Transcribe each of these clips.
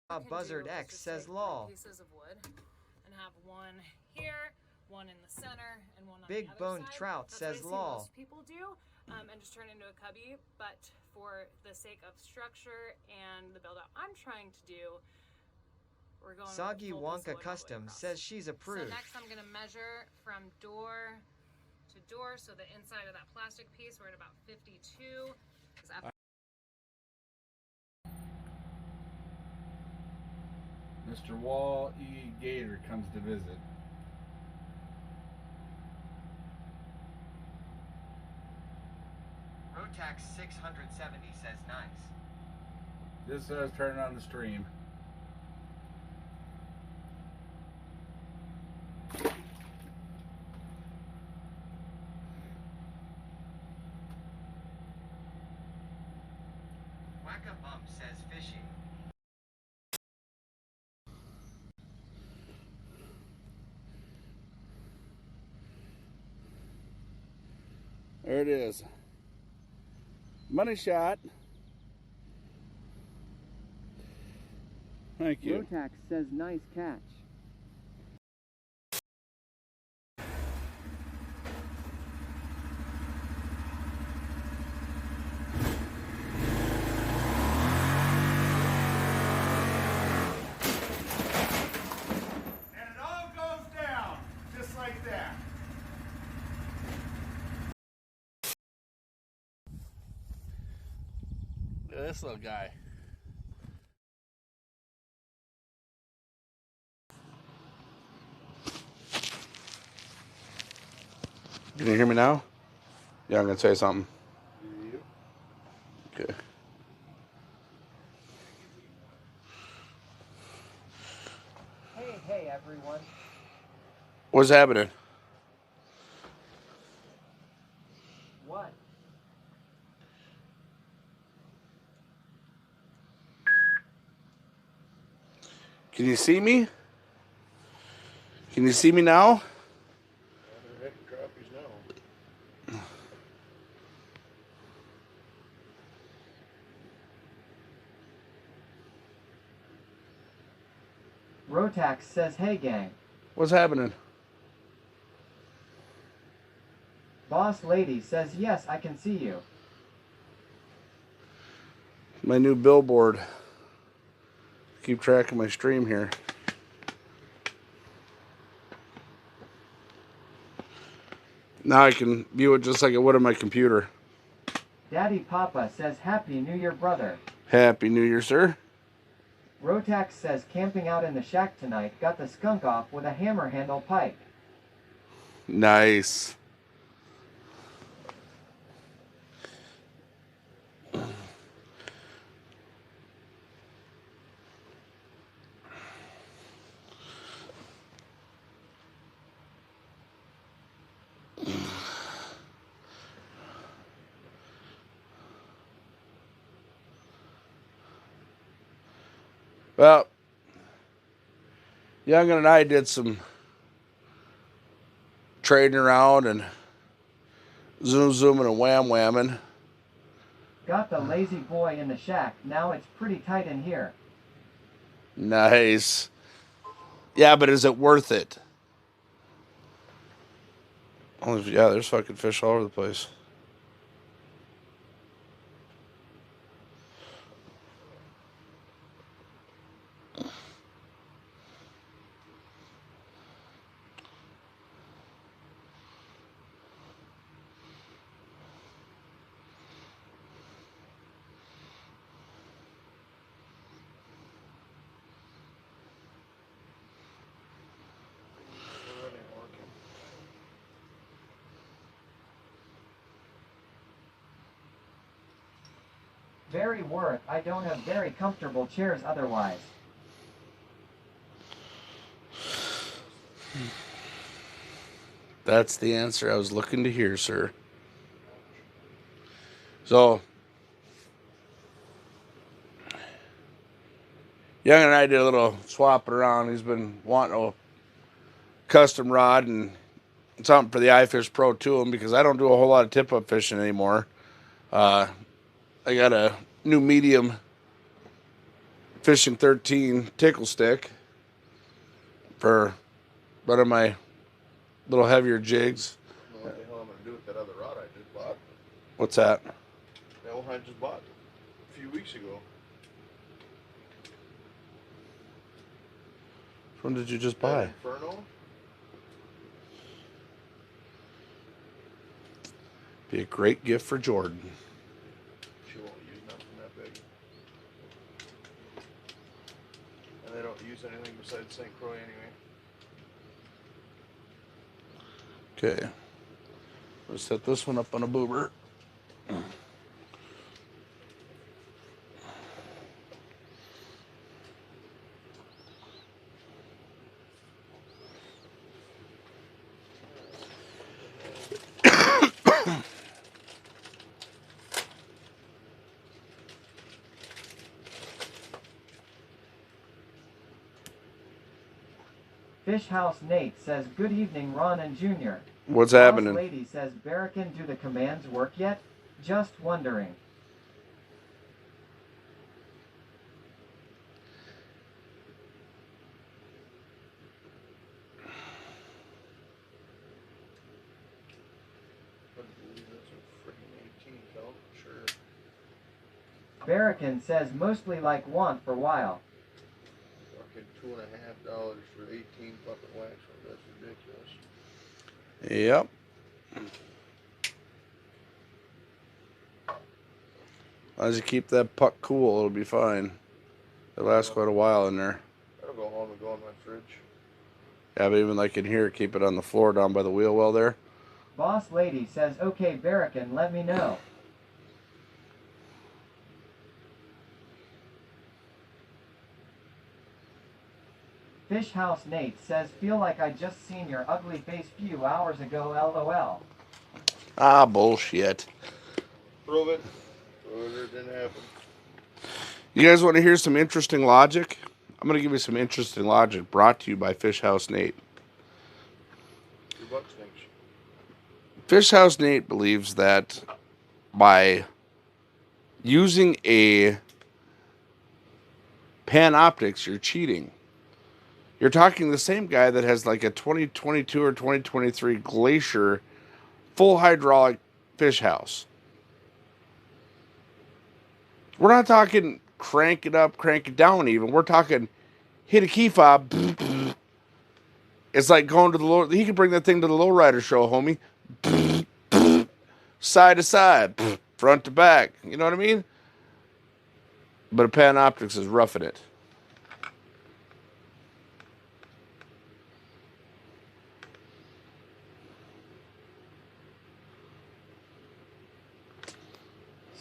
Buzzard X says lol. Pieces of wood and have one here, one in the center, and one on Big the other Boned side. Trout That's says what I see lol. most people do, and just turn it into a cubby. But for the sake of structure and the build out I'm trying to do, we're going Soggy with a full piece of Wonka wood all the way Custom across. says she's approved. So next I'm gonna measure from door to door. So the inside of that plastic piece, we're at about 52. Mr. Wall E. Gator comes to visit. Rotax 670 says nice. This says turn on the stream. Whack-a-bump says fishy. There it is. Money shot. Thank you. Rotax says nice catch. And it all goes down just like that. Look at this little guy. Can you hear me now? Yeah, I'm gonna say something. Okay. Hey everyone. What's happening? What? Can you see me? Can you see me now? Rotax says hey gang. What's happening? Boss lady says yes, I can see you. My new billboard. Keep track of my stream here. Now I can view it just like it would on my computer. Daddy Papa says happy New Year brother. Happy New Year, sir. Rotax says camping out in the shack tonight, got the skunk off with a hammer handle pike. Nice. Well, Youngin and I did some trading around and zooming and whamming. Got the lazy boy in the shack, now it's pretty tight in here. Nice. Yeah, but is it worth it? Yeah, there's fucking fish all over the place. Very worth, I don't have very comfortable chairs otherwise. That's the answer I was looking to hear, sir. So, Young and I did a little swapping around. He's been wanting a custom rod and something for the iFish Pro 2 because I don't do a whole lot of tip-up fishing anymore. I got a new medium Fishing 13 tickle stick for one of my little heavier jigs. I don't know what the hell I'm going to do with that other rod I just bought. What's that? That one I just bought a few weeks ago. When did you just buy? That Inferno. Be a great gift for Jordan. She won't use nothing that big. And they don't use anything besides St. Croix anyway. Okay. Let's set this one up on a boober. Fish House Nate says, good evening, Ron and Junior. What's Boss happening? Lady says, Barracan, do the commands work yet? Just wondering. Couldn't believe that's a freaking 18 count. Sure. Barracan says, mostly like want for while. Fucking $2.50 for 18 fucking wax. That's ridiculous. Yep. As long as you keep that puck cool, it'll be fine. It lasts quite a while in there. I'll go home and go in my fridge. Yeah, but even like in here, keep it on the floor down by the wheel well there. Boss Lady says, okay, Barracan, let me know. Fish House Nate says, feel like I just seen your ugly face few hours ago, LOL. Ah, bullshit. Prove it. Prove it didn't happen. You guys want to hear some interesting logic? I'm going to give you some interesting logic brought to you by Fish House Nate. Your butt stinks. Fish House Nate believes that by using a Panoptics, you're cheating. You're talking the same guy that has like a 2022 or 2023 Glacier full hydraulic fish house. We're not talking crank it up, crank it down even. We're talking hit a key fob. It's like going to the low. He can bring that thing to the lowrider show, homie. Side to side, front to back. You know what I mean? But a Panoptics is roughing it.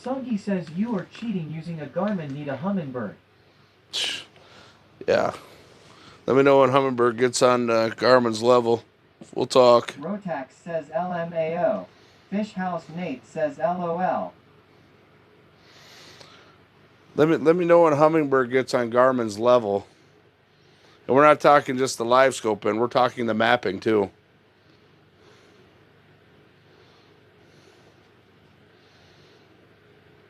Songy says you are cheating using a Garmin, need a Humminbird. Yeah. Let me know when Humminbird gets on Garmin's level. We'll talk. Rotax says LMAO. Fish House Nate says LOL. Let me know when Humminbird gets on Garmin's level. And we're not talking just the live scoping. We're talking the mapping too.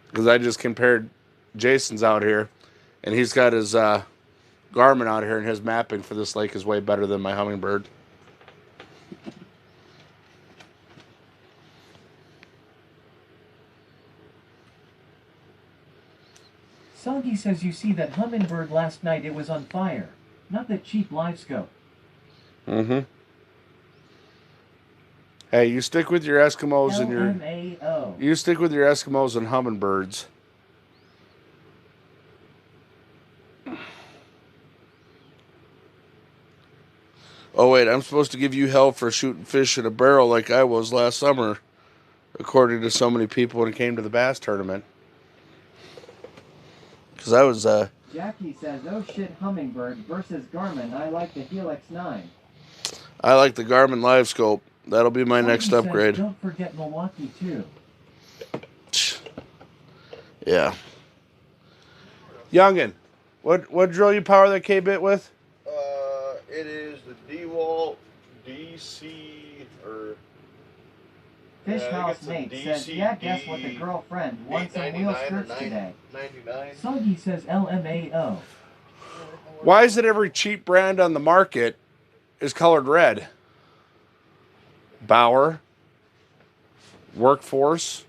Because I just compared Jason's out here, and he's got his Garmin out here, and his mapping for this lake is way better than my Humminbird. Songy says you see that Humminbird last night, it was on fire. Not that cheap live scope. Mm-hmm. Hey, you stick with your Eskimos and your... LMAO. You stick with your Eskimos and Humminbirds. Oh, wait, I'm supposed to give you hell for shooting fish in a barrel like I was last summer, according to so many people when it came to the bass tournament. Because I was... Jackie says, oh shit, Humminbird versus Garmin. I like the Helix 9. I like the Garmin Live Scope. That'll be my next upgrade. Says, don't forget Milwaukee, too. Yeah. Youngin, what drill you power that K-bit with? It is the DeWalt DC or Fish Yeah, I House get some Nate says, yeah, guess what the girlfriend won some wheel $8.99 or skirts today. $9.99. Soggy says LMAO. Why is it every cheap brand on the market is colored red? Bauer, Workforce,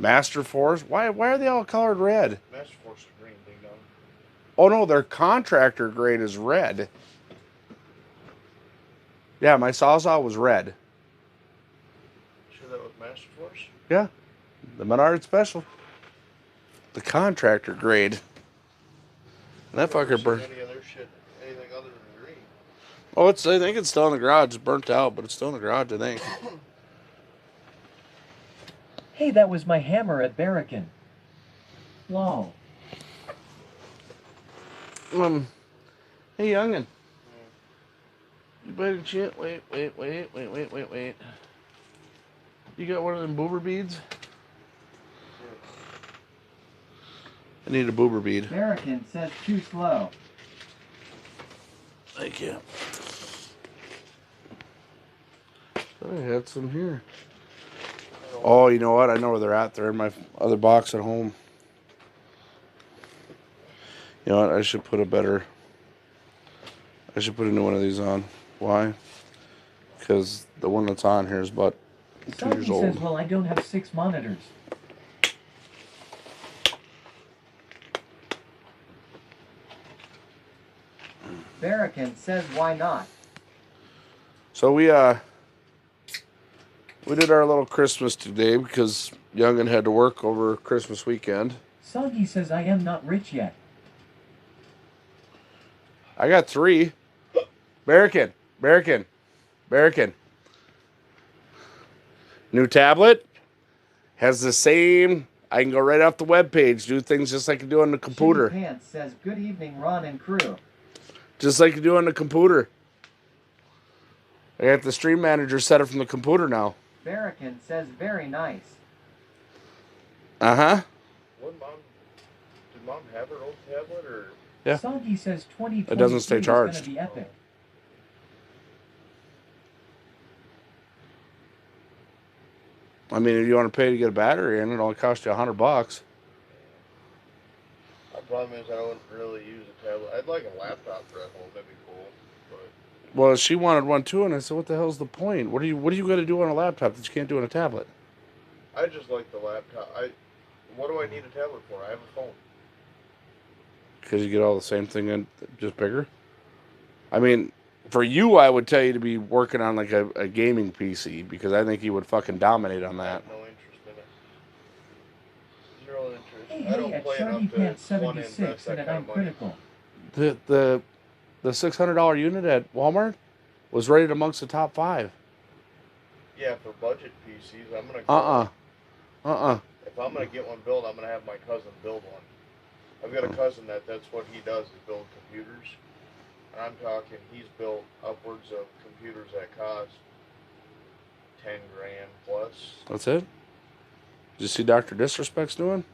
Masterforce. Why are they all colored red? Masterforce is green, ding dong. Oh no, their contractor grade is red. Yeah, my Sawzall was red. Sure that was Masterforce? Yeah, the Menard Special. The contractor grade. And that Never fucker seen burned. any other shit, anything other than green. Oh, I think it's still in the garage. It's burnt out, but it's still in the garage, I think. Hey, that was my hammer at Barracan. Lol. Hey, youngin. You better shit. Wait. You got one of them boober beads? I need a boober bead. Barracan says too slow. Thank you. I had some here. Oh, you know what? I know where they're at. They're in my other box at home. You know what? I should put a new one of these on. Why? Because the one that's on here is about 2 years Soggy old. says, well, I don't have 6 monitors. Barracan says, why not? So we did our little Christmas today because Youngin had to work over Christmas weekend. Soggy says, I am not rich yet. I got 3. Barracan. New tablet. Has the same. I can go right off the webpage, do things just like you do on the computer. Shitty Pants says, good evening, Ron and crew. Just like you do on the computer. I got the stream manager set up from the computer now. Barracan says, very nice. Uh-huh. Did mom have her old tablet or? Yeah. Soggy says 2023 It doesn't stay charged. is gonna be epic. I mean, if you want to pay to get a battery in, it only costs you $100. My problem is I wouldn't really use a tablet. I'd like a laptop for at home. That'd be cool. But Well, she wanted one too, and I said, "What the hell's the point? What are you going to do on a laptop that you can't do on a tablet?" I just like the laptop. What do I need a tablet for? I have a phone. Because you get all the same thing in just bigger. I mean, for you, I would tell you to be working on like a gaming PC because I think you would fucking dominate on I that. have no interest in it. Zero interest. Hey, I don't at play Shardy enough Pants to want to 76 invest that and kind I'm of money. critical. The $600 unit at Walmart was rated amongst the top 5. Yeah, for budget PCs, I'm gonna. If I'm gonna get one built, I'm gonna have my cousin build one. I've got a cousin that's what he does is build computers. And I'm talking, he's built upwards of computers that cost 10 grand plus. That's it. Did you see Dr. Disrespect's doing?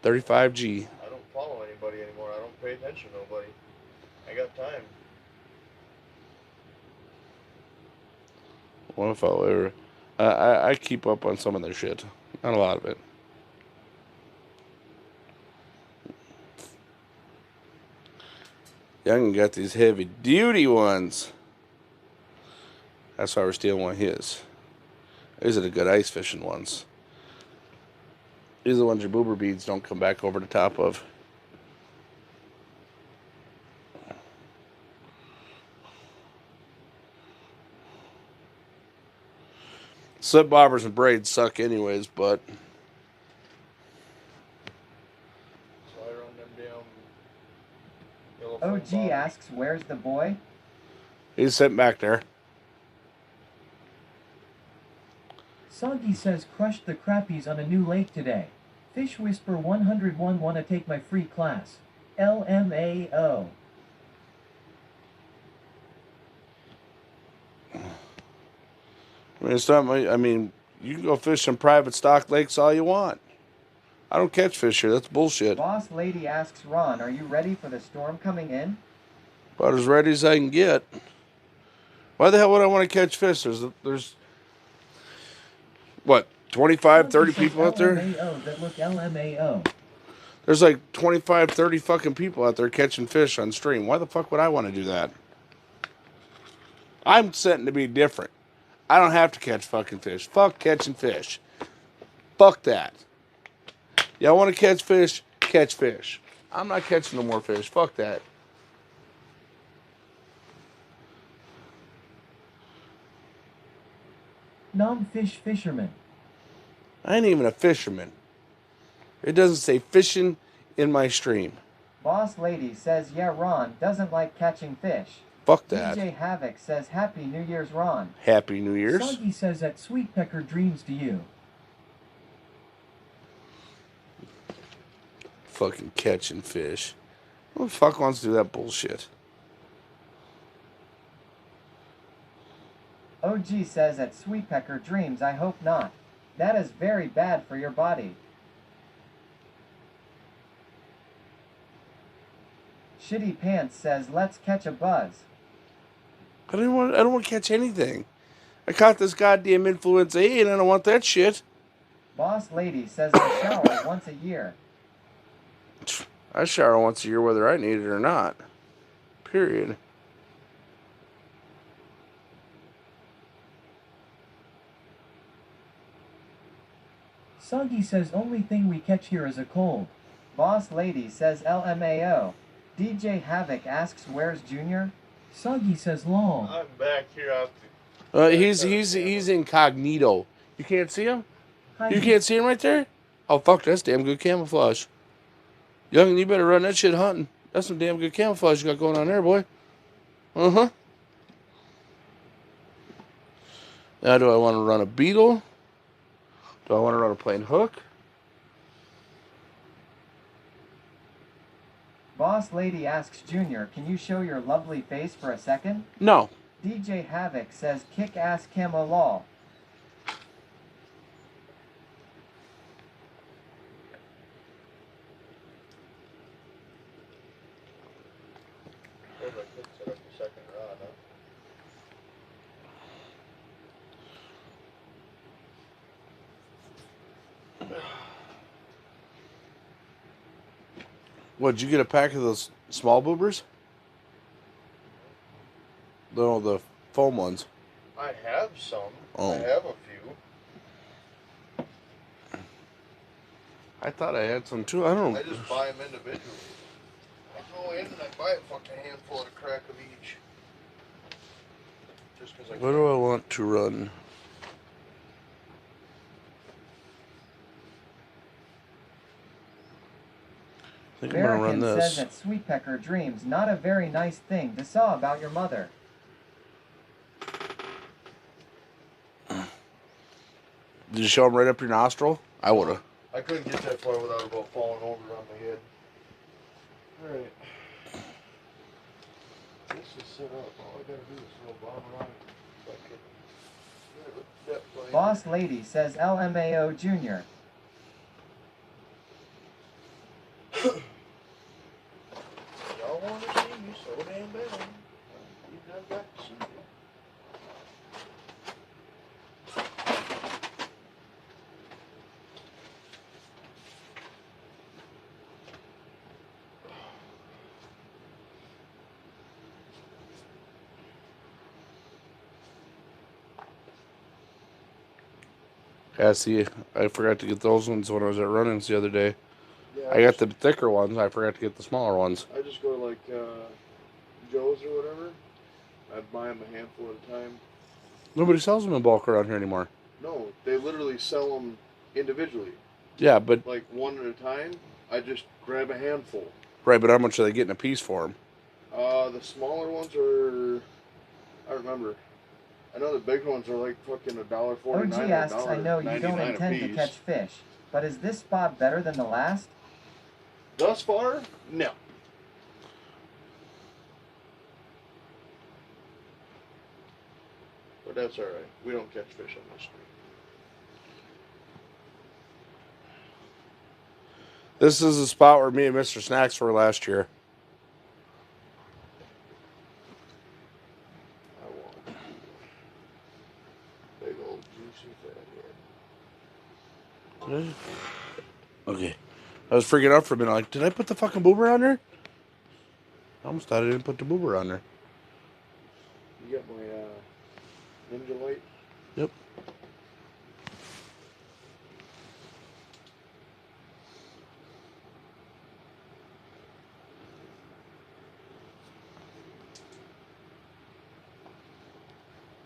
35G. I don't follow anybody anymore. I don't pay attention to nobody. I got time. Well, if I keep up on some of their shit. Not a lot of it. Youngin got these heavy duty ones. That's why we're stealing one of his. These are the good ice fishing ones. These are the ones your boober beads don't come back over the top of. Slip bobbers and braids suck anyways, but So I run them damn yellow foam OG bobbers. asks, where's the boy? he's sitting back there. Soggy says, crushed the crappies on a new lake today. Fish Whisper 101 wanna take my free class. LMAO. I mean, it's not. I mean, you can go fish in private stock lakes all you want. I don't catch fish here. That's bullshit. Boss lady asks Ron, are you ready for the storm coming in? About as ready as I can get. Why the hell would I want to catch fish? There's what, 25, 30 Soggy says people out there? LMAO that look LMAO. There's like 25, 30 fucking people out there catching fish on stream. Why the fuck would I want to do that? I'm setting to be different. I don't have to catch fucking fish. Fuck catching fish. Fuck that. Y'all want to catch fish? Catch fish. I'm not catching no more fish. Fuck that. Non-fish fisherman. I ain't even a fisherman. It doesn't say fishing in my stream. Boss Lady says, yeah, Ron doesn't like catching fish. Fuck that. DJ Havoc says, Happy New Year's, Ron. Happy New Year's. Soggy says that Sweet Pecker dreams to you. Fucking catching fish. Who the fuck wants to do that bullshit? OG says that Sweet Pecker dreams, I hope not. That is very bad for your body. Shitty Pants says, let's catch a buzz. I don't want to catch anything. I caught this goddamn influenza A and I don't want that shit. Boss Lady says I shower once a year. I shower once a year whether I need it or not. Period. Soggy says only thing we catch here is a cold. Boss Lady says LMAO. DJ Havoc asks where's Junior? Soggy says long. I'm back here out He's incognito. You can't see him? Hi, You can't see him right there? Oh fuck, that's damn good camouflage. Youngin, you better run that shit hunting. That's some damn good camouflage you got going on there, boy. Uh-huh. Now do I want to run a beetle? Do I want to run a plain hook? Boss Lady asks Junior, can you show your lovely face for a second? No. DJ Havoc says kick-ass camo law. What, did you get a pack of those small boobers? No, the foam ones. I have some. Oh. I have a few. I thought I had some too. I don't know. I just buy them individually. I go in and I buy a fucking handful of a crack of each. Just because I What do I want to run? I think I'm going to run American this. says that Sweet Pecker dreams, not a very nice thing to saw about your mother. Did you show him right up your nostril? I would have. I couldn't get that far without about falling over on my head. Alright. This is set up. All I gotta do is throw a bomb around it. Boss Lady says LMAO Junior. Y'all want to see me so damn bad. You have got to see me. Yeah, see, I forgot to get those ones when I was at Runnings the other day. Yeah, I got the thicker ones. I forgot to get the smaller ones. I just go to like Joe's or whatever. I'd buy them a handful at a time. Nobody sells them in bulk around here anymore. No, they literally sell them individually. Yeah, but... Like one at a time. I just grab a handful. Right, but how much are they getting a piece for them? The smaller ones are... I don't remember. I know the big ones are like fucking $1.49. OG asks, I know you don't intend to catch fish, but is this spot better than the last? Thus far, no. But that's alright. We don't catch fish on this street. This is the spot where me and Mr. Snacks were last year. I won't. old juicy fat head. Did I? Okay. I was freaking out for a minute. Like, did I put the fucking boober on there? I almost thought I didn't put the boober on there. You got my Ninja light? Yep.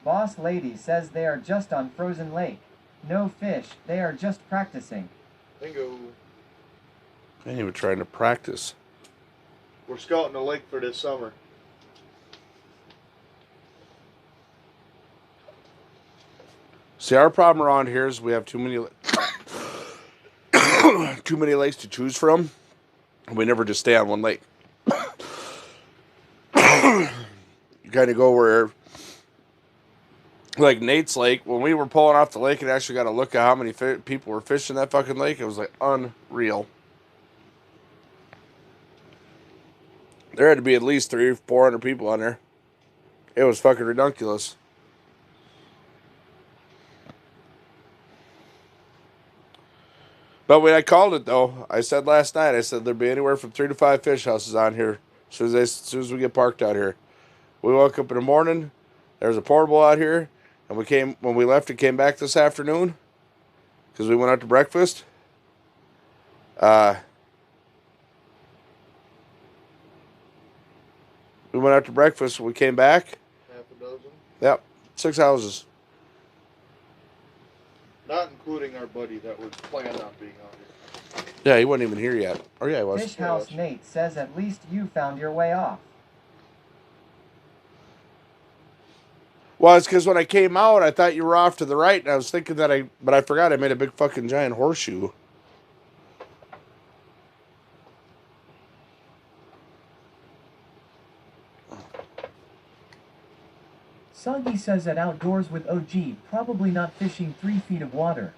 Boss lady says they are just on frozen lake. No fish, they are just practicing. Bingo. I ain't even trying to practice. We're scouting the lake for this summer. See, our problem around here is we have too many too many lakes to choose from. We never just stay on one lake. You kind of go where, like Nate's Lake, when we were pulling off the lake and actually got a look at how many people were fishing that fucking lake, it was like unreal. There had to be at least 300 or 400 people on there. It was fucking ridiculous. But when I called it, though, I said last night, I said there'd be anywhere from 3 to 5 fish houses on here as soon as we get parked out here. We woke up in the morning, there was a portable out here, and when we left and came back this afternoon, because we went out to breakfast, we went out to breakfast, and we came back. Half a dozen? Yep, 6 houses. Not including our buddy that was planning on being out here. Yeah, he wasn't even here yet. Oh, yeah, he was. Fish House Nate says at least you found your way off. Well, it's because when I came out, I thought you were off to the right, and I was thinking but I forgot I made a big fucking giant horseshoe. Soggy says at outdoors with OG, probably not fishing 3 feet of water.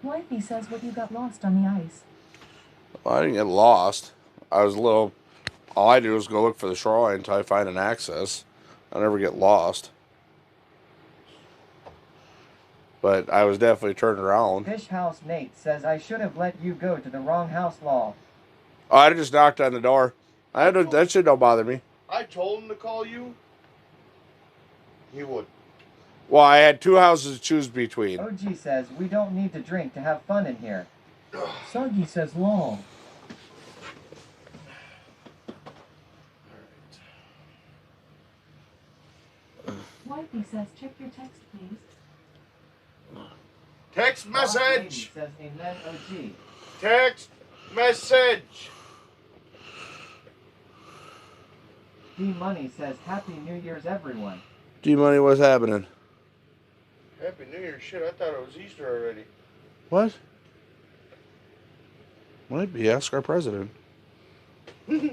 Wifey says what you got lost on the ice. Well, I didn't get lost. All I do is go look for the shoreline until I find an access. I never get lost. But I was definitely turned around. Fish House Nate says I should have let you go to the wrong house law. Oh, I just knocked on the door. That shit don't bother me. I told him to call you. He would. Well, I had 2 houses to choose between. OG says we don't need to drink to have fun in here. Soggy says lol. Wifey says check your text, please. Text Boss lady message! says amen OG. Text message! D-Money says Happy New Year's everyone. D-Money, what's happening? Happy New Year. Shit, I thought it was Easter already. What? Might be. Ask our president. Yeah,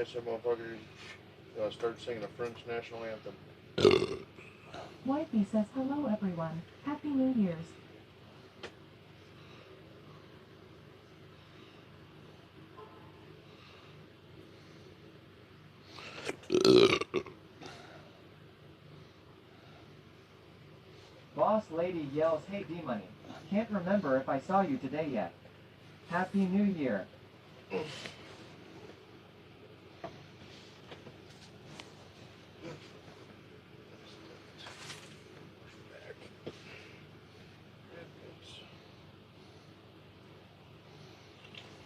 some motherfuckers started singing the French national anthem. Wifey says hello, everyone. Happy New Year's. Boss lady yells, hey D-Money. Can't remember if I saw you today yet. Happy New Year.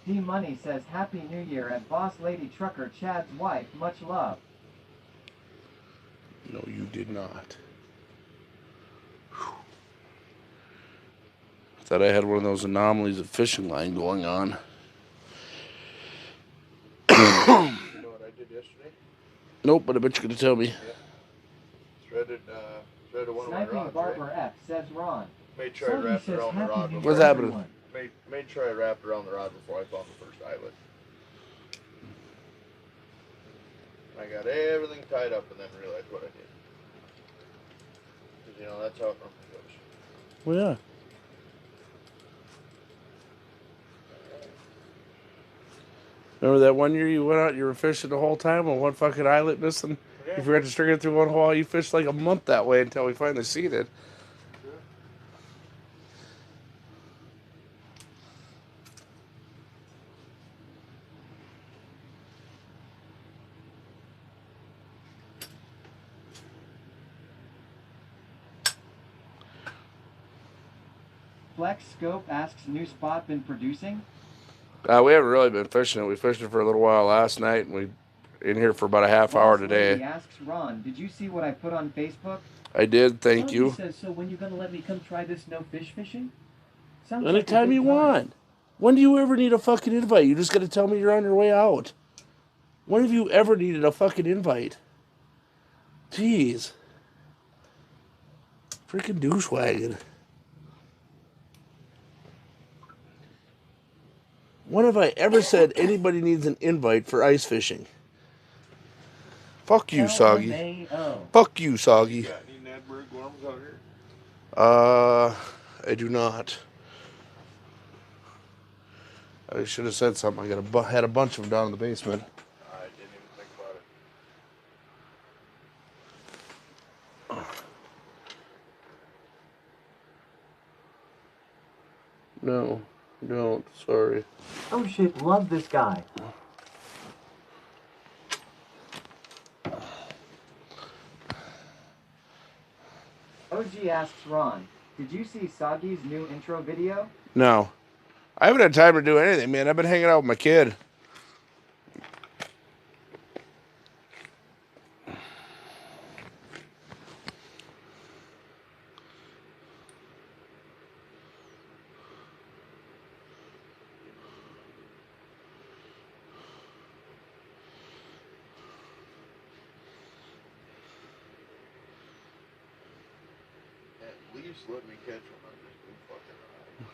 D-Money says Happy New Year and Boss Lady Trucker Chad's wife, much love. No, you did not. I thought I had one of those anomalies of fishing line going on. You know what I did yesterday? Nope, but I bet you're going to tell me. Yeah. Threaded one of my Sniping rods, Barber right? F says Ron. Made sure I Soggy wrapped says around the Happy rod New before. What's Year, happening? everyone. Made sure I wrapped around the rod before I found the first eyelet. I got everything tied up and then realized what I did. Because, that's how it normally goes. Well, yeah. Remember that one year you went out, you were fishing the whole time on one fucking eyelet missing? Yeah. You forgot to string it through one hole. You fished like a month that way until we finally seen it. Flex Scope asks, new spot been producing? We haven't really been fishing it. We fished it for a little while last night, and we in here for about a half hour Boss Lady today. asks, Ron, did you see what I put on Facebook? I did, thank Soggy you. says, so when you gonna let me come try this no fish fishing? Sounds Anytime like a you good time. want. When do you ever need a fucking invite? You just gotta tell me you're on your way out. When have you ever needed a fucking invite? Jeez. Freaking douchewagon. When have I ever said anybody needs an invite for ice fishing? Fuck you, Soggy. LMAO. Fuck you, Soggy. You got any Nedberg worms out here? I do not. I should have said something. I had a bunch of them down in the basement. I didn't even think about it. No, don't. Sorry. Oh shit, love this guy. OG asks, Ron, did you see Soggy's new intro video? No. I haven't had time to do anything, man. I've been hanging out with my kid. At least let me catch one on this new fucking ride.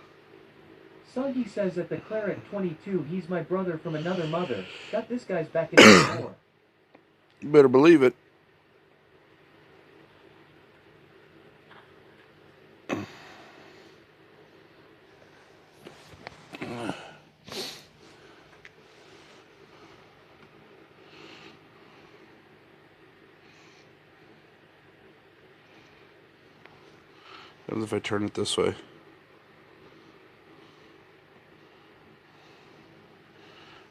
Soggy says at the Claret 22, he's my brother from another mother. Got this guy's back in the war. You better believe it. What if I turn it this way?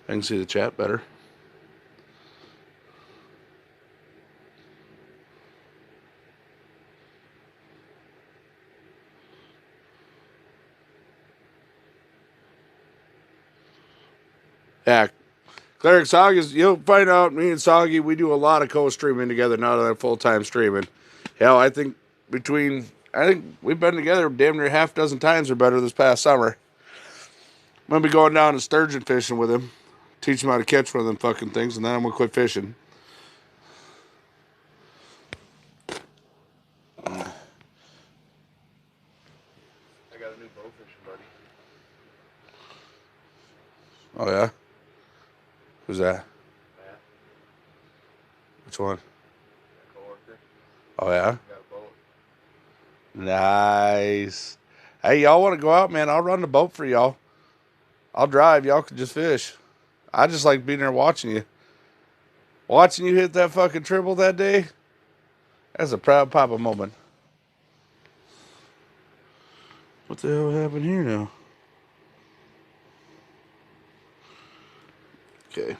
I can see the chat better. Yeah, Cleric Soggy, you'll find out me and Soggy, we do a lot of co-streaming together now that I'm full-time streaming. Hell, I think we've been together damn near half dozen times or better this past summer. I'm going to be going down to sturgeon fishing with him, teach him how to catch one of them fucking things, and then I'm going to quit fishing. I got a new bow fishing buddy. Oh, yeah? Who's that? Matt, Which one? my coworker. Oh, yeah? Got a boat. Nice. Hey, y'all want to go out, man? I'll run the boat for y'all. I'll drive. Y'all can just fish. I just like being there watching you. Watching you hit that fucking triple that day, that's a proud papa moment. What the hell happened here now? Okay.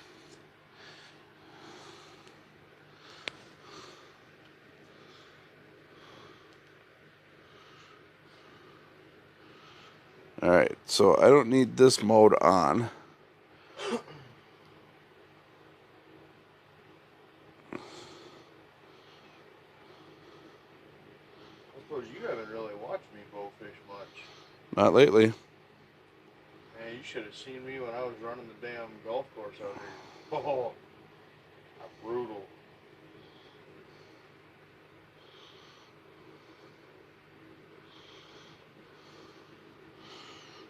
All right, so I don't need this mode on. I suppose you haven't really watched me bow fish much. Not lately. Man, you should have seen me when I was running the damn golf course out here. Oh, brutal.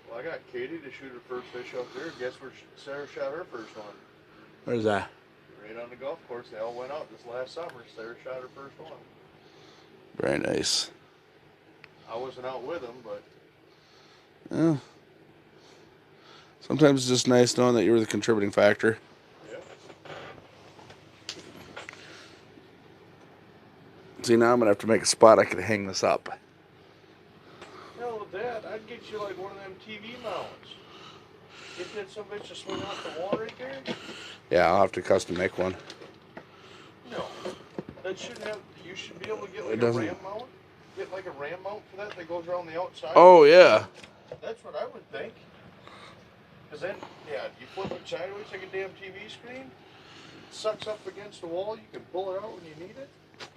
Well, I got Katie to shoot her first fish out there. Guess where Sarah shot her first one? Where's that? Right on the golf course. They all went out this last summer. Sarah shot her first one. Very nice. I wasn't out with him, but Yeah. Sometimes it's just nice knowing that you were the contributing factor. yeah. See, now I'm going to have to make a spot I can hang this up. Hell with that, I'd get you like one of them TV mounts. Get that some bitch to swing off the wall right there. Yeah, I'll have to custom make one. No, that shouldn't have. You should be able to get like It a doesn't. ram mount. Get like a ram mount for that goes around the outside. Oh, yeah. That's what I would think. Cause then, yeah, you flip it sideways like a damn TV screen. It sucks up against the wall. You can pull it out when you need it.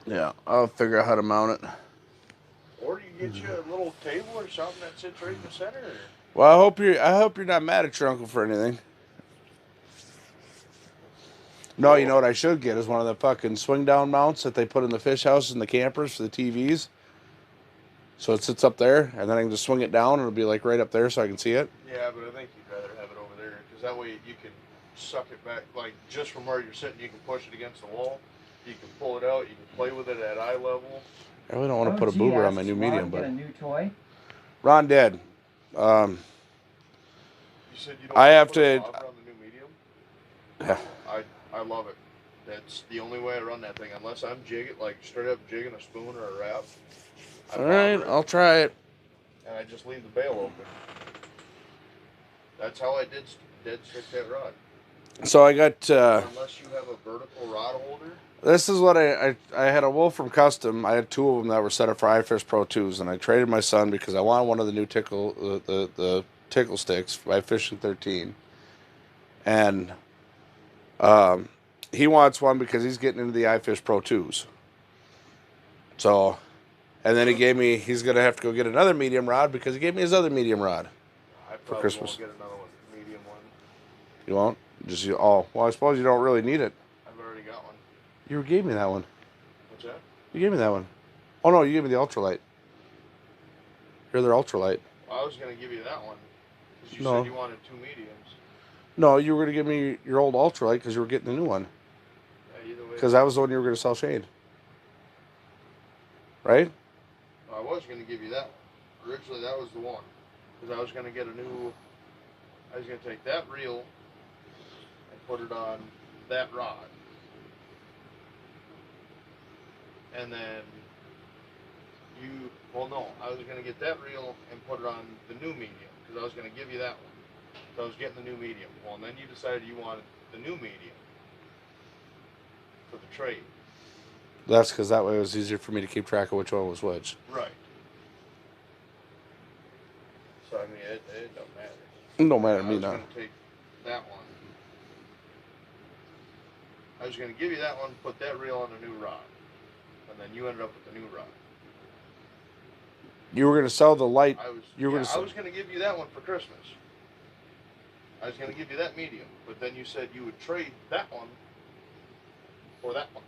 Yeah, I'll figure out how to mount it. Or you get you a little table or something that sits right in the center. Well, I hope you're not mad at your uncle for anything. No, you know what I should get is one of the fucking swing down mounts that they put in the fish houses and the campers for the TVs. So it sits up there, and then I can just swing it down, and it'll be like right up there so I can see it. Yeah, but I think you'd rather have it over there, because that way you can suck it back, like just from where you're sitting, you can push it against the wall. You can pull it out, you can play with it at eye level. I really don't want to put a boober on my new medium, Get but a new toy? Ron did. You said you don't I want have put to- a bobber on the new medium? Yeah. I love it. That's the only way I run that thing, unless I'm jigging, like straight up jigging a spoon or a wrap. All right, I'll try it. And I just leave the bail open. That's how I dead stick that rod. So I got. Unless you have a vertical rod holder. This is what I had a Wolf from Custom. I had two of them that were set up for iFish Pro 2s, and I traded my son because I wanted one of the new tickle the tickle sticks by Fishing 13, and he wants one because he's getting into the iFish Pro 2s. So, and then he's gonna have to go get another medium rod because he gave me his other medium rod I for probably Christmas. won't get another one, medium one. You won't? Well, I suppose you don't really need it. I've already got one. You gave me that one. What's that? You gave me that one. Oh no, you gave me the ultralight. You're their ultralight. Well, I was gonna give you that one because you No. said you wanted two mediums. No, you were gonna give me your old ultralight because you were getting the new one. Yeah, either way. Because that was the one you were gonna sell Shane. Right? I was gonna give you that one. Originally, that was the one because I was gonna get a new. I was gonna take that reel and put it on that rod, and then I was gonna get that reel and put it on the new medium because I was gonna give you that one. So I was getting the new medium. Well, and then you decided you wanted the new medium for the trade. That's because that way it was easier for me to keep track of which one was which. Right. So I mean, it don't matter. It don't matter to me I was now. gonna take that one. I was gonna give you that one, put that reel on a new rod, and then you ended up with the new rod. You were gonna sell the light. I was gonna give you that one for Christmas. I was gonna give you that medium, but then you said you would trade that one for that one.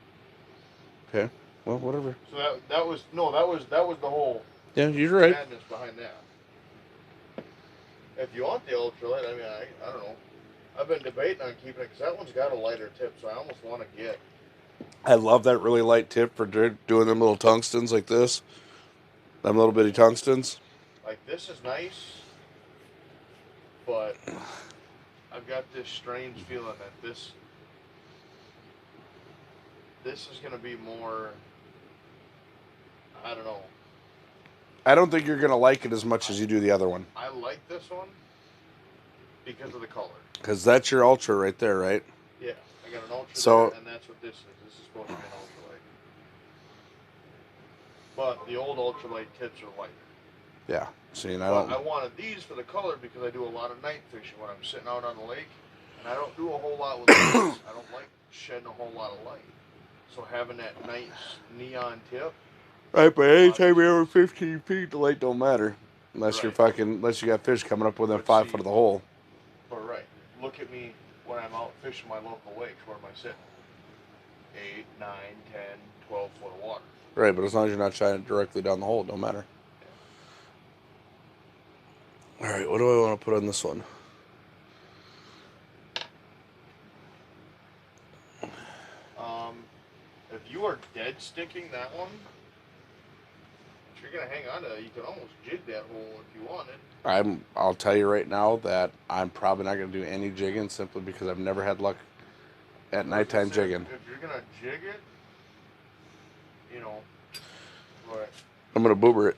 Okay. Well, whatever. So that was the whole Yeah, you're right. madness behind that. If you want the ultralight, I mean, I don't know. I've been debating on keeping it because that one's got a lighter tip, so I almost want to get. I love that really light tip for doing them little tungstens like this. Them little bitty tungstens. Like, this is nice, but I've got this strange feeling that this is going to be more, I don't know. I don't think you're gonna like it as much as you do the other one. I like this one because of the color. Because that's your ultra right there, right? Yeah, I got an ultra So- there, and that's what this is. This is supposed to be an ultralight. But the old ultralight tips are lighter. Yeah. See, and I wanted these for the color because I do a lot of night fishing when I'm sitting out on the lake, and I don't do a whole lot with lights. I don't like shedding a whole lot of light. So having that nice neon tip. Right, but anytime you're over 15 feet, the light don't matter. Unless Right. unless you got fish coming up within But 5 see- foot of the hole. But right, look at me when I'm out fishing my local lakes. Where am I sitting? 8, 9, 10, 12 foot of water. Right, but as long as you're not shining directly down the hole, it don't matter. All right, what do I want to put on this one? If you are dead sticking that one, you're gonna hang on to that, you can almost jig that hole if you wanted. I'll tell you right now that I'm probably not gonna do any jigging simply because I've never had luck at nighttime jigging. If you're gonna jig it, you know, but I'm gonna boober it.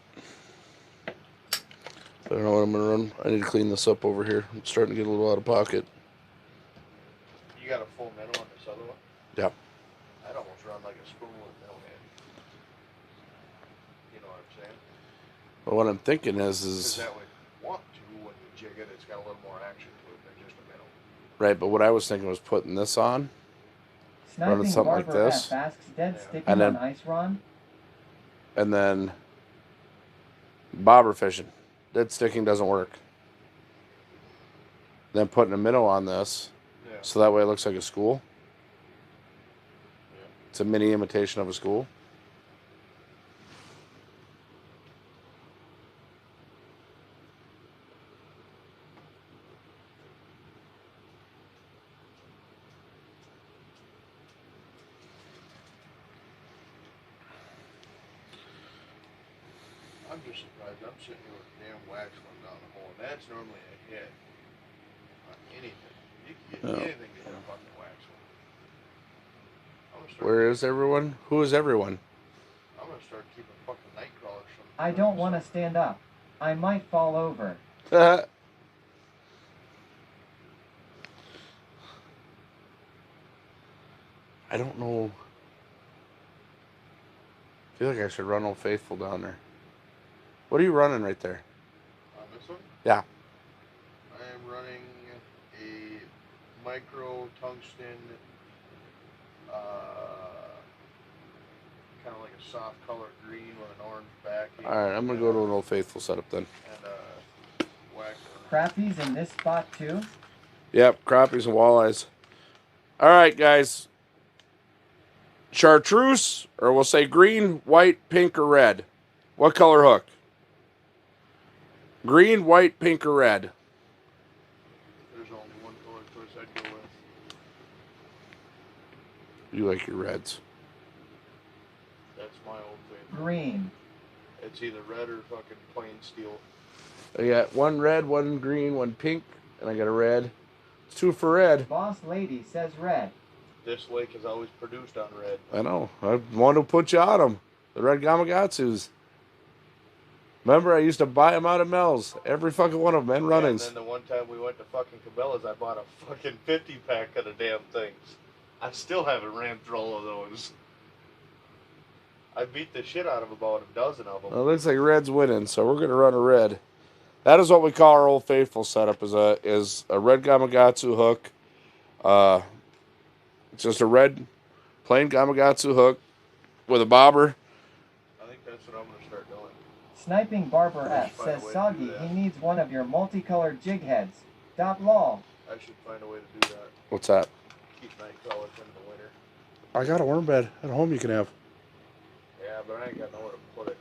I don't know what I'm gonna run. I need to clean this up over here. I'm starting to get a little out of pocket. you got a full minnow on this other one. Yeah. I'd almost run like a spoon with no head. You know what I'm saying? But what I'm thinking is Because that would want to when you jig it, it's got a little more action to it than just a minnow. right. But what I was thinking was putting this on, running Sniping something like Barber this, F asks dead Yeah. sticking And then- on ice, Ron? and then bobber fishing. Dead sticking doesn't work. Then putting a minnow on this, Yeah. so that way it looks like a school. Yeah. It's a mini imitation of a school. I'm just surprised. I'm sitting here with a damn wax one down the hole, and that's normally a hit on anything. You can get Yeah. anything to hit a fucking wax one. I'm gonna start. Where is everyone? Who is everyone? I'm gonna start keeping fucking night crawlers from. I don't want to stand up. I might fall over. I don't know. I feel like I should run Old Faithful down there. What are you running right there? On this one, Yeah. I am running a micro tungsten, kind of like a soft color green with an orange backing. All right, I'm gonna go to an Old Faithful setup then. And wax. Crappies in this spot too? Yep, crappies and walleyes. All right, guys. Chartreuse, or we'll say green, white, pink, or red. What color hook? Green, white, pink, or red? There's only one color choice I'd go with. You like your reds. That's my old favorite. Green. It's either red or fucking plain steel. I got one red, one green, one pink, and I got a red. It's 2 for red. Boss lady says red. This lake has always produced on red. I know. I wanted to put you on them. The red Gamakatsus. Remember, I used to buy them out of Mel's. Every fucking one of them, and runnings. And then the one time we went to fucking Cabela's, I bought a fucking 50-pack of the damn things. I still haven't ran through all of those. I beat the shit out of about a dozen of them. Well, it looks like red's winning, so we're going to run a red. That is what we call our Old Faithful setup, is a red Gamakatsu hook. It's just a red, plain Gamakatsu hook with a bobber. I think that's what I'm going to start doing. Sniping Barber F find a says way to Soggy do that. he needs one of your multicolored jig heads. Lol. I should find a way to do that. What's that? Keep night crawlers in the winter. I got a worm bed at home you can have. Yeah, but I ain't got nowhere to put it.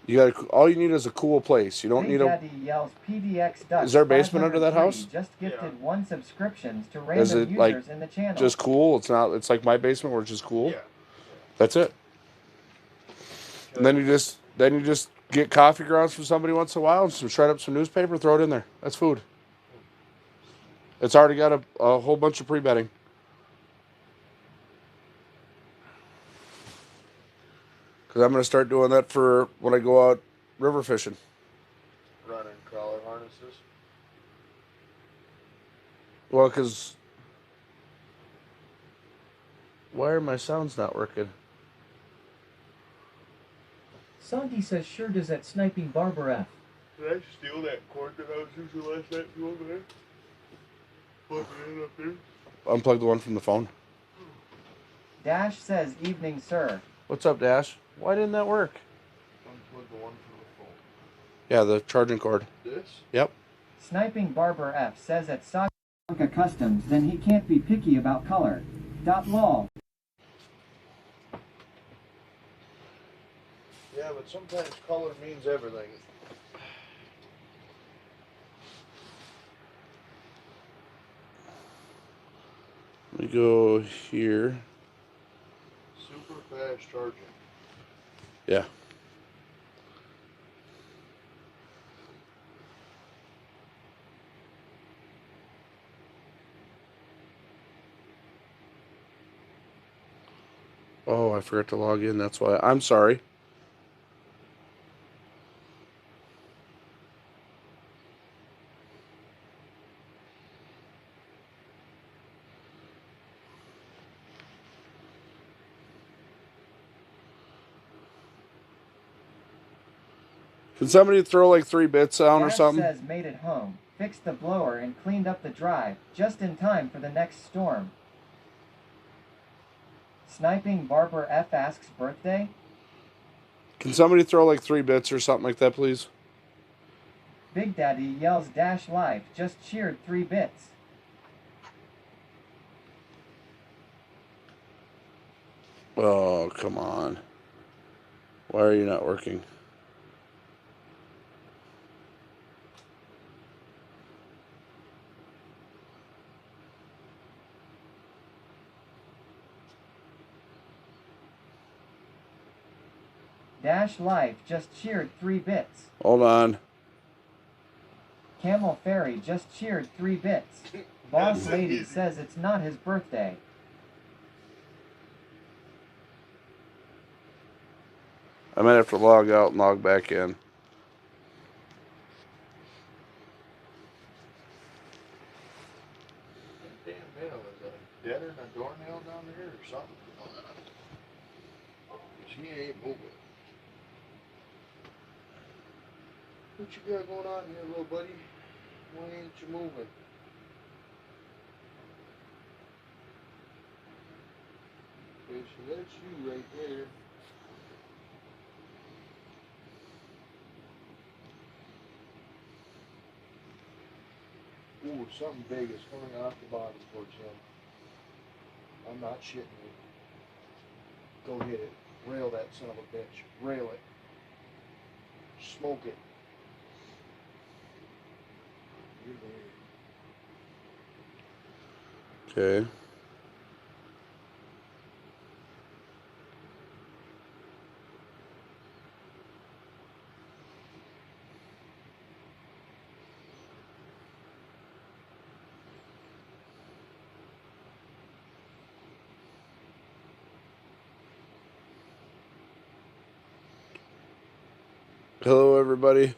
You got all you need is a cool place. You don't Big need a. Daddy yells PDX Dutch. Is there a basement under that 503 house? Just gifted Yeah. 1 subscriptions to Is random it, like, users in the channel. Just cool. It's not. It's like my basement where it's just cool. Yeah. That's it. And then you just get coffee grounds from somebody once in a while and shred up some newspaper, throw it in there. That's food. It's already got a whole bunch of pre-bedding. Because I'm going to start doing that for when I go out river fishing. Running crawler harnesses. Well, because why are my sounds not working? Soggy says sure does at Sniping Barber F. Did I steal that cord that I was using last night from over there? Plug it in up there. Unplug the one from the phone. Dash says evening sir. What's up, Dash? Why didn't that work? Unplug the one from the phone. Yeah, the charging cord. This? Yep. Sniping Barber F says at Soggy Customs then he can't be picky about color. Lol. Yeah, but sometimes color means everything. Let me go here. Super fast charging. Yeah. Oh, I forgot to log in. That's why. I'm sorry. Can somebody throw like 3 bits down or Dad something? says made it home, fixed the blower and cleaned up the drive, just in time for the next storm. Sniping Barber F asks birthday? Can somebody throw like 3 bits or something like that, please? Big Daddy yells Dash Live, just cheered 3 bits. Oh, come on. Why are you not working? Dash Live just cheered 3 bits. Hold on. Camel Fairy just cheered 3 bits. Boss Lady says it's not his birthday. I might have to log out and log back in. That damn nail is a deader than a doornail down there or something. She ain't moving. What you got going on here, little buddy? Why ain't you moving? Okay, so that's you right there. Ooh, something big is coming off the bottom towards him. I'm not shitting you. Go hit it. Rail that son of a bitch. Rail it. Smoke it. You're there. Okay. Hello, everybody.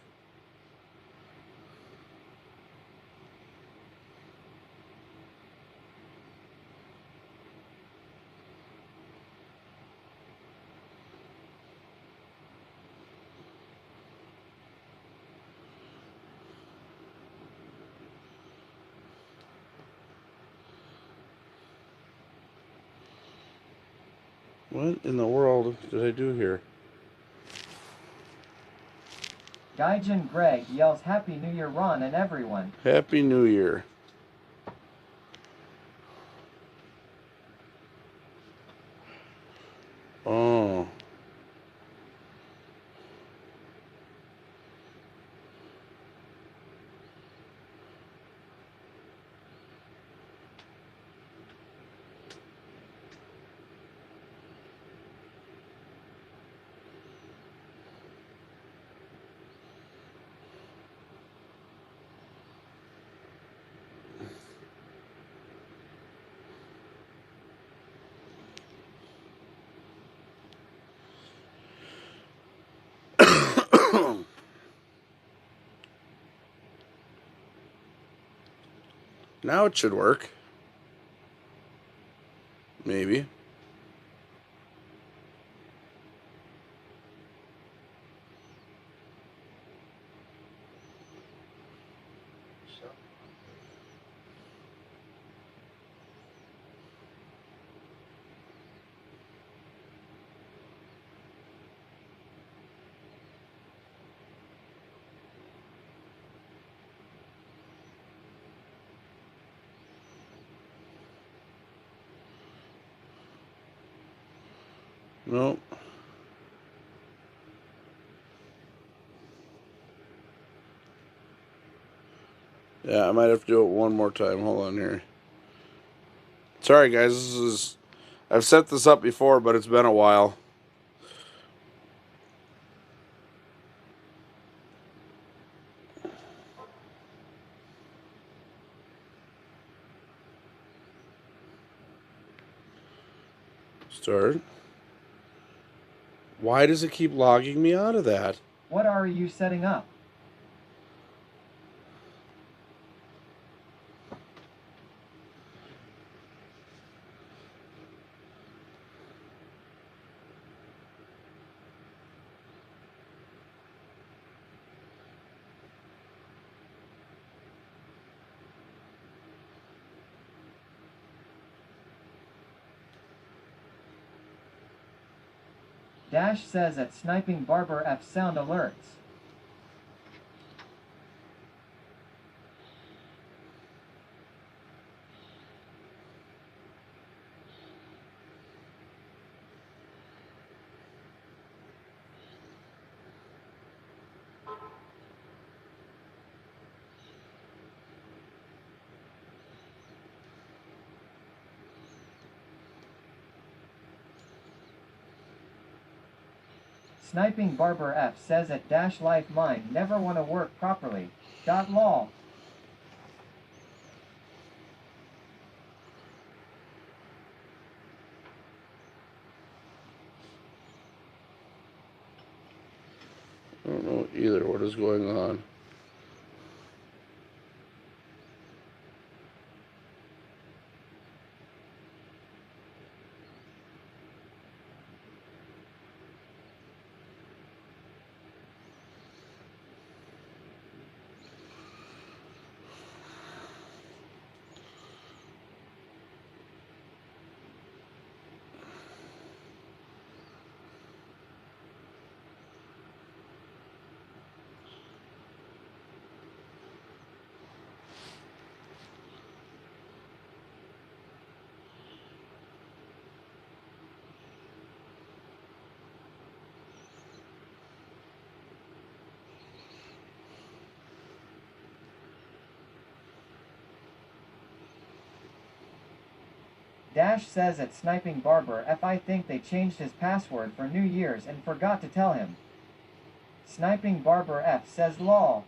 What in the world did I do here? Gaijin Greg yells Happy New Year Ron and everyone. Happy New Year. Oh. Now it should work. Maybe. Nope. Yeah, I might have to do it one more time. Hold on here. Sorry, guys. I've set this up before, but it's been a while. Start. Why does it keep logging me out of that? What are you setting up? Dash says at Sniping Barber F sound alerts. Sniping Barber F says at Dash Life Mine never want to work properly. Lol. I don't know either. What is going on? Dash says at Sniping Barber F I think they changed his password for New Year's and forgot to tell him. Sniping Barber F says lol.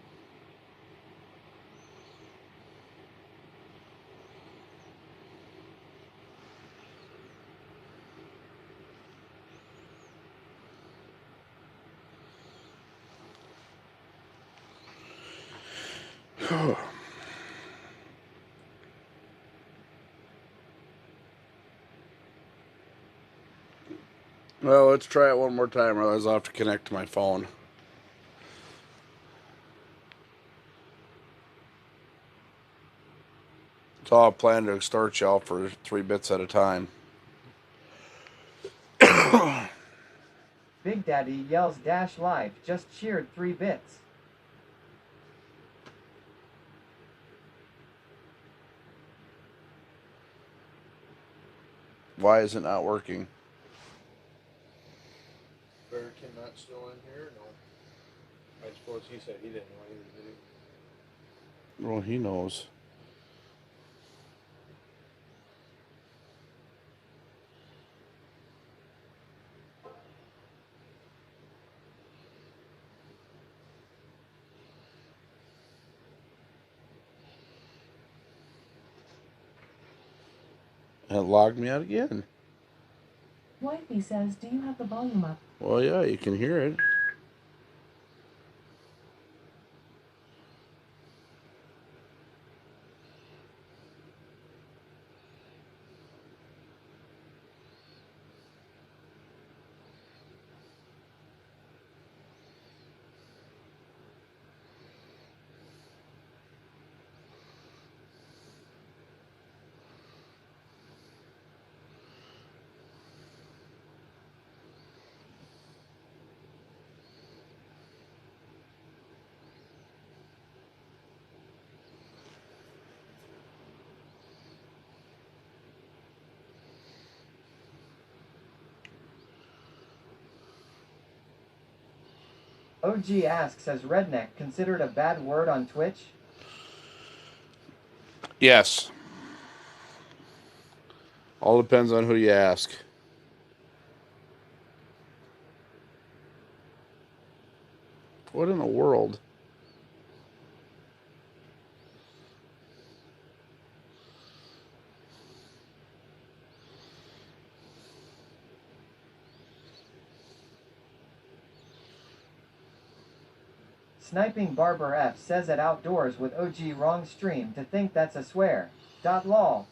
Well, let's try it one more time, or otherwise I'll have to connect to my phone. So I'll plan to extort y'all for 3 bits at a time. Big Daddy yells Dash Live just cheered 3 bits. Why is it not working? Bearkin not still in here? No. I suppose he said he didn't know either, did he? Well, he knows. And it logged me out again. Wifey says, do you have the volume up? Well, yeah, you can hear it. OG asks, has redneck considered a bad word on Twitch? Yes. All depends on who you ask. What in the world? Sniping Barber F says at Outdoors with OG wrong stream to think that's a swear. Lol.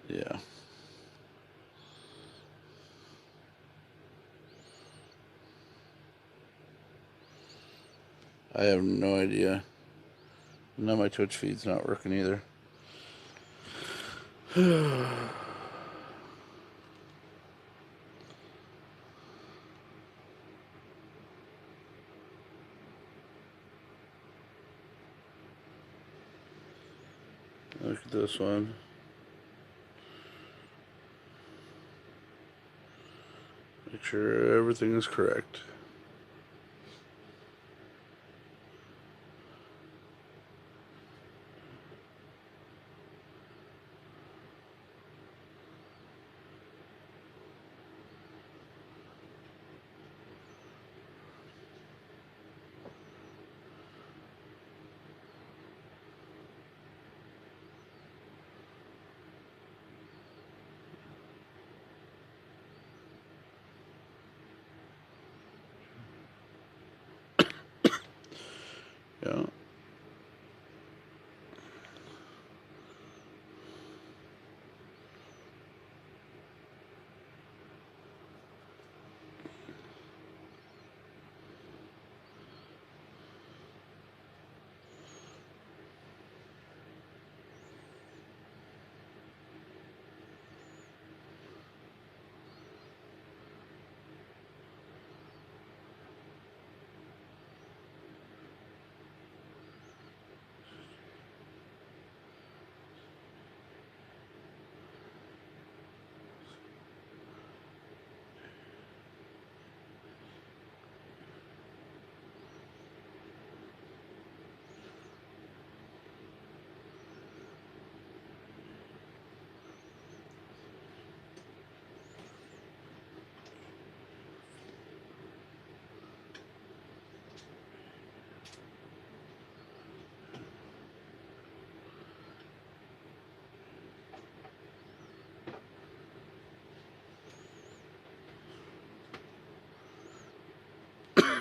Yeah. I have no idea. Now my Twitch feed's not working either. Look at this one. Make sure everything is correct. Yeah.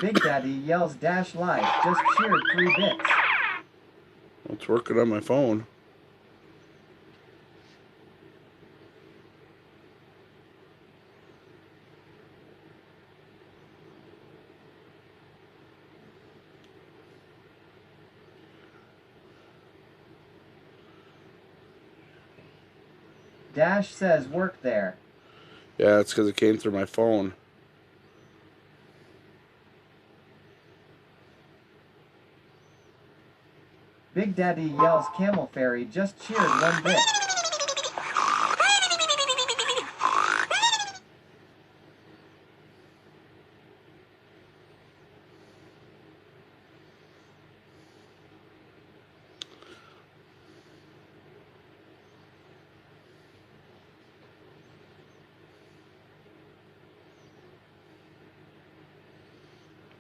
Big Daddy yells dash live, just cheered 3 bits. It's working on my phone. Dash says work there. Yeah, it's because it came through my phone. Big Daddy yells Camel Fairy just cheered 1 bit.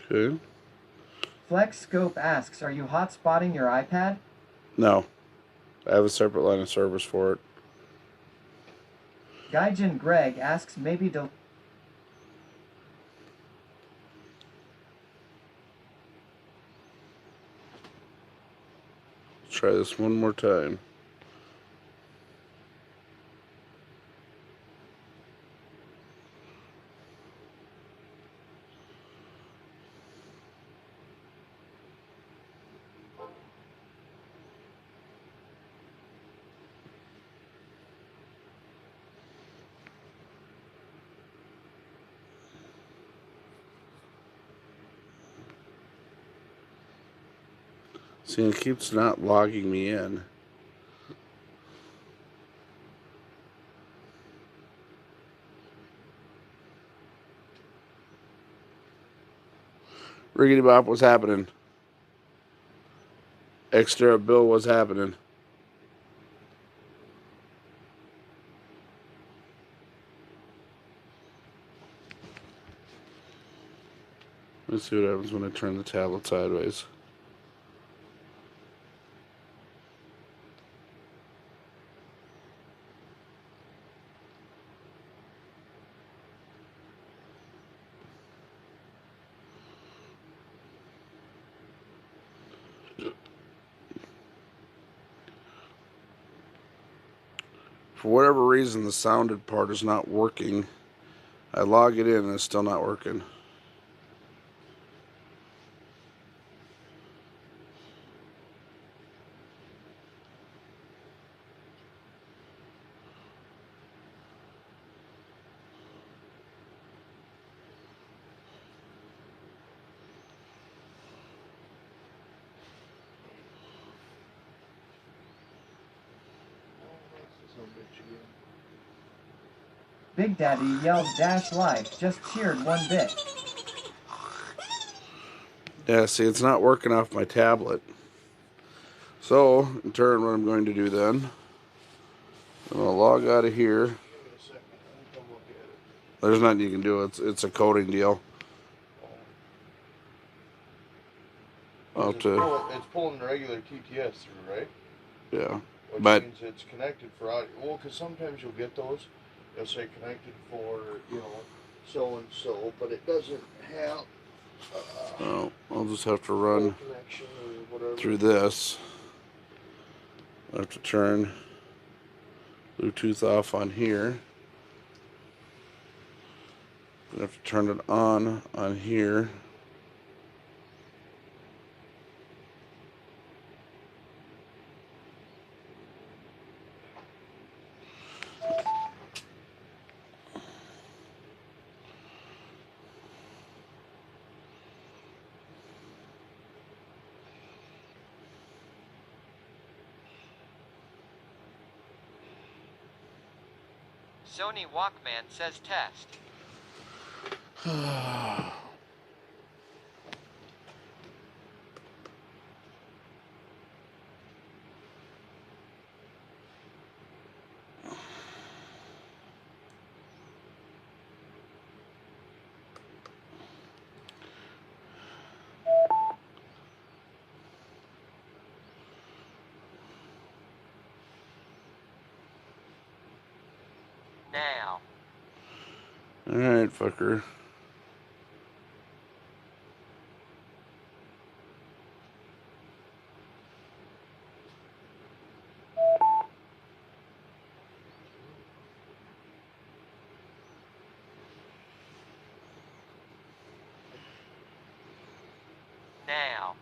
Okay. Flex Scope asks, are you hotspotting your iPad? No. I have a separate line of service for it. Gaijin Greg asks maybe Let's try this one more time. See, it keeps not logging me in. Riggedy Bop, what's happening? Extra Bill, what's happening? Let's see what happens when I turn the tablet sideways. For whatever reason, the sounded part is not working. I log it in and it's still not working. Big Daddy yells Dash Life just cheered 1 bit. Yeah, see, it's not working off my tablet. So, in turn, what I'm going to do then, I'm going to log out of here. There's nothing you can do. It's a coding deal. It's pulling the regular TTS through, right? Yeah. Which But means it's connected for audio. Well, because sometimes you'll get those. They'll say connected for, so and so, but it doesn't have. well, I'll just have to run Connection or whatever. through this. I have to turn Bluetooth off on here. I have to turn it on here. Sony Walkman says test. Now. Alright, fucker. Now.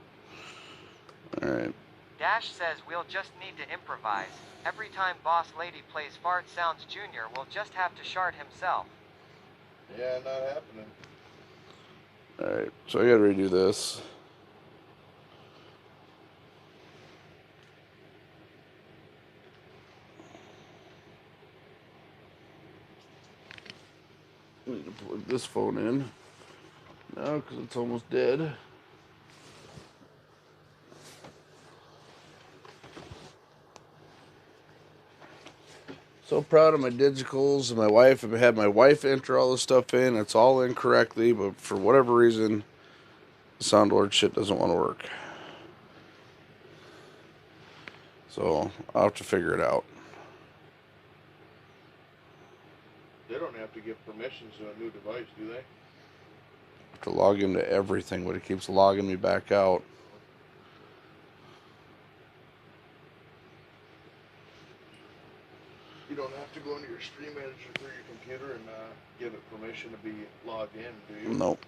Alright. Dash says we'll just need to improvise. Every time Boss Lady plays Fart Sounds Jr., we'll just have to shard himself. Yeah, not happening. Alright, so I gotta redo this. I need to plug this phone in now because it's almost dead. So proud of my digicals and my wife. I've had my wife enter all this stuff in. It's all in correctly, but for whatever reason, the Soundlord shit doesn't want to work. So I'll have to figure it out. They don't have to give permissions to a new device, do they? Have to log into everything, but it keeps logging me back out. You don't have to go into your stream manager through your computer and give it permission to be logged in, do you? Nope.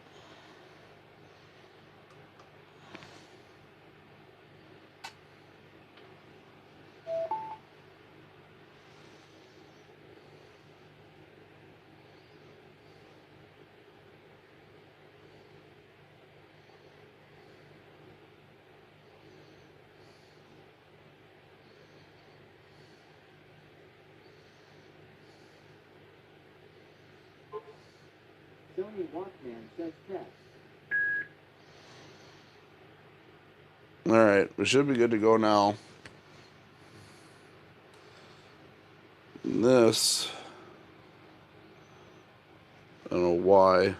Sony Walkman says test. Alright, we should be good to go now. This, I don't know why.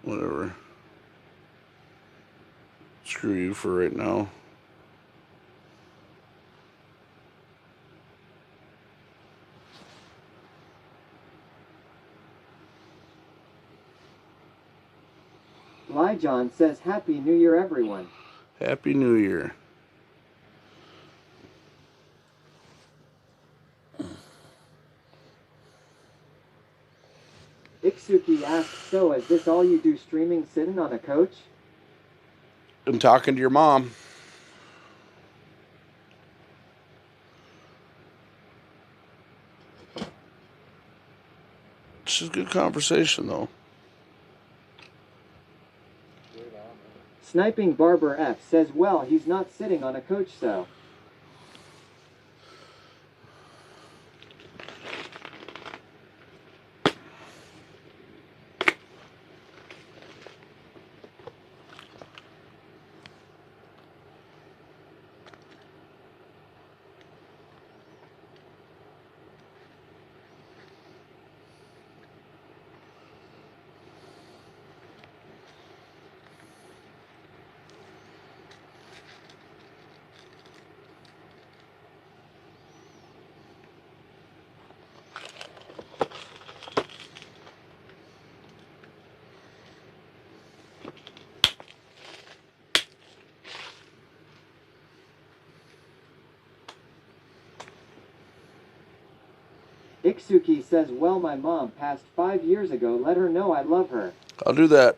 Whatever. Screw you for right now. John says Happy New Year, everyone. Happy New Year. Iksuki asks, so is this all you do streaming sitting on a couch? I'm talking to your mom. It's just a good conversation, though. Sniping Barber F says, well, he's not sitting on a couch, so. Iksuki says, well, my mom passed 5 years ago. Let her know I love her. I'll do that.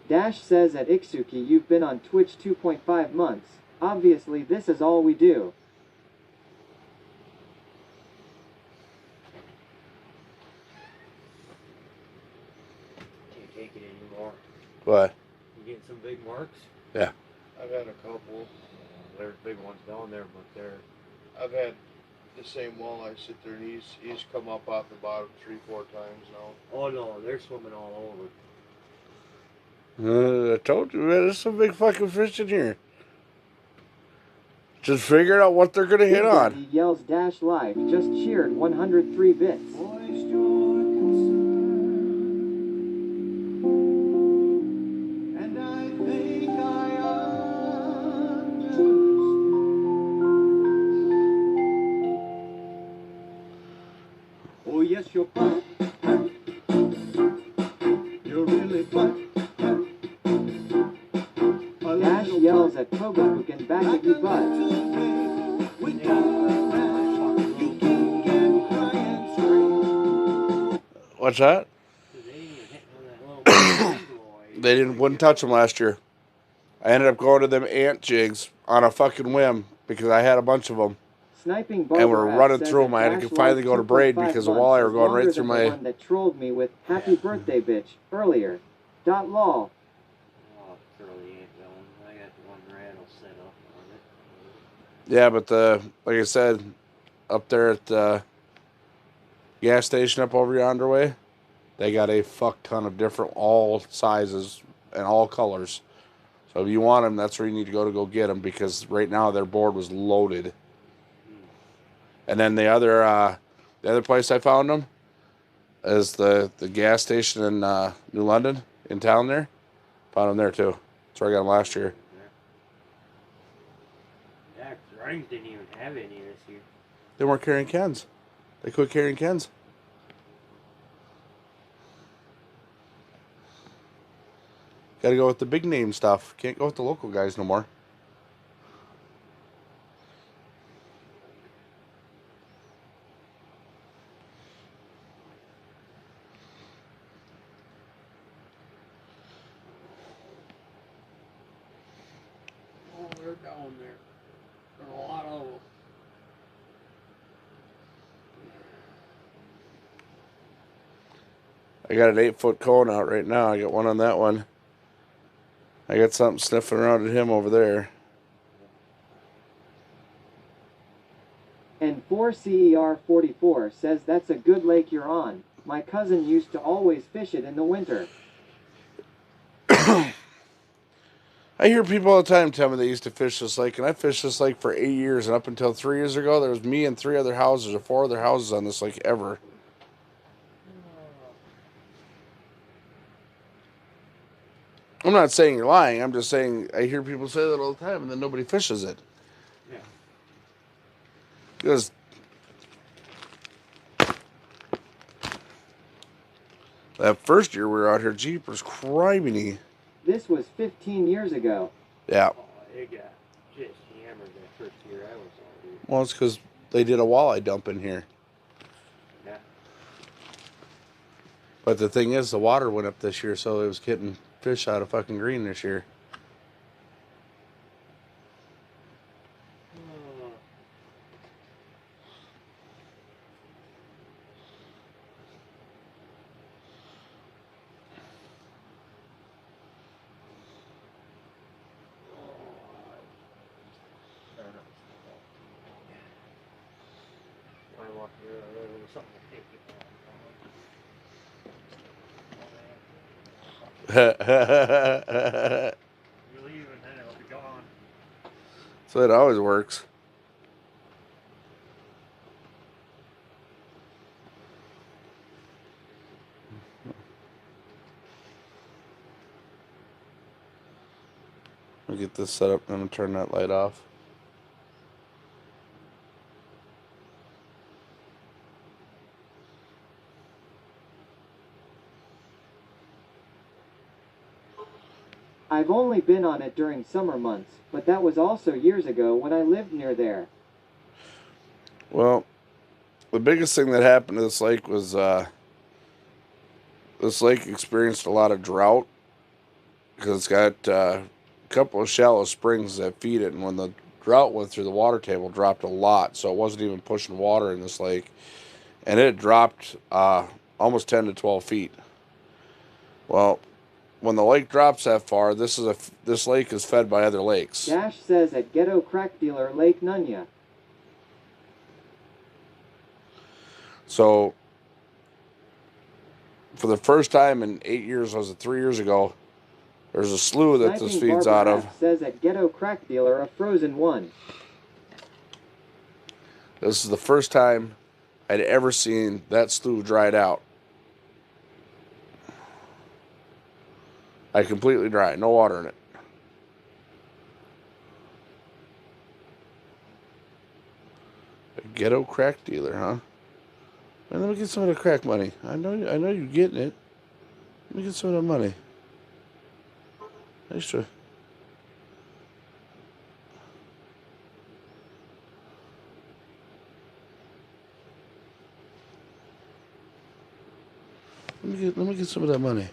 Dash says at Iksuki, you've been on Twitch 2.5 months. Obviously, this is all we do. Can't take it anymore. What? You getting some big marks? Yeah. I've had a couple. There's big ones down there, but they're... I've had the same walleye sit there, and he's come up off the bottom 3-4 times now. Oh no, they're swimming all over. I told you, man, there's some big fucking fish in here. Just figure out what they're gonna hit on. He yells Dash Live, just cheered 103 bits. Oh yes, you're butt. You're really butt. Dash yells at Pogo, who can back at you butt. What's that? They wouldn't touch them last year. I ended up going to them ant jigs on a fucking whim because I had a bunch of them. Sniping And we're Barber running says through them. that I had to Dash finally Live go to braid 2.5 because the months walleye is were going longer right through than the my... one that trolled me with Happy Birthday Bitch earlier. Lol. Oh, curly ain't going. I got one rattle set up on it. Yeah, but like I said, up there at the gas station up over yonder way, they got a fuck ton of different, all sizes and all colors. So if you want them, that's where you need to go get them, because right now their board was loaded. And then the other place I found them is the gas station in New London, in town there. Found them there too. That's where I got them last year. Yeah, 'cause Ryan's didn't even have any this year. They weren't carrying cans. They quit carrying cans. Got to go with the big name stuff. Can't go with the local guys no more. Oh, they're down there. There are a lot of them. I got an 8-foot cone out right now. I got one on that one. I got something sniffing around at him over there. And 4CER44 says that's a good lake you're on. My cousin used to always fish it in the winter. I hear people all the time tell me they used to fish this lake, and I fished this lake for 8 years, and up until 3 years ago, there was me and 3 other houses, or 4 other houses on this lake ever. I'm not saying you're lying. I'm just saying I hear people say that all the time, and then nobody fishes it. Yeah. Because that first year we were out here, jeepers criminy. This was 15 years ago. Yeah. Oh, they got just hammered that first year I was out here. Well, it's because they did a walleye dump in here. Yeah. But the thing is, the water went up this year, so it was getting fish out of fucking green this year. I walk here, there was something to take it. You leave and then it'll be gone. So it always works. I'll get this set up and I'm gonna turn that light off. I've only been on it during summer months, but that was also years ago when I lived near there. Well, the biggest thing that happened to this lake was this lake experienced a lot of drought because it's got a couple of shallow springs that feed it, and when the drought went through, the water table dropped a lot, so it wasn't even pushing water in this lake, and it dropped almost 10 to 12 feet. Well, when the lake drops that far, this lake is fed by other lakes. Dash says at Ghetto Crack Dealer Lake Nunya. So, for the first time in 8 years, was it 3 years ago, there's a slough that this feeds out of. Says at Ghetto Crack Dealer a frozen one. This is the first time I'd ever seen that slough dried out. Like completely dry, no water in it. A ghetto crack dealer, huh? Man, let me get some of the crack money. I know you're getting it. Let me get some of that money. Nice try. Let me get some of that money.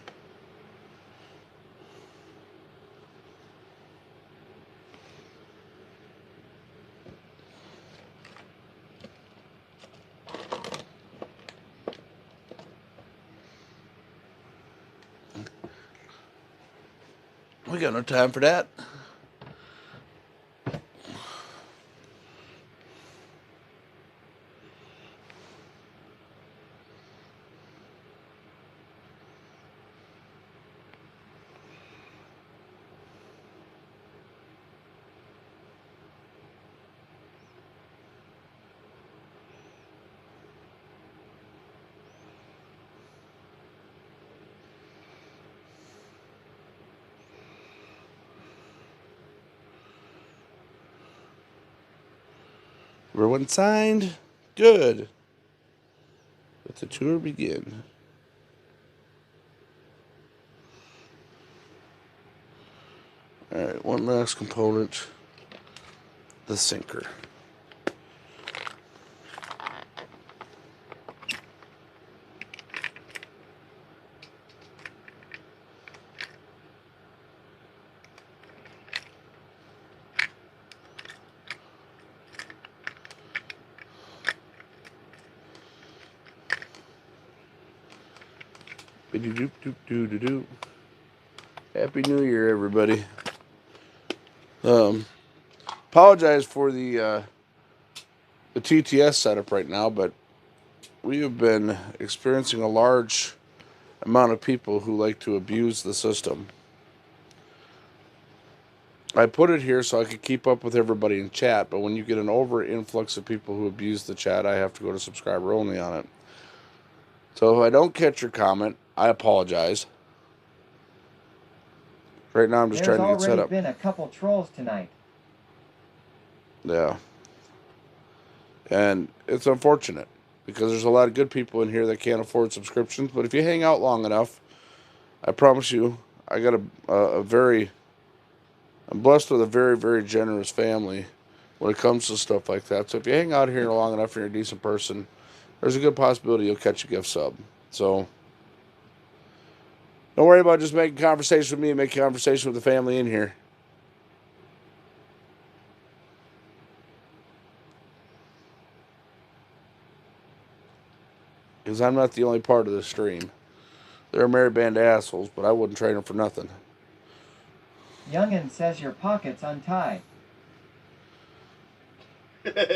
We got no time for that. Everyone signed. Good. Let the tour begin. Alright, one last component. The sinker. Doop. Happy New Year, everybody. Apologize for the TTS setup right now, but we have been experiencing a large amount of people who like to abuse the system. I put it here so I could keep up with everybody in chat, but when you get an over influx of people who abuse the chat, I have to go to subscriber only on it. So if I don't catch your comment, I apologize. Right now I'm just trying to get set up. There's already been a couple trolls tonight. Yeah. And it's unfortunate because there's a lot of good people in here that can't afford subscriptions, but if you hang out long enough, I promise you, I got I'm blessed with a very, very generous family when it comes to stuff like that. So if you hang out here long enough and you're a decent person, there's a good possibility you'll catch a gift sub. So don't worry about just making conversation with me, make conversation with the family in here. Because I'm not the only part of the stream. They're a merry band of assholes, but I wouldn't trade them for nothing. Youngin says your pocket's untied. Howdy.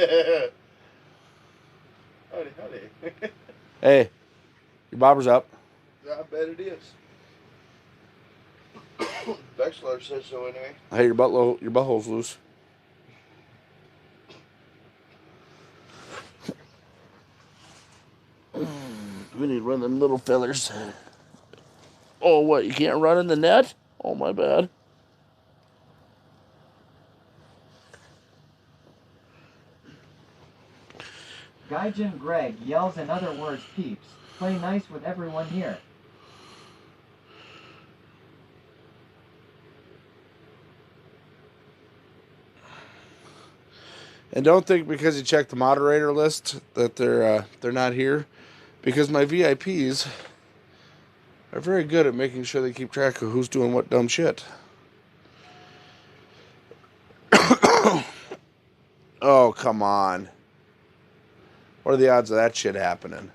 Hey, your bobber's up. I bet it is. Bexler says so anyway. Hey, your butthole's loose. We need to run them little fellers. Oh, what? You can't run in the net? Oh, my bad. Gaijin Greg yells in other words peeps. Play nice with everyone here. And don't think because you check the moderator list that they're not here, because my VIPs are very good at making sure they keep track of who's doing what dumb shit. Oh, come on. What are the odds of that shit happening?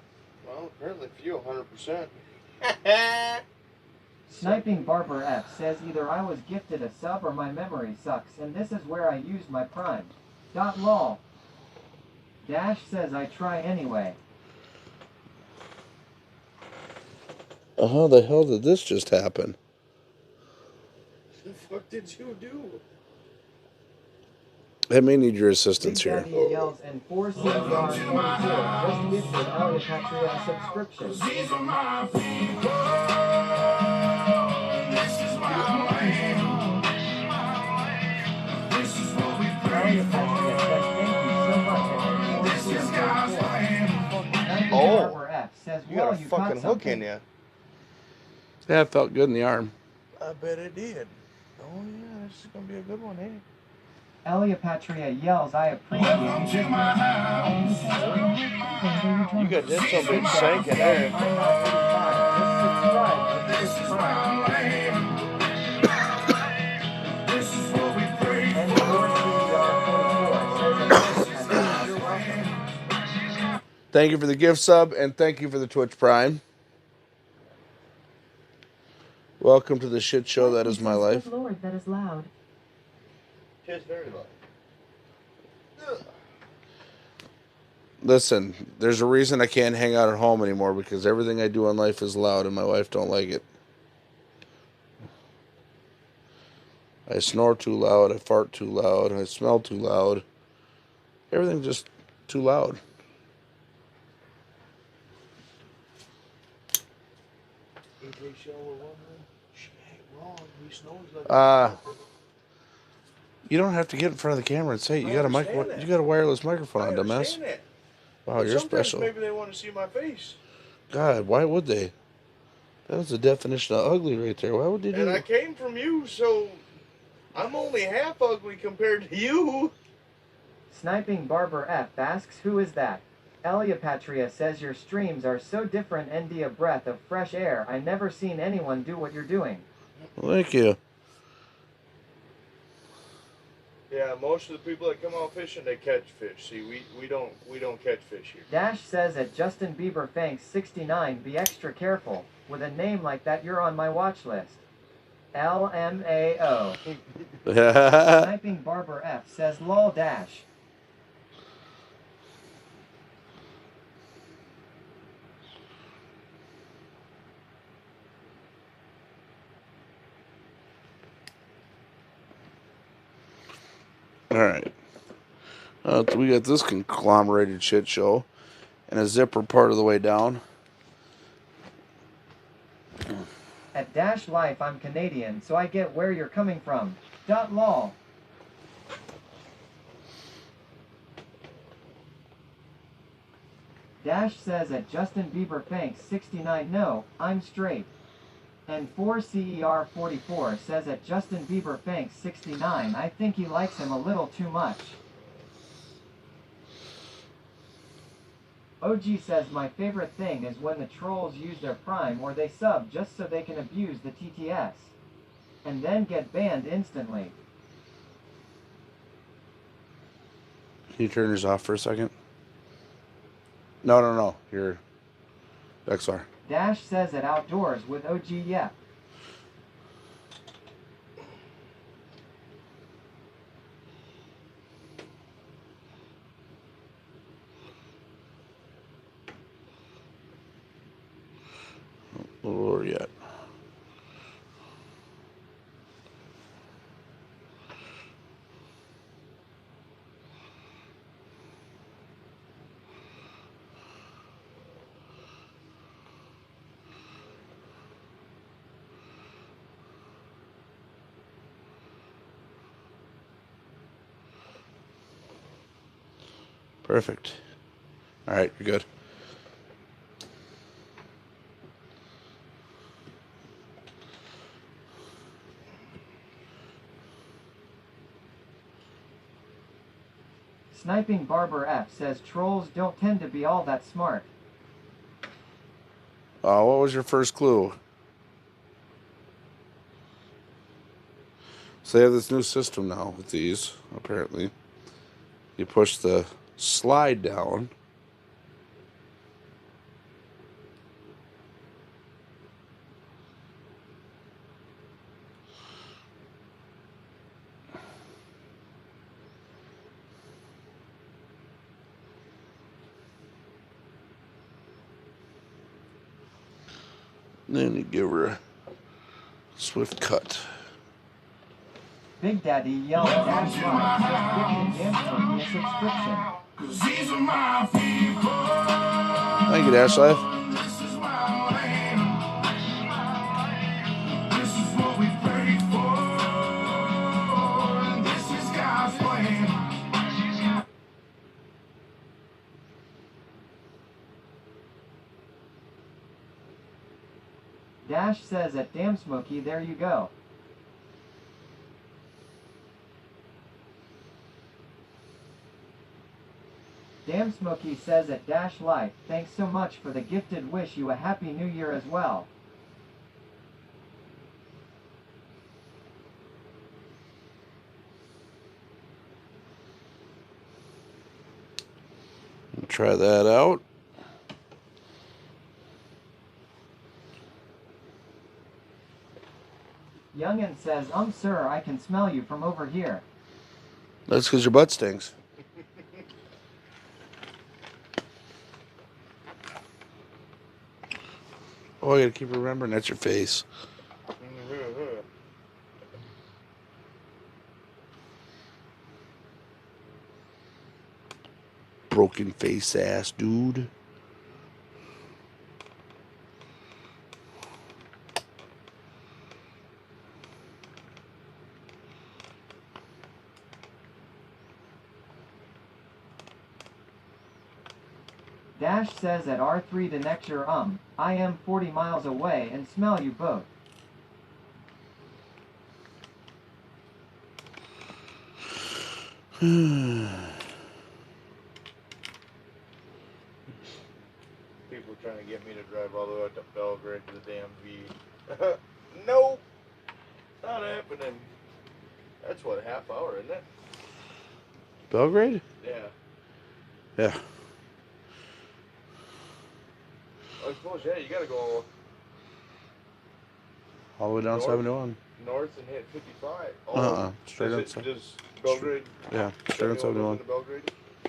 Well, apparently few, 100%. Sniping Barber F says either I was gifted a sub or my memory sucks, and this is where I used my prime. Lol. Dash says I try anyway. How the hell did this just happen? The fuck did you do? I may need your Big assistance here. Daddy yells and 4 CBR 44 just gifted Alia Patria a subscription. These are my people. This is my way. This is what we pray Alia Patria says thank you so much and This is God's plan. Barber F says, You got well, a you fucking caught hook something. in you. Yeah, it felt good in the arm. I bet it did. Oh yeah, this is gonna be a good one, eh? Alia Patria yells, I appreciate Welcome you. to my house. You got that some bitch sinking there. I'm not 85. Just subscribe. This is my way. This is what we pray And for. 4 CBR 44 says, you're welcome. Thank you for the gift sub, and thank you for the Twitch Prime. Welcome to the shit show that is my life. Good Lord, that is loud. Tis very low. Listen, there's a reason I can't hang out at home anymore, because everything I do in life is loud and my wife don't like it. I snore too loud, I fart too loud, I smell too loud. Everything's just too loud. You don't have to get in front of the camera and say it. You I got a understand that. You got a wireless microphone I on, dumbass. understand that. Wow, But you're sometimes special. maybe they want to see my face. God, why would they? That was the definition of ugly right there. Why would they do And I that? came from you, so I'm only half ugly compared to you. Sniping Barber F asks, who is that? Eliapatria says your streams are so different and a breath of fresh air. I never seen anyone do what you're doing. Well, thank you. Yeah, most of the people that come out fishing, they catch fish. See, we don't catch fish here. Dash says at Justin Bieber thanks 69, be extra careful. With a name like that, you're on my watch list. LMAO. Sniping Barber F says lol dash. All right. We got this conglomerated shit show and a zipper part of the way down. At Dash Life, I'm Canadian, so I get where you're coming from. Lol. Dash says at Justin Bieber thanks 69, no, I'm straight. And 4CER44 says at Justin Bieber thanks 69, I think he likes him a little too much. OG says my favorite thing is when the trolls use their prime or they sub just so they can abuse the TTS. And then get banned instantly. Can you turn yours off for a second? No. Your XR. Dash says at Outdoors with OG Yep. A little lower yet. Perfect. All right, you're good. Sniping Barber F says trolls don't tend to be all that smart. What was your first clue? So they have this new system now with these, apparently. You push the slide down. Then you give her a swift cut. Big Daddy yelled Dash Live just gifted Dance Monkey a subscription. 'Cause these are my people. Thank you, Dash Life. This is my land. This is what we prayed for. And this is God's plan. Dash says at Damn Smokey, there you go. Damn Smokey says at Dash Life, thanks so much for the gifted, wish you a happy new year as well. Try that out. Youngin says, sir, I can smell you from over here. That's because your butt stinks. Oh, I gotta keep remembering that's your face. Broken face ass dude. Dash says at R3 to next year I am 40 miles away and smell you both. People trying to get me to drive all the way out to Belgrade to the damn V. Nope. Not happening. That's what, a half hour, isn't it? Belgrade? Yeah. Yeah. I suppose, yeah, you gotta go All the way down North? 71. north and hit 55. Straight on. Does Belgrade? Yeah, straight on 71. Into Belgrade? I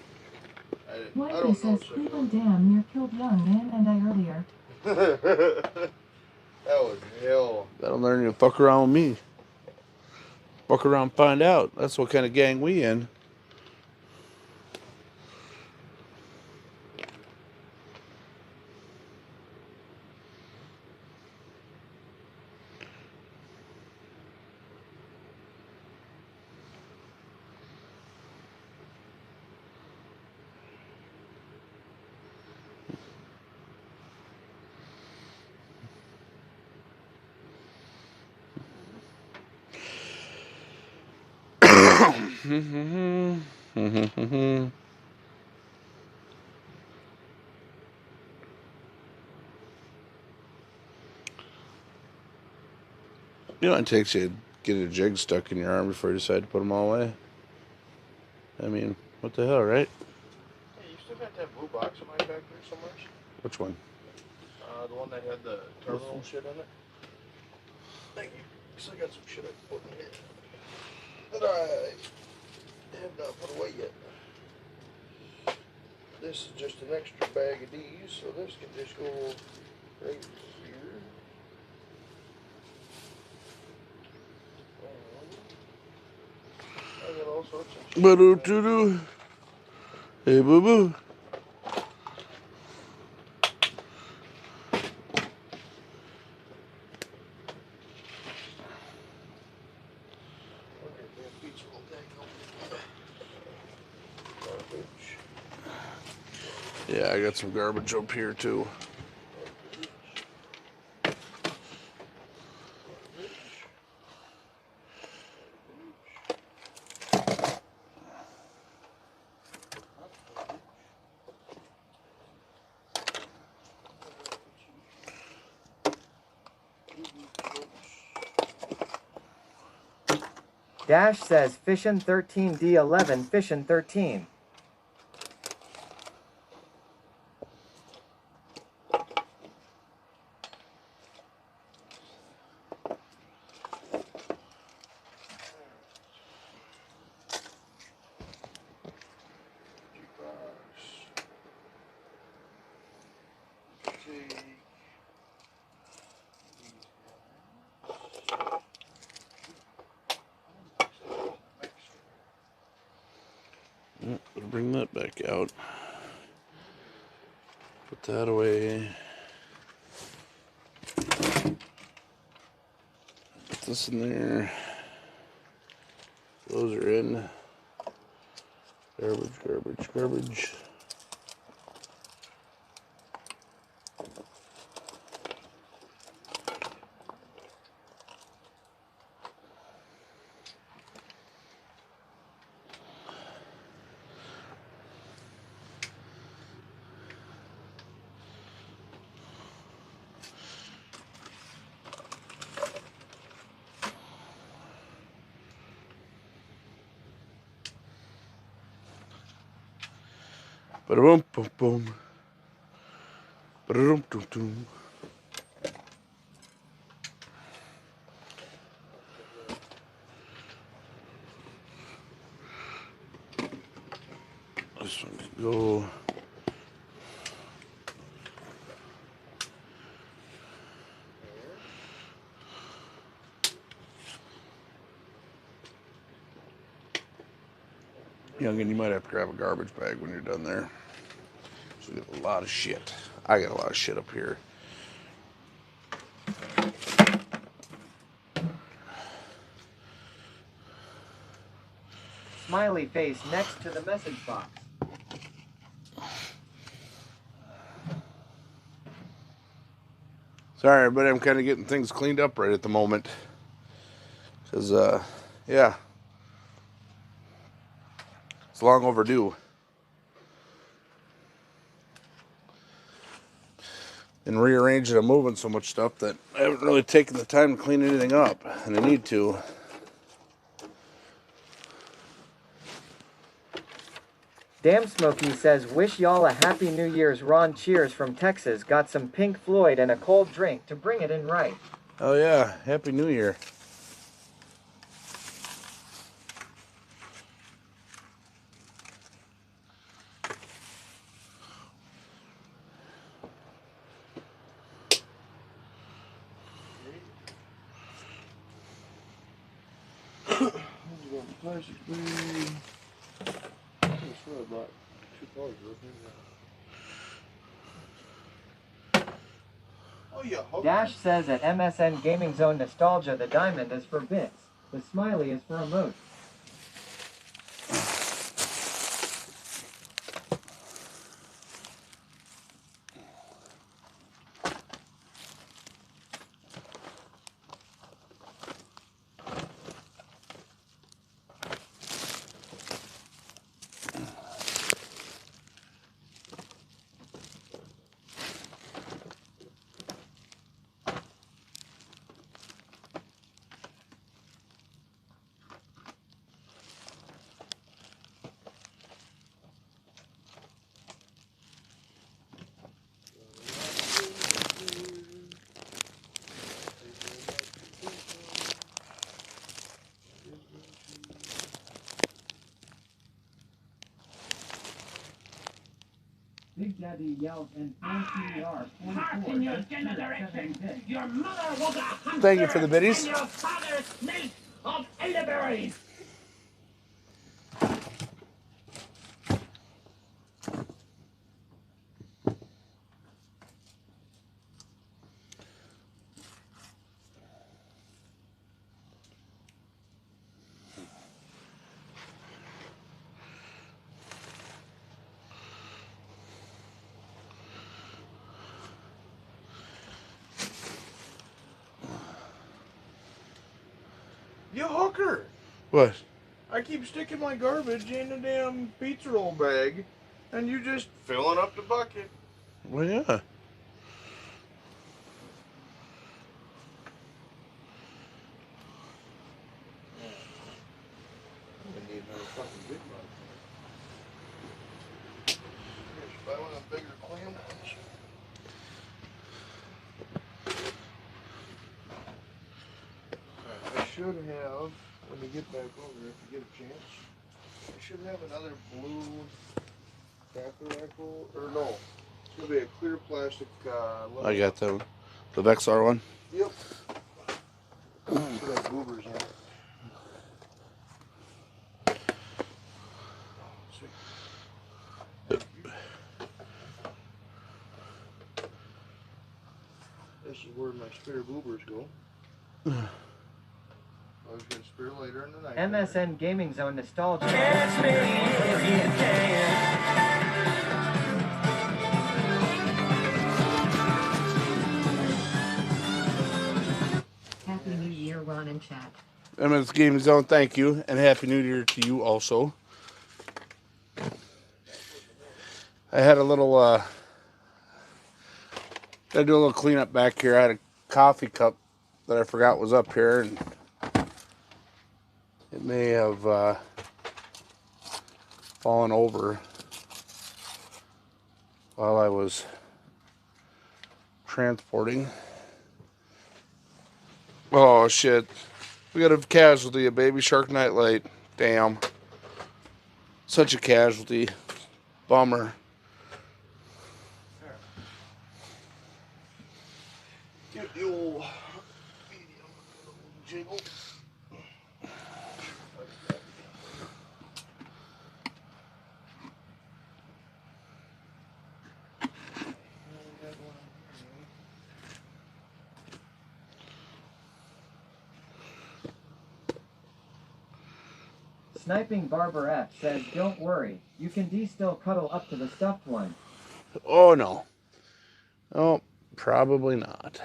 Wifey don't know. says Cleveland Dam near killed young man and I earlier. That was hell. That'll learn you to fuck around with me. Fuck around and find out. That's what kind of gang we in. You know, it takes you to get a jig stuck in your arm before you decide to put them all away. I mean, what the hell, right? Hey, you still got that blue box in my factory somewhere? Which one? The one that had the terminal shit in it. Thank you. Still got some shit I put in here that I have not put away yet. This is just an extra bag of these, so this can just go right here. I got all sorts of shit. Ba-do-do-do. Hey, boo-boo. Yeah, I got some garbage up here too. Dash says Fission 13D11 Fission 13. Bring that back out. Put that away. Put this in there. Those are in. Garbage, garbage, garbage. Ba-dum, boom, boom. Ba-dum, dum, dum. This one can go. Youngin, you might have to grab a garbage bag when you're done there. So we got a lot of shit. I got a lot of shit up here. Smiley face next to the message box. Sorry, but I'm kind of getting things cleaned up right at the moment. Because, yeah. It's long overdue. And rearranging and moving so much stuff that I haven't really taken the time to clean anything up. And I need to. Damn Smokey says, wish y'all a happy New Year's. Ron Cheers from Texas. Got some Pink Floyd and a cold drink to bring it in right. Oh yeah, Happy New Year. Plastic bag. That's what I bought. $2 worth. Oh yeah. Dash says at MSN Gaming Zone Nostalgia, the diamond is for bits. The smiley is for emotes. Big Daddy yells in NPR 24. In your general direction. Your mother was a hunter. Thank you for the biddies. And your father smelt of elderberries. You hooker! What? I keep sticking my garbage in the damn pizza roll bag, and you just filling up the bucket. Well, yeah. I need another fucking big one. Here, should buy one of the bigger clam ones. I should have, when we get back over, if you get a chance, I should have another blue tabernacle, or no, it's going to be a clear plastic, I got the Vexar one. Yep. Should have goobers in it. This is where my spare boobers go. I was going to spare later in the night. MSN Gaming Zone Nostalgia. Catch me if you can. Happy New Year, Ron and chat. MS Game Zone, thank you, and Happy New Year to you also. I had a little, gotta do a little cleanup back here. I had a coffee cup that I forgot was up here, and it may have fallen over while I was transporting. Oh shit, we got a casualty, a baby shark nightlight. Damn, such a casualty. Bummer. Get the old medium jiggle. Sniping Barber F says, don't worry, you can still cuddle up to the stuffed one. Oh no. Oh, probably not.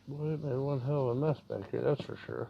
Boy, it made one hell of a mess back here, that's for sure.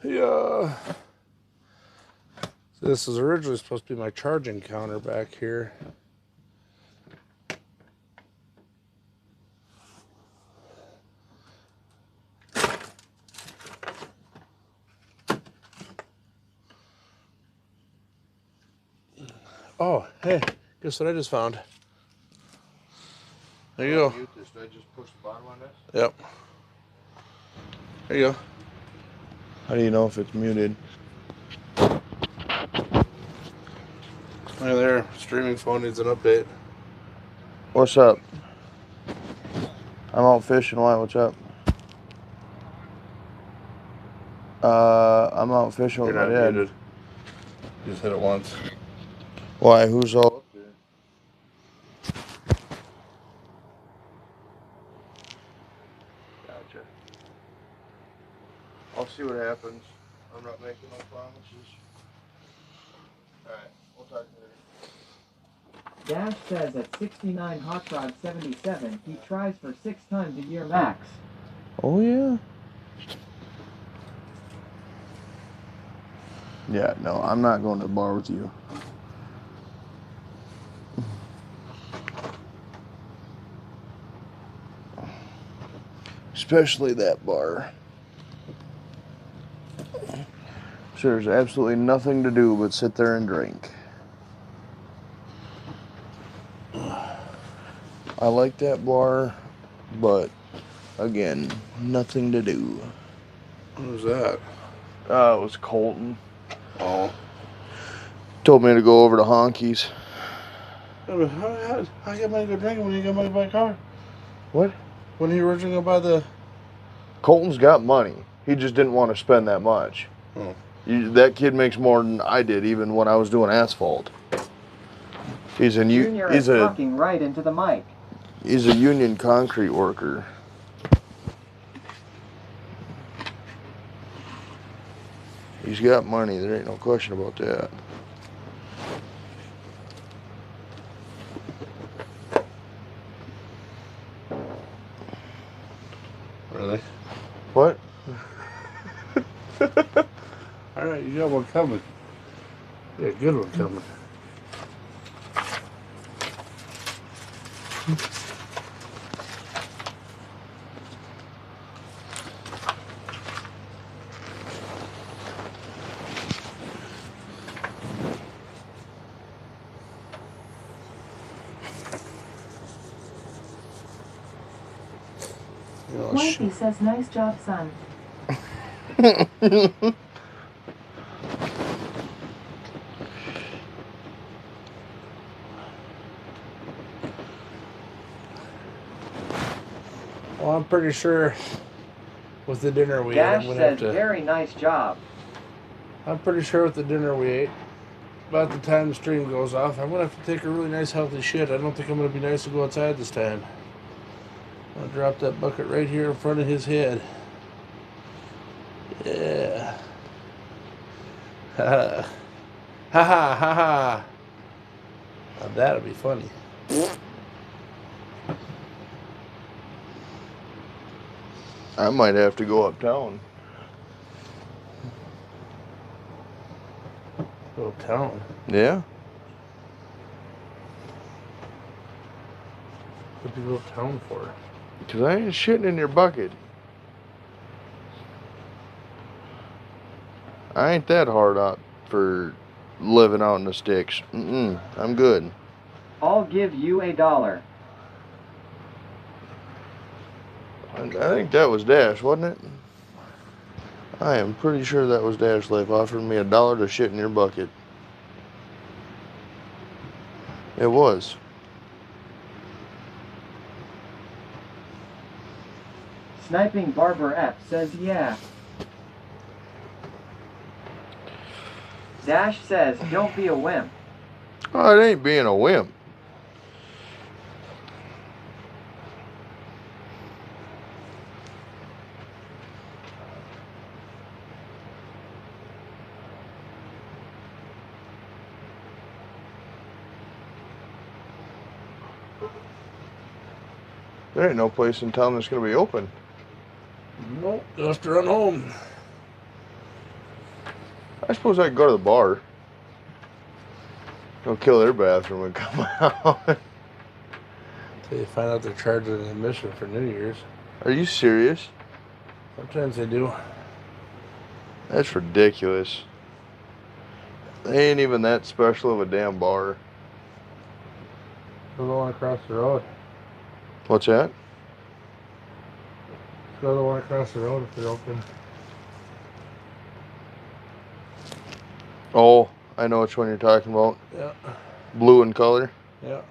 Yeah. This is originally supposed to be my charging counter back here. Oh, hey, guess what I just found? There you go. Mute this. Did I just push the bottom on this? Yep. There you go. How do you know if it's muted? Look there. Streaming phone needs an update. What's up? I'm out fishing. Why? What's up? I'm out fishing with You're my not dad. muted. Just hit it once. Why? Who's all up there? Gotcha. I'll see what happens. I'm not making no promises. Alright, we'll talk later. Dash says at 69 Hot Rod 77, he tries for 6 times a year max. Oh, yeah? Yeah, no, I'm not going to the bar with you. Especially that bar. So there's absolutely nothing to do but sit there and drink. I like that bar, but again, nothing to do. What was that? It was Colton. Oh. Told me to go over to Honky's. How you get money to go drinking when you got money to buy a car? What? When you originally gonna buy the... Colton's got money. He just didn't want to spend that much. Oh. That kid makes more than I did, even when I was doing asphalt. Junior is talking right into the mic. He's a union concrete worker. He's got money. There ain't no question about that. Really? What? Alright, you got one coming. Yeah, good one coming. Wifey says, nice job, son. Well, I'm pretty sure with the dinner we ate, Dash I'm gonna says, have to... very nice job. I'm pretty sure with the dinner we ate, about the time the stream goes off, I'm gonna have to take a really nice healthy shit. I don't think I'm gonna be nice to go outside this time. I'm gonna drop that bucket right here in front of his head. Yeah. Ha ha ha ha. Now that'll be funny. I might have to go uptown. Go uptown? Yeah. What do you go uptown for? Because I ain't shitting in your bucket. I ain't that hard out for living out in the sticks. I'm good. I'll give you $1. I think that was Dash, wasn't it? I am pretty sure that was Dash Life offering me $1 to shit in your bucket. It was. Sniping Barber F says yeah. Dash says don't be a wimp. Oh, it ain't being a wimp. There ain't no place in town that's gonna be open. Nope, you'll have to run home. I suppose I could go to the bar. Go kill their bathroom and come out. Until you find out they're charging an admission for New Year's. Are you serious? Sometimes they do. That's ridiculous. They ain't even that special of a damn bar. Go the one across the road. What's that? Go the one across the road if they're open. Oh, I know which one you're talking about. Yeah. Blue in color. Yeah.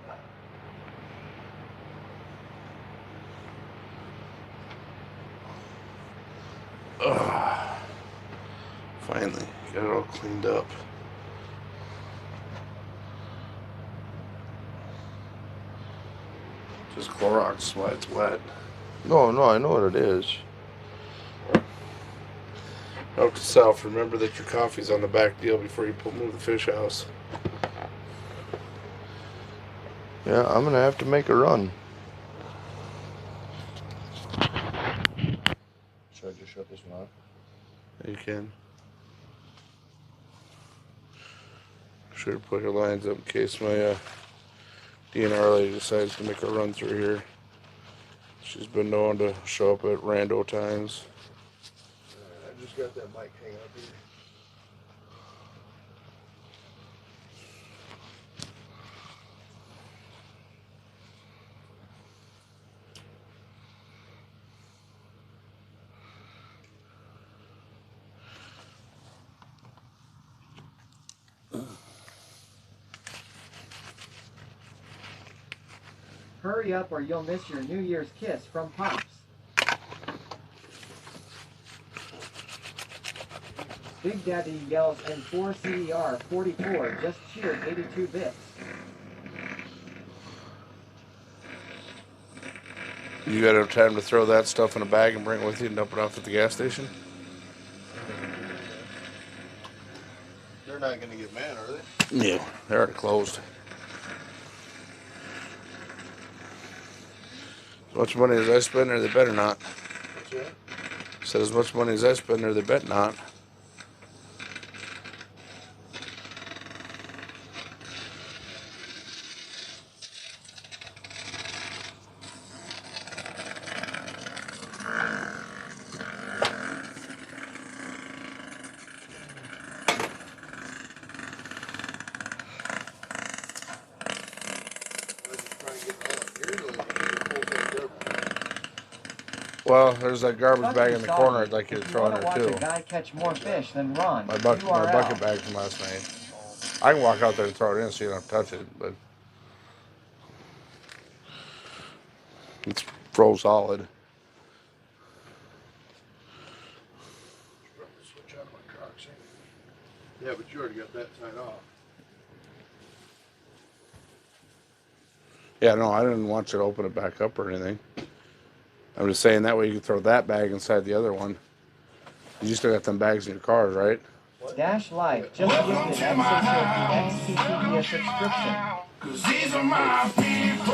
Ugh. Finally, got it all cleaned up. Just Clorox while it's wet. No, I know what it is. Note to self, remember that your coffee's on the back deal before you move the fish house. Yeah, I'm gonna have to make a run. Should I just shut this one off? You can. Sure to put your lines up in case my DNR lady decides to make a run through here. She's been known to show up at rando times. I just got that mic hanging up here. Hurry up or you'll miss your New Year's kiss from Pops. Big Daddy yells in 4 CDR 44 just cheered 82 bits. You got enough time to throw that stuff in a bag and bring it with you and dump it off at the gas station? They're not gonna get mad, are they? Yeah, they're already closed. As much money as I spend there, they better not. What's that? Said as much money as I spend there, they bet not. Well, there's that garbage bag in the corner I'd like you to throw in there too. Watch a guy catch more fish than Ron. My bucket bag from last night. I can walk out there and throw it in so you don't have to touch it, but it's froze solid. Switch out of my Crocs. Yeah, but you already got that tied off. Yeah, no, I didn't want you to open it back up or anything. I'm just saying that way you can throw that bag inside the other one. You still got them bags in your cars, right? Dash Life just gifted XTTS subscription. Cause these are my people.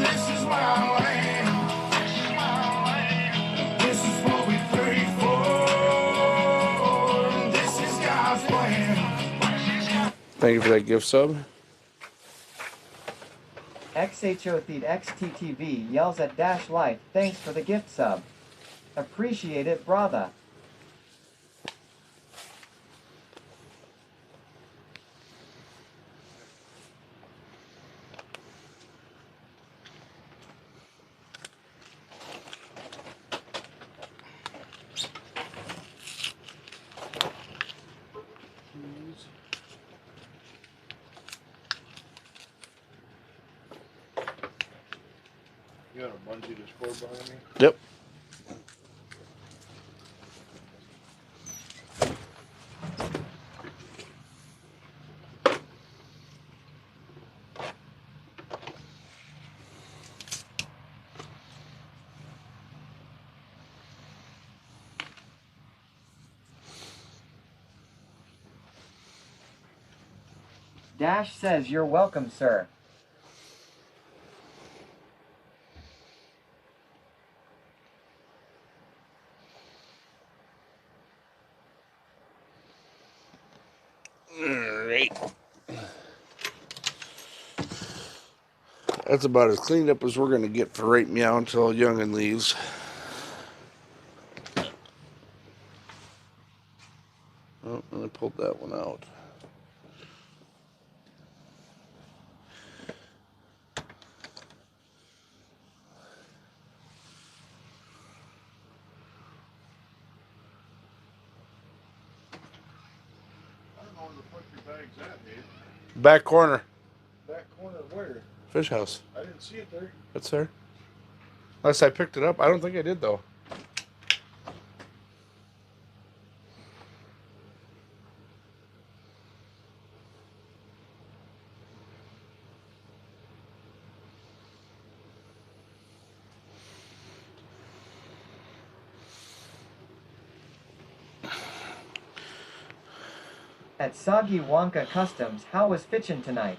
This is my land. This is what we pray for. This is God's plan. Thank you for that gift sub. XHOTheed XTTV yells at Dash Life, thanks for the gift sub. Appreciate it, brother. You got a Unsee the score behind me. Yep. Dash says you're welcome, sir. Alright. That's about as cleaned up as we're going to get for right meow until Youngin leaves. Oh, and I pulled that one out. I don't know where the fuck your bag's at, Dave. Back corner. Back corner where? Fish house. I didn't see it there. That's there. Unless I picked it up. I don't think I did, though. At Soggy Wonka Customs, how was fitchin' tonight?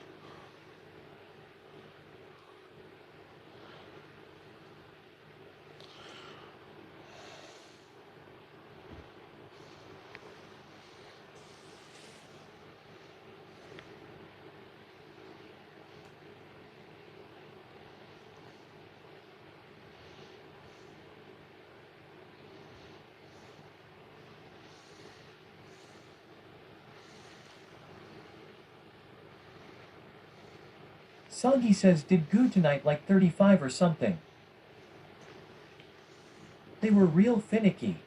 Soggy says did goo tonight like 35 or something. They were real finicky.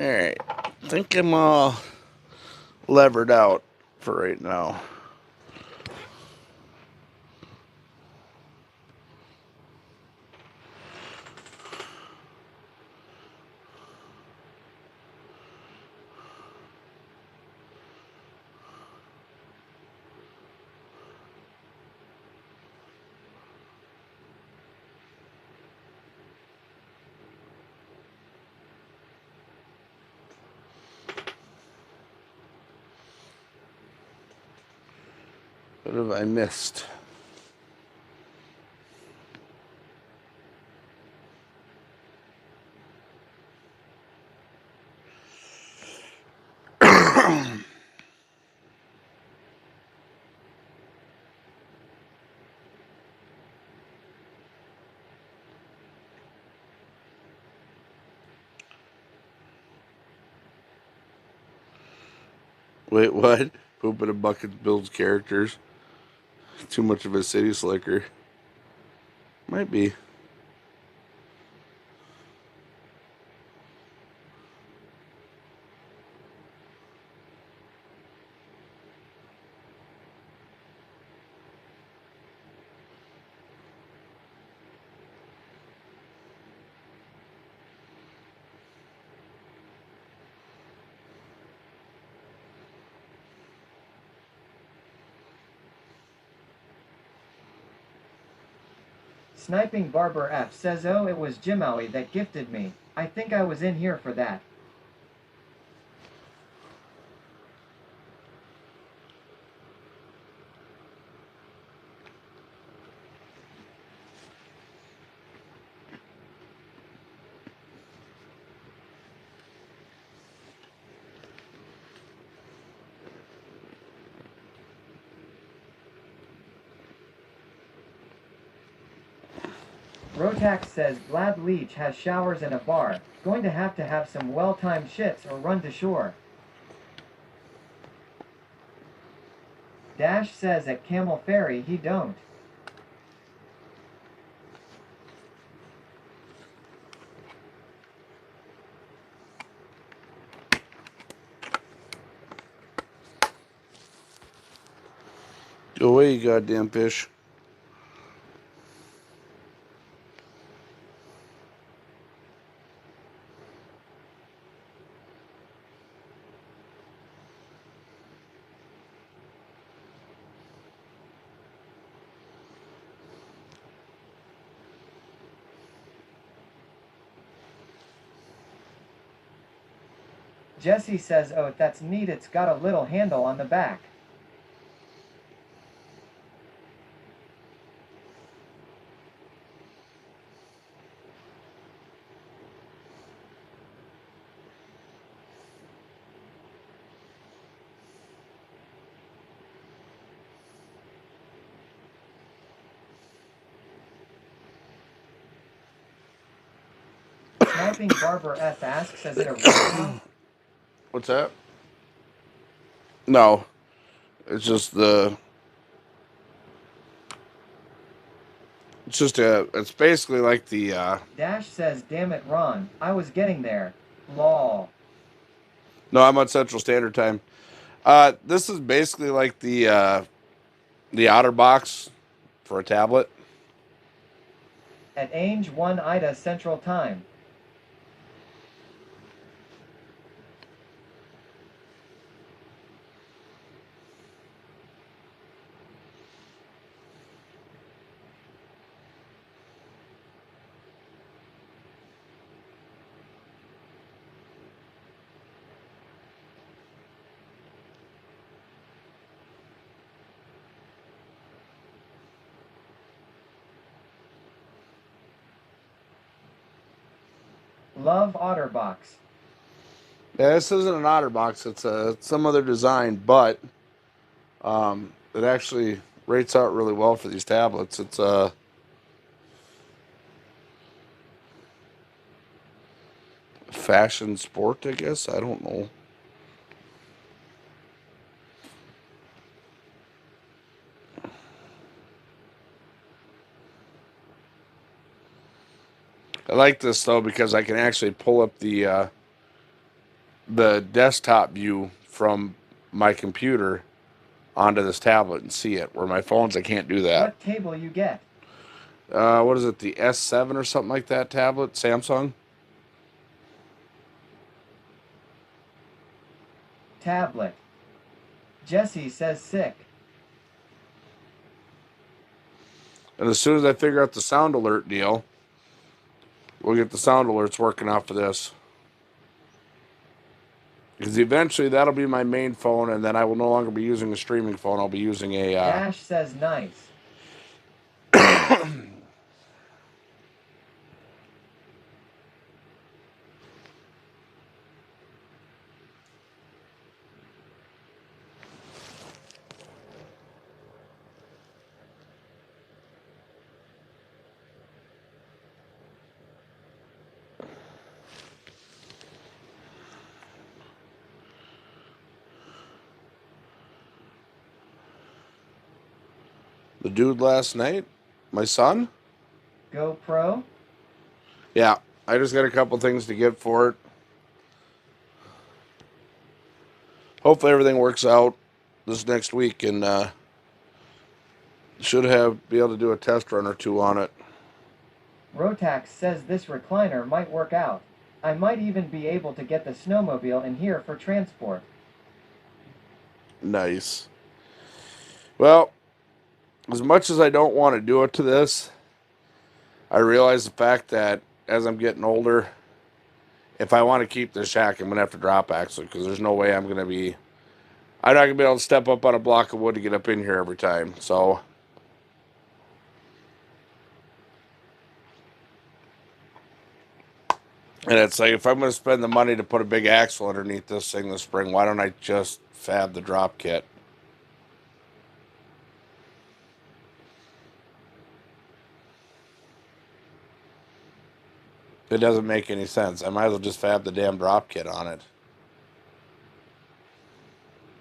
Alright. I think I'm all levered out for right now. What have I missed? Wait, what? Poop in a bucket builds characters. Too much of a city slicker. Might be. Sniping Barber F says oh it was Jimaui that gifted me. I think I was in here for that. Rotax says Glad Leech has showers and a bar. Going to have some well-timed shits or run to shore. Dash says at Camel Ferry he don't. Go away, you goddamn fish. Jesse says oh that's neat, it's got a little handle on the back. Sniping Barber F asks is it a recipe? What's that? No. It's just the... It's basically like the, Dash says damn it Ron, I was getting there. Lol. No, I'm on Central Standard Time. This is basically like the OtterBox for a tablet. At Ainge 1 Ida Central Time. Love Otterbox. Yeah, this isn't an OtterBox. It's some other design, but it actually rates out really well for these tablets. It's fashion sport, I guess. I don't know. I like this though because I can actually pull up the desktop view from my computer onto this tablet and see it. Where my phones, I can't do that. What table you get? What is it? The S7 or something like that tablet? Samsung? Tablet. Jesse says sick. And as soon as I figure out the sound alert deal, we'll get the sound alerts working off of this. Because eventually that'll be my main phone, and then I will no longer be using a streaming phone. I'll be using a... Dash says nice. The dude last night, my son. GoPro. Yeah, I just got a couple things to get for it. Hopefully everything works out this next week, and should be able to do a test run or two on it. Rotax says this recliner might work out. I might even be able to get the snowmobile in here for transport. Nice. Well, as much as I don't want to do it to this, I realize the fact that as I'm getting older, if I want to keep this shack, I'm going to have to drop axle, because there's no way I'm not going to be able to step up on a block of wood to get up in here every time. So, and it's like, if I'm going to spend the money to put a big axle underneath this thing this spring, why don't I just fab the drop kit? It doesn't make any sense. I might as well just fab the damn drop kit on it.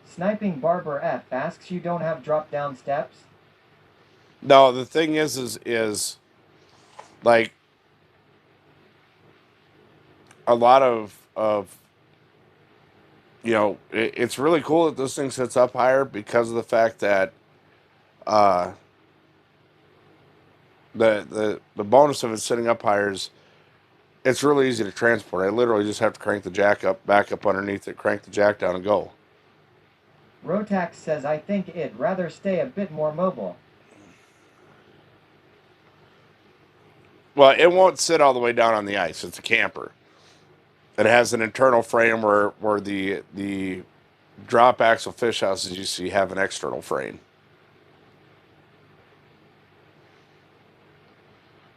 Sniping Barber F asks, you don't have drop down steps? No, the thing is like a lot of it's really cool that this thing sits up higher because of the fact that the bonus of it sitting up higher is it's really easy to transport. I literally just have to crank the jack up, back up underneath it, crank the jack down, and go. Rotax says, I think it'd rather stay a bit more mobile. Well, it won't sit all the way down on the ice. It's a camper. It has an internal frame where the drop axle fish houses you see have an external frame.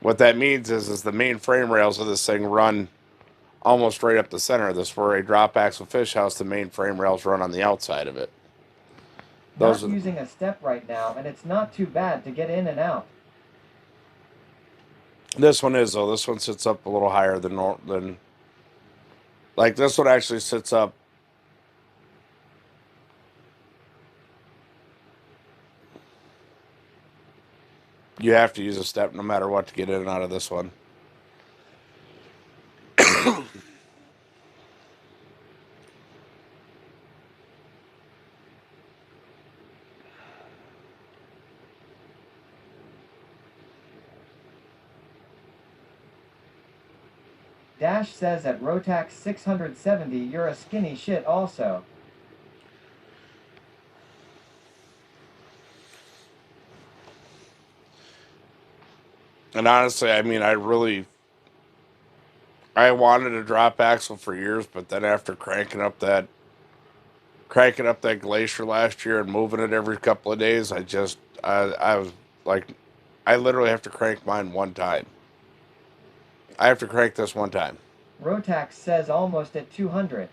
What that means is the main frame rails of this thing run almost right up the center of this. Where a drop axle fish house, the main frame rails run on the outside of it. Not using a step right now, and it's not too bad to get in and out. This one is, though. This one sits up a little higher than like this one actually sits up. You have to use a step no matter what to get in and out of this one. Dash says at Rotax 670, you're a skinny shit also. And honestly, I mean, I wanted a drop axle for years, but then after cranking up that Glacier last year and moving it every couple of days, I was like, I literally have to crank mine one time. I have to crank this one time. Rotax says almost at 200.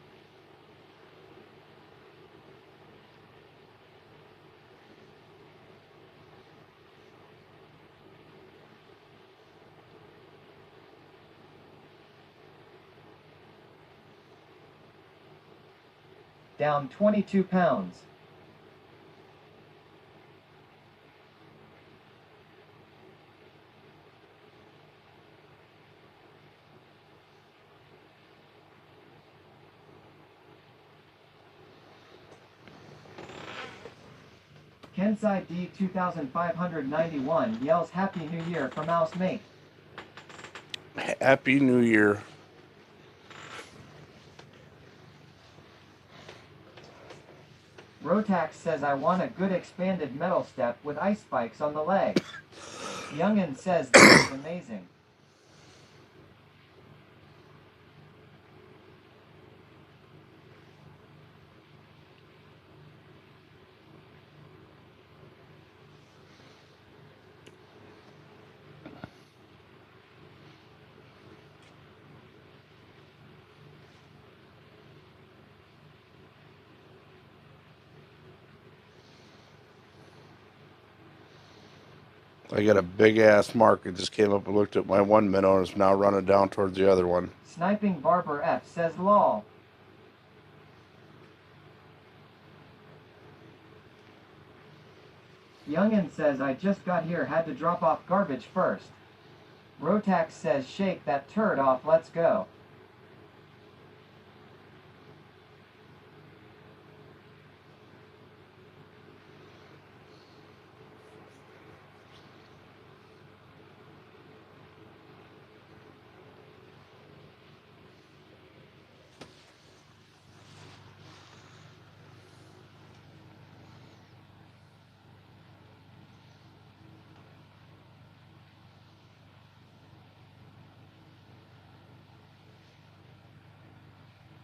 Down 22 pounds. Kensai D 2591 yells Happy New Year from Mouse Mate. Happy New Year. Rotax says, I want a good expanded metal step with ice spikes on the legs. Youngin says this is amazing. I got a big ass mark. It just came up and looked at my one minnow and is now running down towards the other one. Sniping Barber F says lol. Youngin says, I just got here, had to drop off garbage first. Rotax says, shake that turd off, let's go.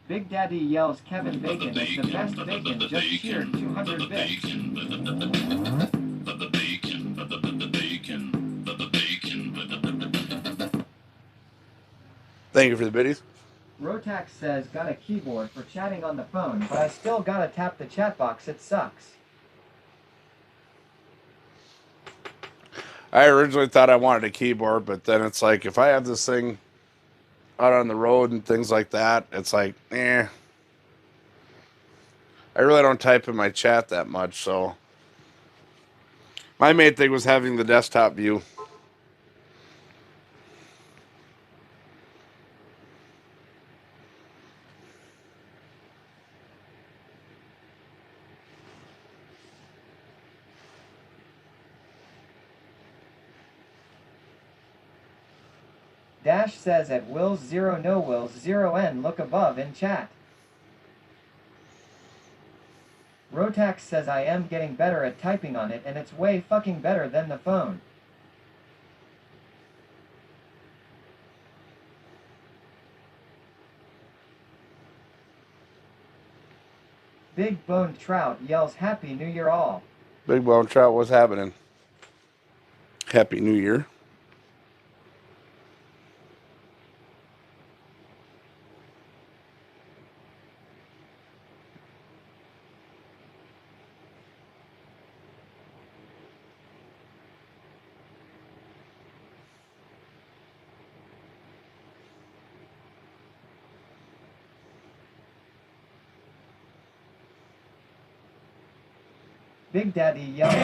Big Daddy yells Kevin Bacon is the best bacon, just cheered 200 bits. Thank you for the biddies. Rotax says, got a keyboard for chatting on the phone, but I still gotta tap the chat box, it sucks. I originally thought I wanted a keyboard, but then it's like, if I have this thing out on the road and things like that, it's like, I really don't type in my chat that much, so my main thing was having the desktop view. Dash says at Wills 0 no Wills 0N look above in chat. Rotax says I am getting better at typing on it and it's way fucking better than the phone. Big Boned Trout yells Happy New Year all. Big Bone Trout, what's happening? Happy New Year. Big Daddy yells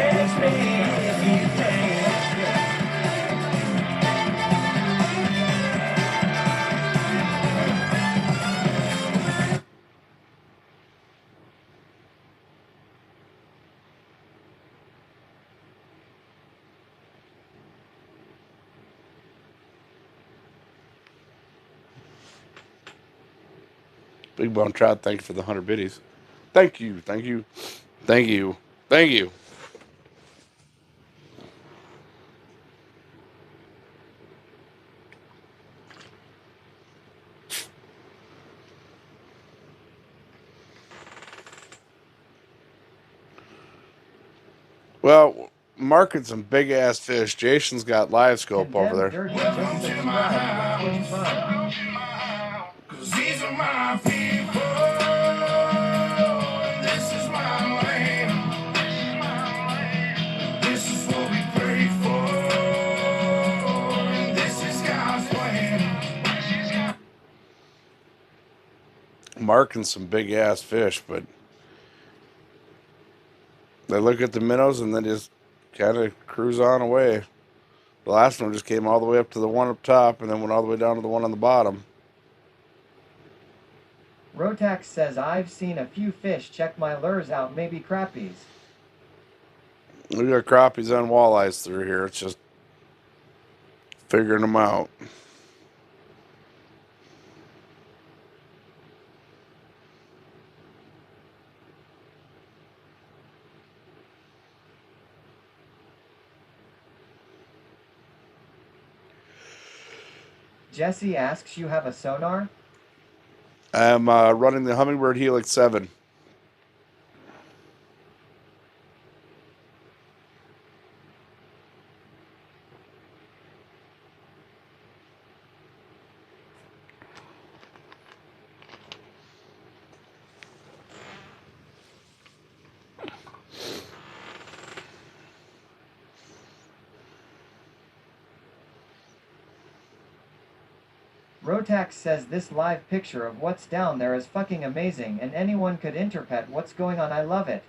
Big Bone Trout, thank you for the 100 biddies. Thank you, thank you, thank you, thank you. Well, marking some big ass fish. Jason's got live scope over there. Dirty, just subscribe. Cause these are my people. This is my land. This is what we pray for. This is God's plan. Marking some big ass fish, but they look at the minnows and then just kind of cruise on away. The last one just came all the way up to the one up top and then went all the way down to the one on the bottom. Rotax says I've seen a few fish check my lures out, maybe crappies. We got crappies and walleyes through here. It's just figuring them out. Jesse asks you have a sonar? I'm running the Humminbird Helix 7. Rotax says this live picture of what's down there is fucking amazing and anyone could interpret what's going on. I love it.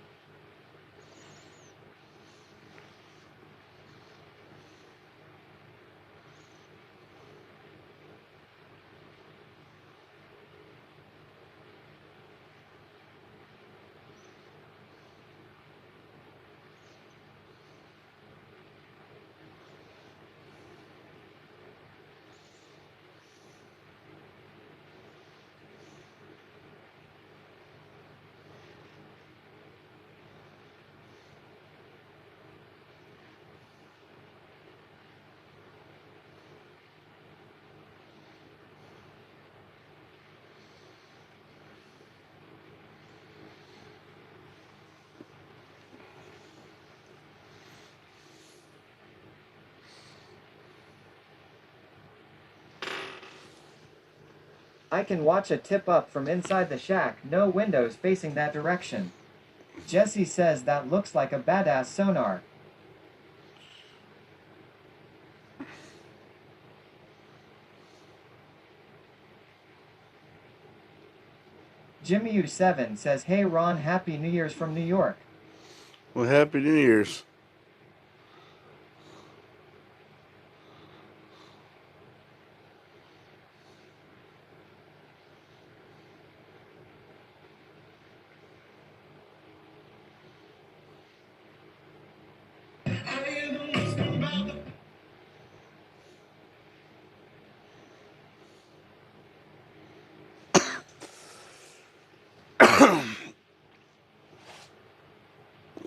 I can watch a tip up from inside the shack, no windows facing that direction. Jesse says that looks like a badass sonar. Jimmy U7 says, hey Ron, Happy New Year's from New York. Well, Happy New Year's.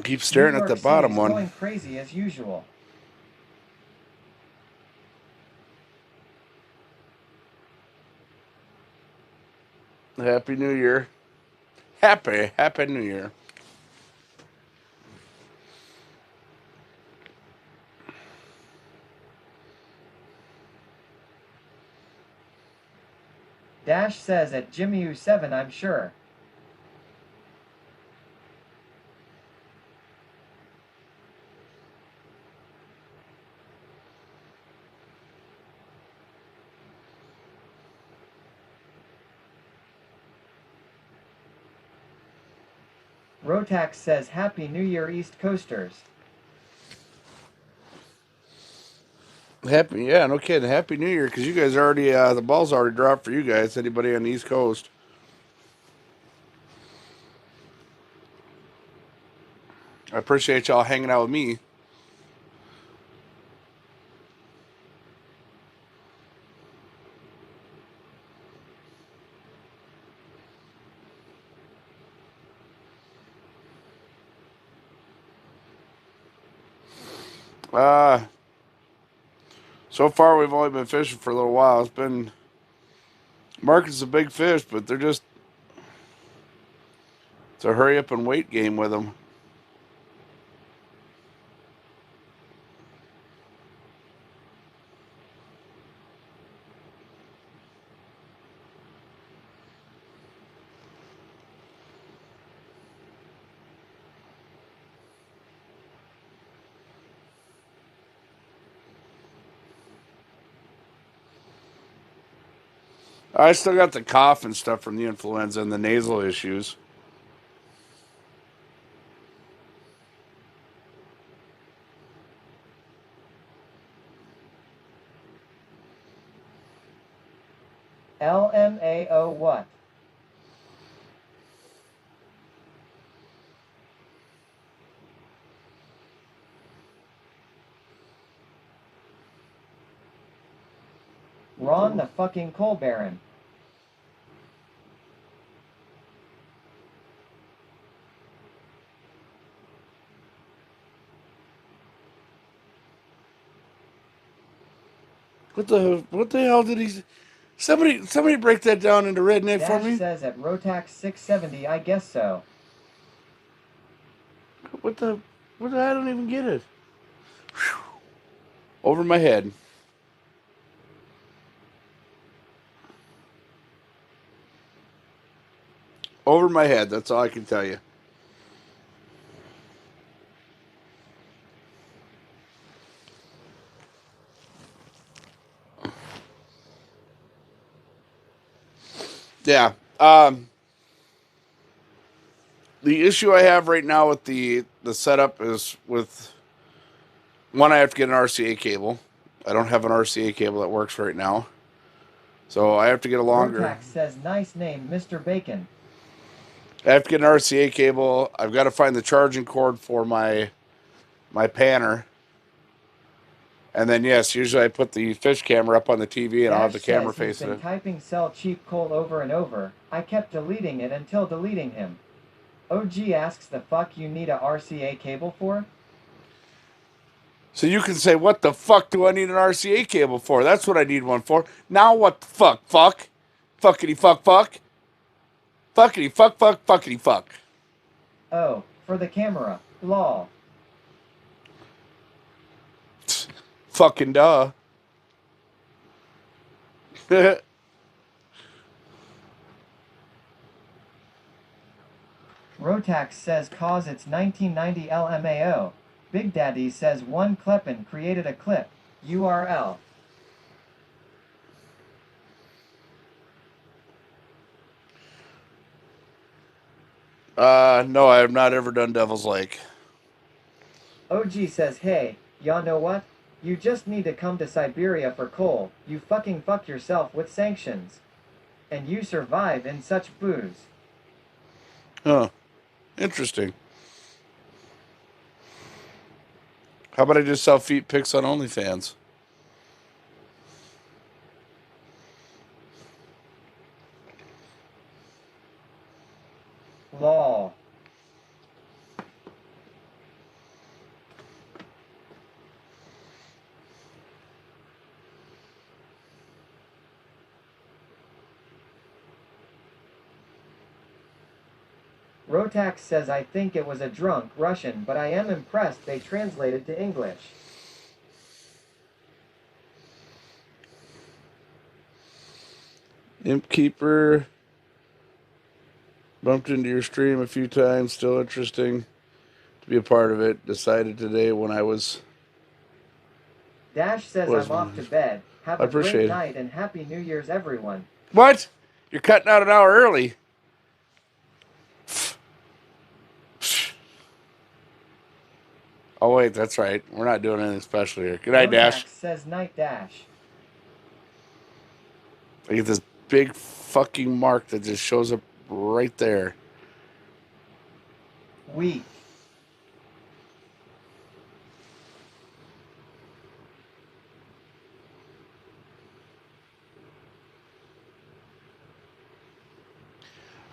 Keep staring New at the York bottom City's one. going crazy as usual. Happy New Year. Happy New Year. Dash says at Jimmy U7, I'm sure. Rotax says Happy New Year East Coasters. Yeah, no kidding. Happy New Year, because you guys already, the ball's already dropped for you guys. Anybody on the East Coast? I appreciate y'all hanging out with me. So far we've only been fishing for a little while. It's been market's a big fish, but they're just it's a hurry up and wait game with them. I still got the cough and stuff from the influenza and the nasal issues. LMAO what? Ron the fucking coal baron. What the hell did he? Somebody break that down into redneck for Dash me. says at Rotax 670, I guess so. What the? I don't even get it. Whew. Over my head. Over my head. That's all I can tell you. Yeah. The issue I have right now with the setup is with one, I have to get an RCA cable. I don't have an RCA cable that works right now, so I have to get a longer. Rotax says nice name, Mr. Bacon. I have to get an RCA cable. I've got to find the charging cord for my panner. And then, yes, usually I put the fish camera up on the TV and I'll have the camera facing it. He's been typing sell cheap coal over and over. I kept deleting it until deleting him. OG asks the fuck you need a RCA cable for? So you can say, what the fuck do I need an RCA cable for? That's what I need one for. Now what the fuck? Fuck? Fuckity fuck fuck? Fuckity fuck fuck fuckity fuck. Oh, for the camera. Lol. Fucking duh. Rotax says cause it's 1990 LMAO. Big Daddy says one Kleppen created a clip. URL. No, I have not ever done Devil's Lake. OG says, hey, y'all know what? You just need to come to Siberia for coal. You fucking fuck yourself with sanctions. And you survive in such booze. Huh. Interesting. How about I just sell feet pics on OnlyFans? Lol. Rotax says I think it was a drunk Russian, but I am impressed they translated to English. Imp Keeper. Bumped into your stream a few times. Still interesting to be a part of it. Decided today when I was... Dash says I'm off to bed. Have I a great appreciate it. night and Happy New Year's, everyone. What? You're cutting out an hour early. Oh, wait, that's right. We're not doing anything special here. Good night, Dash. Rotax says night Dash. I get this big fucking mark that just shows up right there. Weak.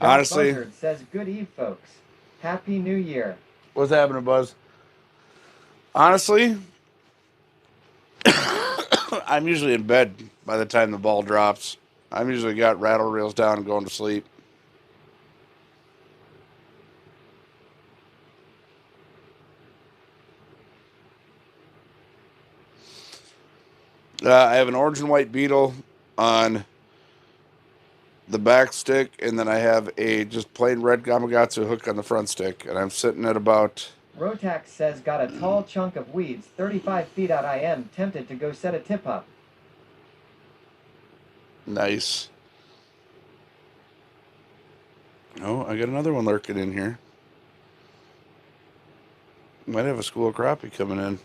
Honestly, Buzzard says good eve, folks. Happy New Year. what's happening, Buzz? Honestly, I'm usually in bed by the time the ball drops. I'm usually got rattle reels down and going to sleep. I have an orange and white beetle on the back stick, and then I have a just plain red Gamakatsu hook on the front stick, and I'm sitting at about... Rotax says got a tall chunk of weeds 35 feet out. I am tempted to go set a tip up. Nice. Oh, I got another one lurking in here. Might have a school of crappie coming in.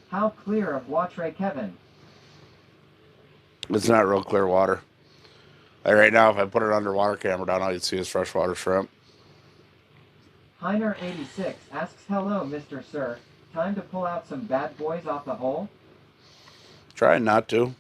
How clear of Watre Kevin? It's not real clear water. Like right now, if I put an underwater camera down, all you'd see is freshwater shrimp. Heiner86 asks, hello, Mr. Sir. Time to pull out some bad boys off the hole? Trying not to.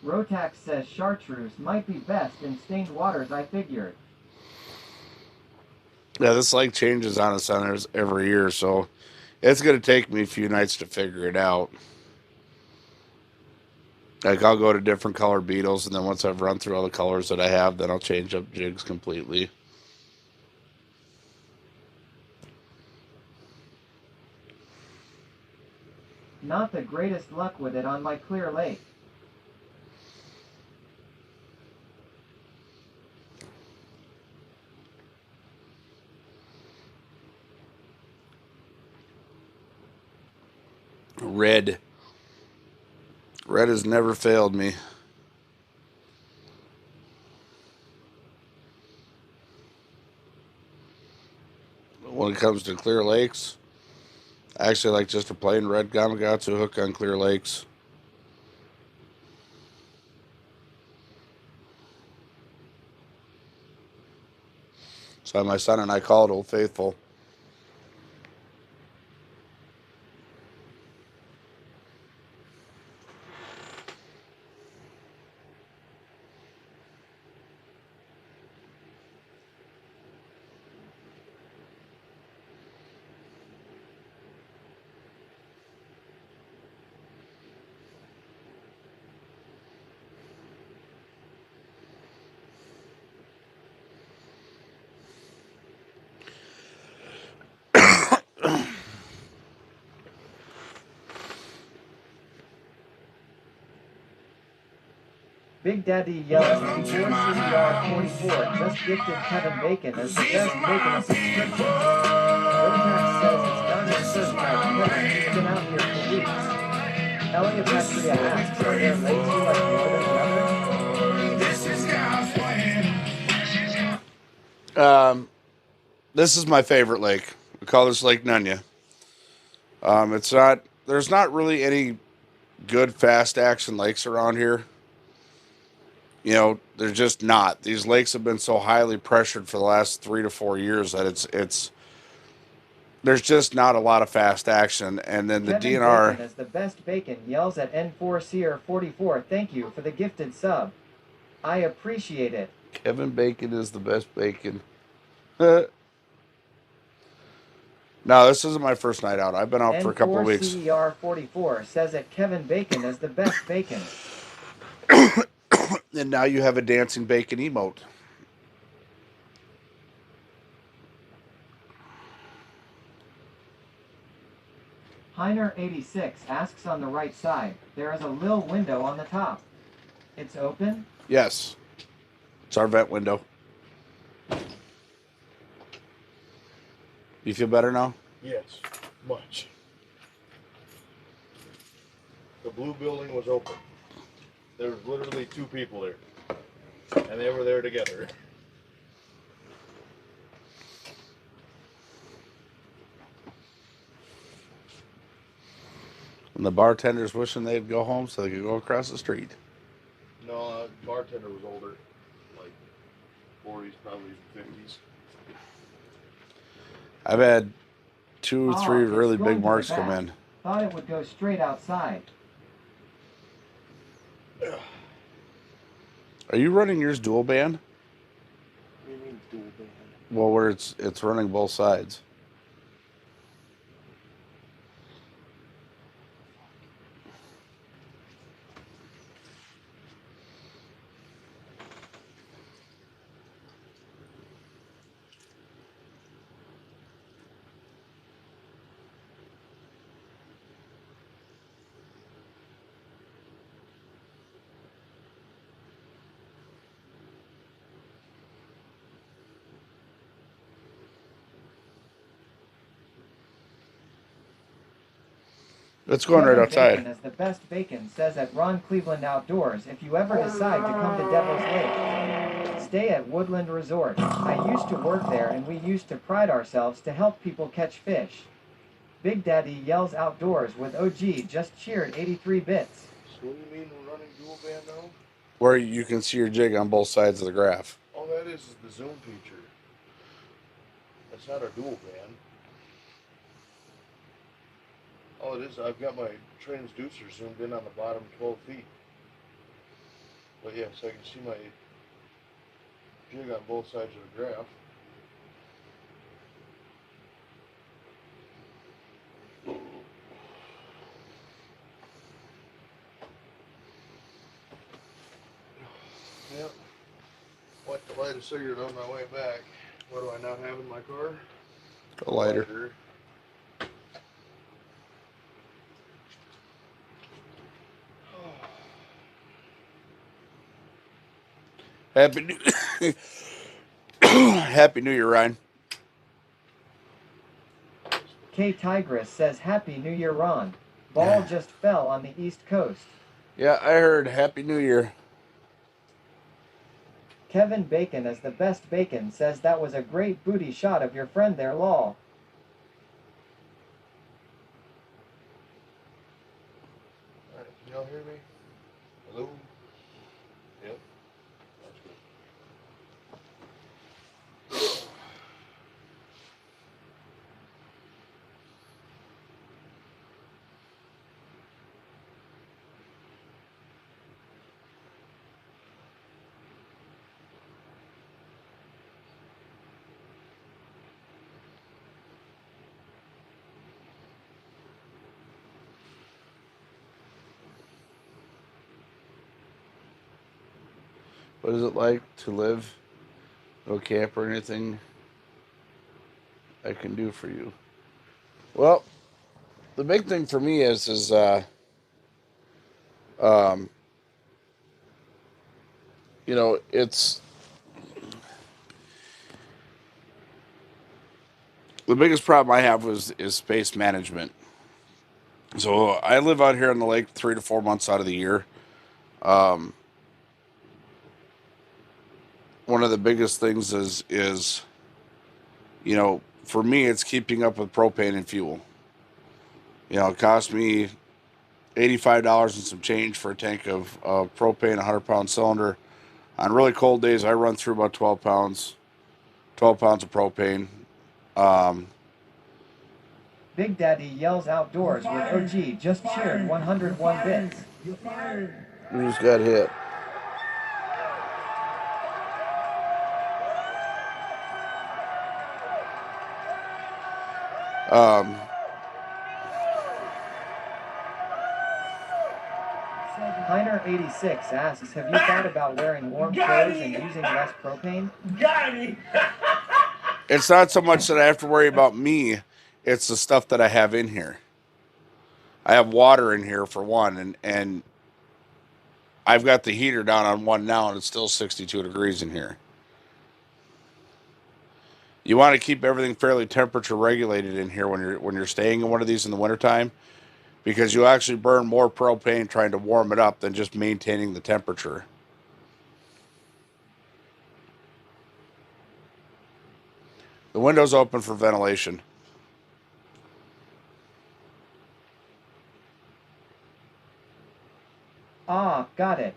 Rotax says chartreuse might be best in stained waters, I figured. Yeah, this lake changes on us every year, so it's going to take me a few nights to figure it out. Like, I'll go to different colored beetles, and then once I've run through all the colors that I have, then I'll change up jigs completely. Not the greatest luck with it on my Clear Lake. Red. Red has never failed me. When it comes to Clear Lakes, I actually like just a plain red Gamakatsu hook on Clear Lakes. So my son and I call it Old Faithful. Big Daddy yells before CDR 44 just gifted Kevin Bacon as the best bacon subscription. Rotax says it's not his first night Kevin, he's been out here for weeks. Elliot Patria asks, are there lakes you like more than the others? This is my favorite lake. We call this Lake Nunya. There's not really any good fast action lakes around here. You know, they're just not. These lakes have been so highly pressured for the last 3 to 4 years that there's just not a lot of fast action. And then the Kevin DNR Bacon is the best bacon yells at N4Seer44. Thank you for the gifted sub. I appreciate it. Kevin Bacon is the best bacon. No, this isn't my first night out. I've been out for a couple of weeks. N4CER44 says that Kevin Bacon is the best bacon. And now you have a dancing bacon emote. Heiner86 asks on the right side, there is a lil window on the top. It's open? Yes. It's our vent window. You feel better now? Yes, much. The blue building was open. There was literally 2 people there. And they were there together. And the bartender's wishing they'd go home so they could go across the street. No, the bartender was older. Like 40s, probably 50s. I've had 2 or 3 it's really going big to marks the come back. in. Thought it would go straight outside. Are you running yours dual band? What do you mean dual band? Well, where it's running both sides. It's going Kevin right outside. Bacon is the best bacon, says at Ron Cleveland Outdoors. If you ever decide to come to Devil's Lake, stay at Woodland Resort. I used to work there and we used to pride ourselves to help people catch fish. Big Daddy yells outdoors with OG just cheered 83 bits. So what do you mean we're running dual band now? Where you can see your jig on both sides of the graph. All that is the zoom feature. That's not a dual band. All it is, I've got my transducer zoomed in on the bottom 12 feet. But yes, I can see my jig on both sides of the graph. Yep. What to light a cigarette on my way back. What do I not have in my car? A lighter. Happy New Happy New Year, Ryan. K Tigress says Happy New Year, Ron. Ball just fell on the East Coast. Yeah, I heard Happy New Year. Kevin Bacon as the best bacon says that was a great booty shot of your friend there, lol. Alright, can y'all hear me? Hello? Yep. That's good. What is it like to live? No camp or anything I can do for you? Well, the big thing for me is um, you know, it's the biggest problem I have is space management. So I live out here on the lake 3 to 4 months out of the year. Um, one of the biggest things is you know, for me, it's keeping up with propane and fuel. You know, it cost me $85 and some change for a tank of propane, a 100-pound cylinder. On really cold days, I run through about 12 pounds of propane. Um, Big Daddy yells outdoors with OG just cheered 101 bits. You're fired. we just got hit. Heiner86 asks, have you thought about wearing warm clothes and using less propane? Got me. It's not so much that I have to worry about me, it's the stuff that I have in here. I have water in here for one, and I've got the heater down on one now, and it's still 62 degrees in here. You want to keep everything fairly temperature regulated in here when you're staying in one of these in the wintertime, because you actually burn more propane trying to warm it up than just maintaining the temperature. The window's open for ventilation. Ah, got it.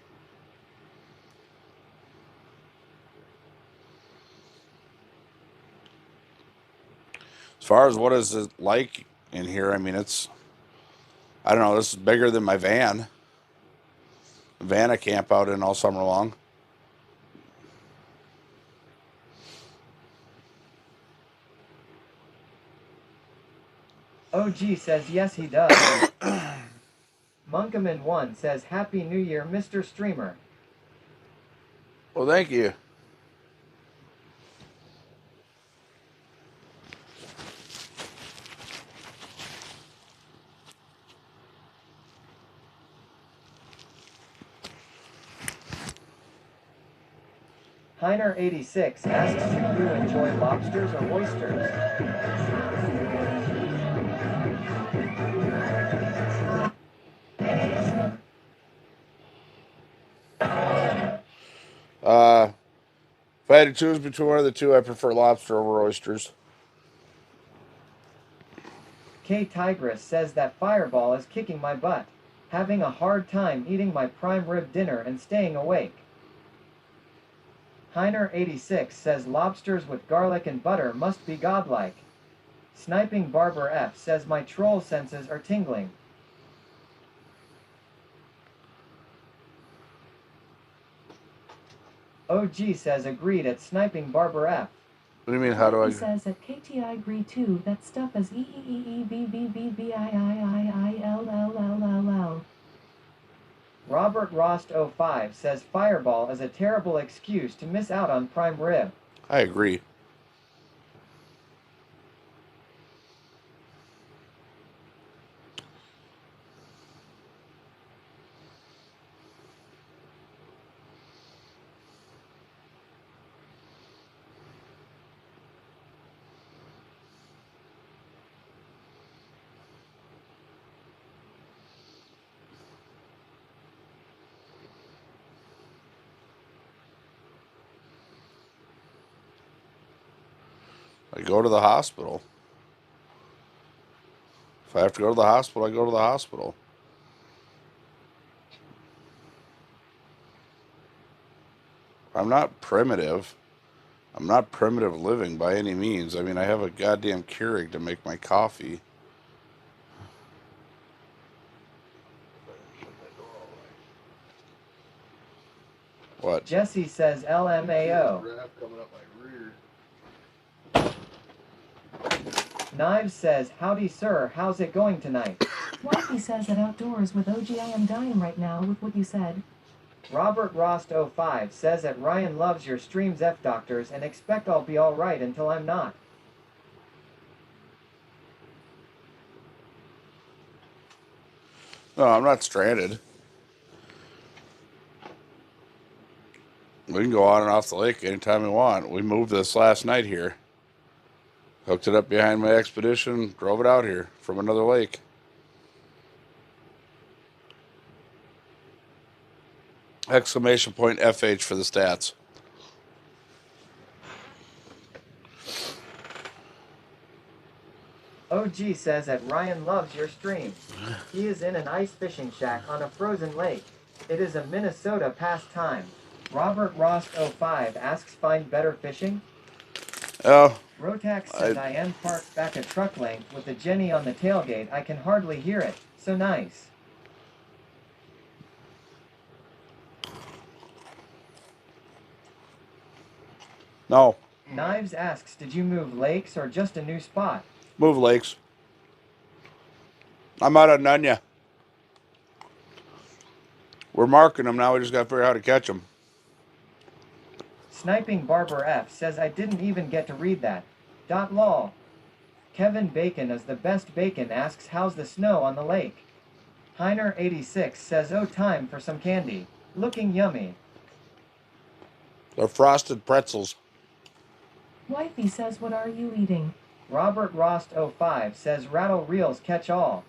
As far as what is it like in here, I mean, I don't know, this is bigger than my van. The van I camp out in all summer long. OG says yes he does. Munkaman1 says Happy New Year, Mr. Streamer. Well, thank you. Heiner86 asks, do you enjoy lobsters or oysters? If I had to choose between one of the two, I prefer lobster over oysters. K Tigress says that Fireball is kicking my butt. Having a hard time eating my prime rib dinner and staying awake. Heiner86 says lobsters with garlic and butter must be godlike. Sniping Barber F says my troll senses are tingling. OG says agreed at Sniping Barber F. What do you mean, how do I... He says at KTI agree too, that stuff is EEEEBBBBIIIILLLLL. Robert Rost 05 says Fireball is a terrible excuse to miss out on prime rib. I agree. I go to the hospital. If I have to go to the hospital, I go to the hospital. I'm not primitive. I'm not primitive living by any means. I mean, I have a goddamn Keurig to make my coffee. What? Jesse says LMAO. Coming up my rear. Knives says, howdy sir, how's it going tonight? Wifey says that outdoors with OG I am dying right now with what you said. Robert Rost 05 says that Ryan loves your streams F doctors and expect I'll be alright until I'm not. No, I'm not stranded. We can go on and off the lake anytime we want. We moved this last night here. Hooked it up behind my Expedition, drove it out here from another lake. Exclamation point FH for the stats. OG says that Ryan loves your streams. He is in an ice fishing shack on a frozen lake. It is a Minnesota pastime. Robert Rost 05 asks, find better fishing? Oh. Rotax says I am parked back at truck length with the Jenny on the tailgate. I can hardly hear it. So nice. No. Knives asks, did you move lakes or just a new spot? Move lakes. I'm out of Nunya. We're marking them now. We just got to figure out how to catch them. Sniping Barber F says I didn't even get to read that. Lol. Kevin Bacon is the best bacon asks, how's the snow on the lake? Heiner86 says, oh, time for some candy. Looking yummy. They're frosted pretzels. Wifey says, what are you eating? Robert Rost 05 says rattle reels catch all.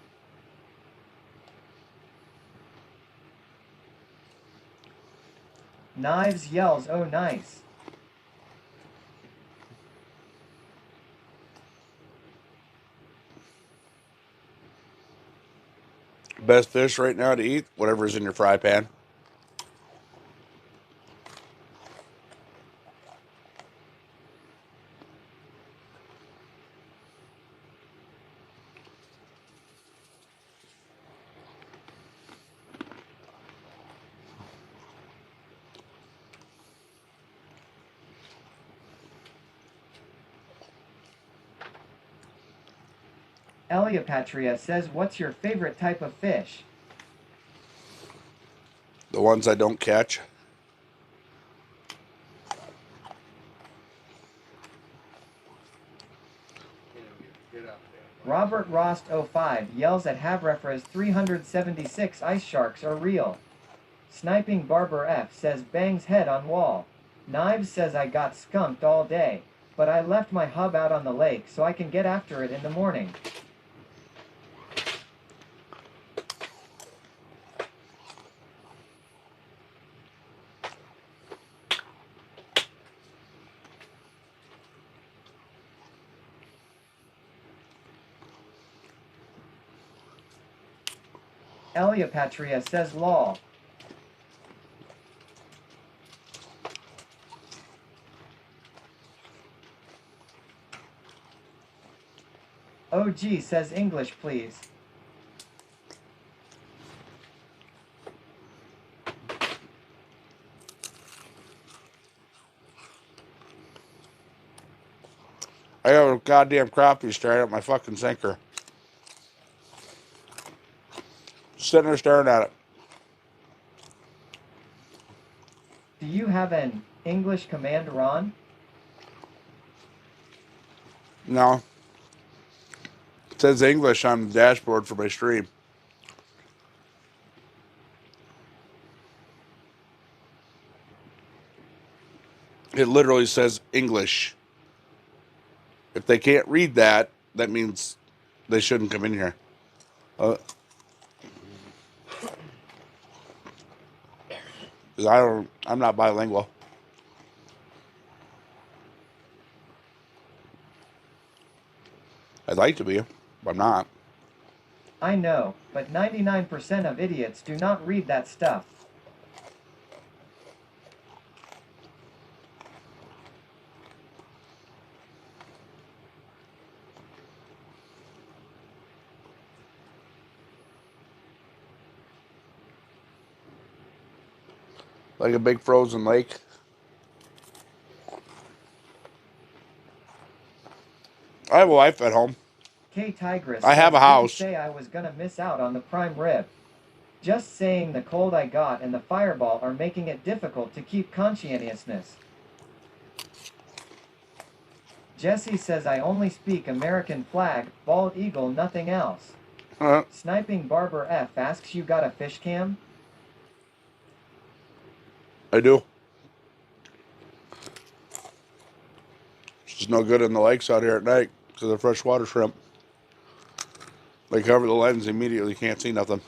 Knives yells, oh nice. Best fish right now to eat, whatever's in your fry pan. Eliapatria says, what's your favorite type of fish? The ones I don't catch. Robert Rost 05 yells at Havrefra's 376 ice sharks are real. Sniping Barber F says bangs head on wall. Knives says I got skunked all day, but I left my hub out on the lake so I can get after it in the morning. Eliapatria says lol. OG says English please. I got a goddamn crappie staring at my fucking sinker. Sitting there staring at it. Do you have an English command, Ron? No. It says English on the dashboard for my stream. It literally says English. If they can't read that, that means they shouldn't come in here. I'm not bilingual. I'd like to be, but I'm not. I know, but 99% of idiots do not read that stuff. Like a big frozen lake. I have a wife at home. K Tigress I have says, a didn't house. say I was gonna miss out on the prime rib. Just saying the cold I got and the fireball are making it difficult to keep conscientiousness. Jesse says I only speak American flag, bald eagle, nothing else. Sniping Barber F asks you got a fish cam? I do. It's just no good in the lakes out here at night because of freshwater shrimp. They cover the lens immediately, you can't see nothing.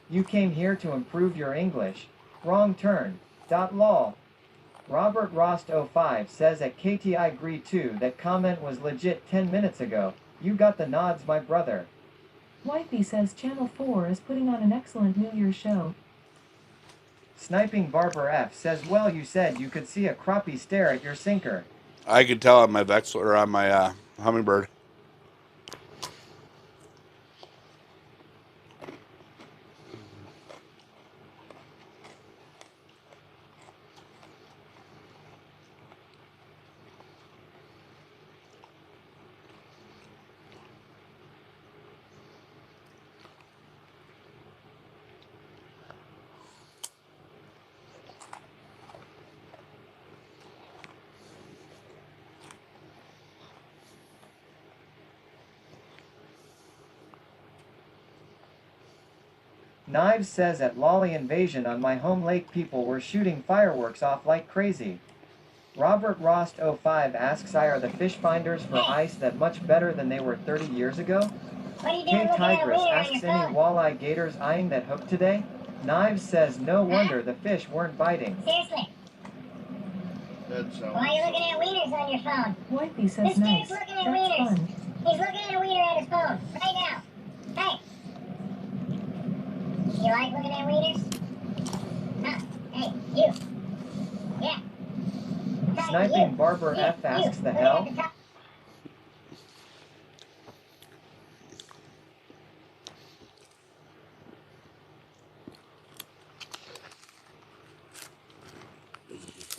You came here to improve your English. Wrong turn. Lol. Robert Rost 05 says at KT I agree too that comment was legit 10 minutes ago. You got the nods, my brother. Wifey says Channel 4 is putting on an excellent New Year's show. Sniping Barber F says, well, you said you could see a crappie stare at your sinker. I could tell on my Vexel or on my hummingbird. Knives says at Lolly Invasion on my home lake people were shooting fireworks off like crazy. Robert Rost 05 asks are the fish finders for ice that much better than they were 30 years ago? K Tigress asks any walleye gators eyeing that hook today? Knives says no wonder the fish weren't biting. Seriously. Why are you looking at wieners on your phone? Wifey says This nice. dude's looking at That's wieners. fun. He's looking at a wiener at his phone right now. Hey. You like looking at wieners? Huh? Hey, you. Yeah. Sniping Barber F asks the hell?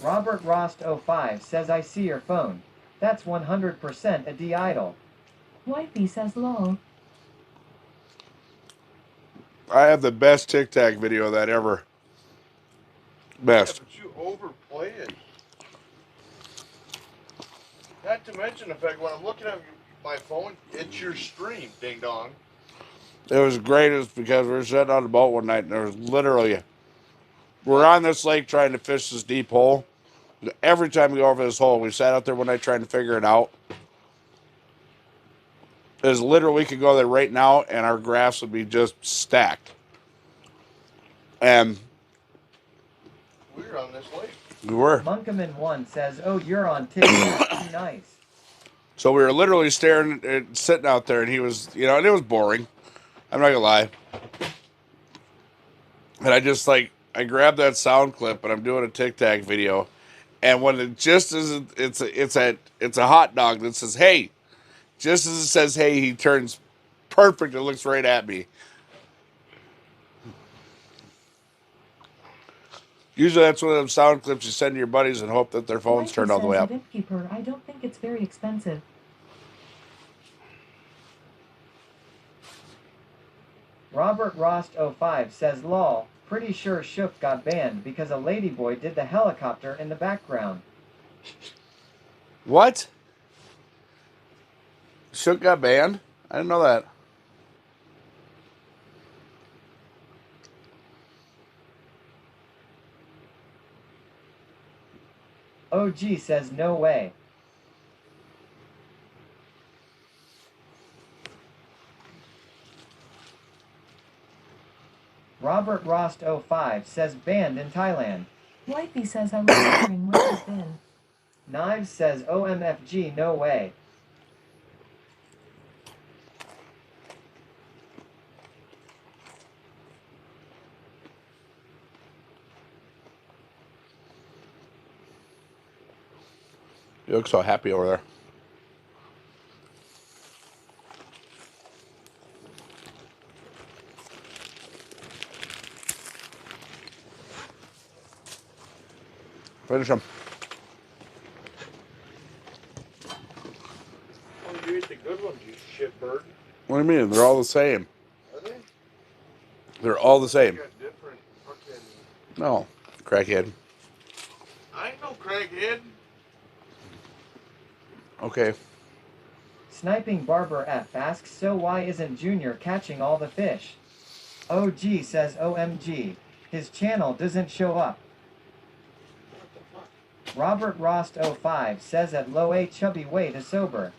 Robert Rost 05 says I see your phone. That's 100% a D-idol. Wifey says lol. I have the best Tic Tac video of that ever. Best. Yeah, but you overplay it. Not to mention the fact when I'm looking at my phone, it's your stream, ding dong. It was great because we were sitting on the boat one night and there was literally, we're on this lake trying to fish this deep hole. Every time we go over this hole, we sat out there one night trying to figure it out. It was literally, we could go there right now and our graphs would be just stacked. And we were on this lake. We were. Monkaman1 says, oh, you're on TikTok. Nice. So we were literally staring, sitting out there, and he was, and it was boring. I'm not gonna lie. And I grabbed that sound clip, and I'm doing a Tic Tac video, and when it just is, it's a hot dog that says, "Hey," just as it says, "Hey," he turns perfect and looks right at me. Usually that's one of them sound clips you send to your buddies and hope that their phones turn all the way up. Keeper, I don't think it's very expensive. Robert Rost 05 says, lol, pretty sure Shook got banned because a ladyboy did the helicopter in the background. What? Shook got banned? I didn't know that. OG says no way. Robert Rost 05 says banned in Thailand. Wifey says I was wondering where he's been. Knives says OMFG no way. You look so happy over there. Finish them. Oh, you eat the good ones, you shitbird. What do you mean? They're all the same. Are they? They're all the They same. got different fucking... No, crackhead. I ain't no crackhead. Okay. Sniping Barber F asks, so why isn't Junior catching all the fish? OG says OMG. His channel doesn't show up. Robert Rost 05 says at low a chubby way to sober.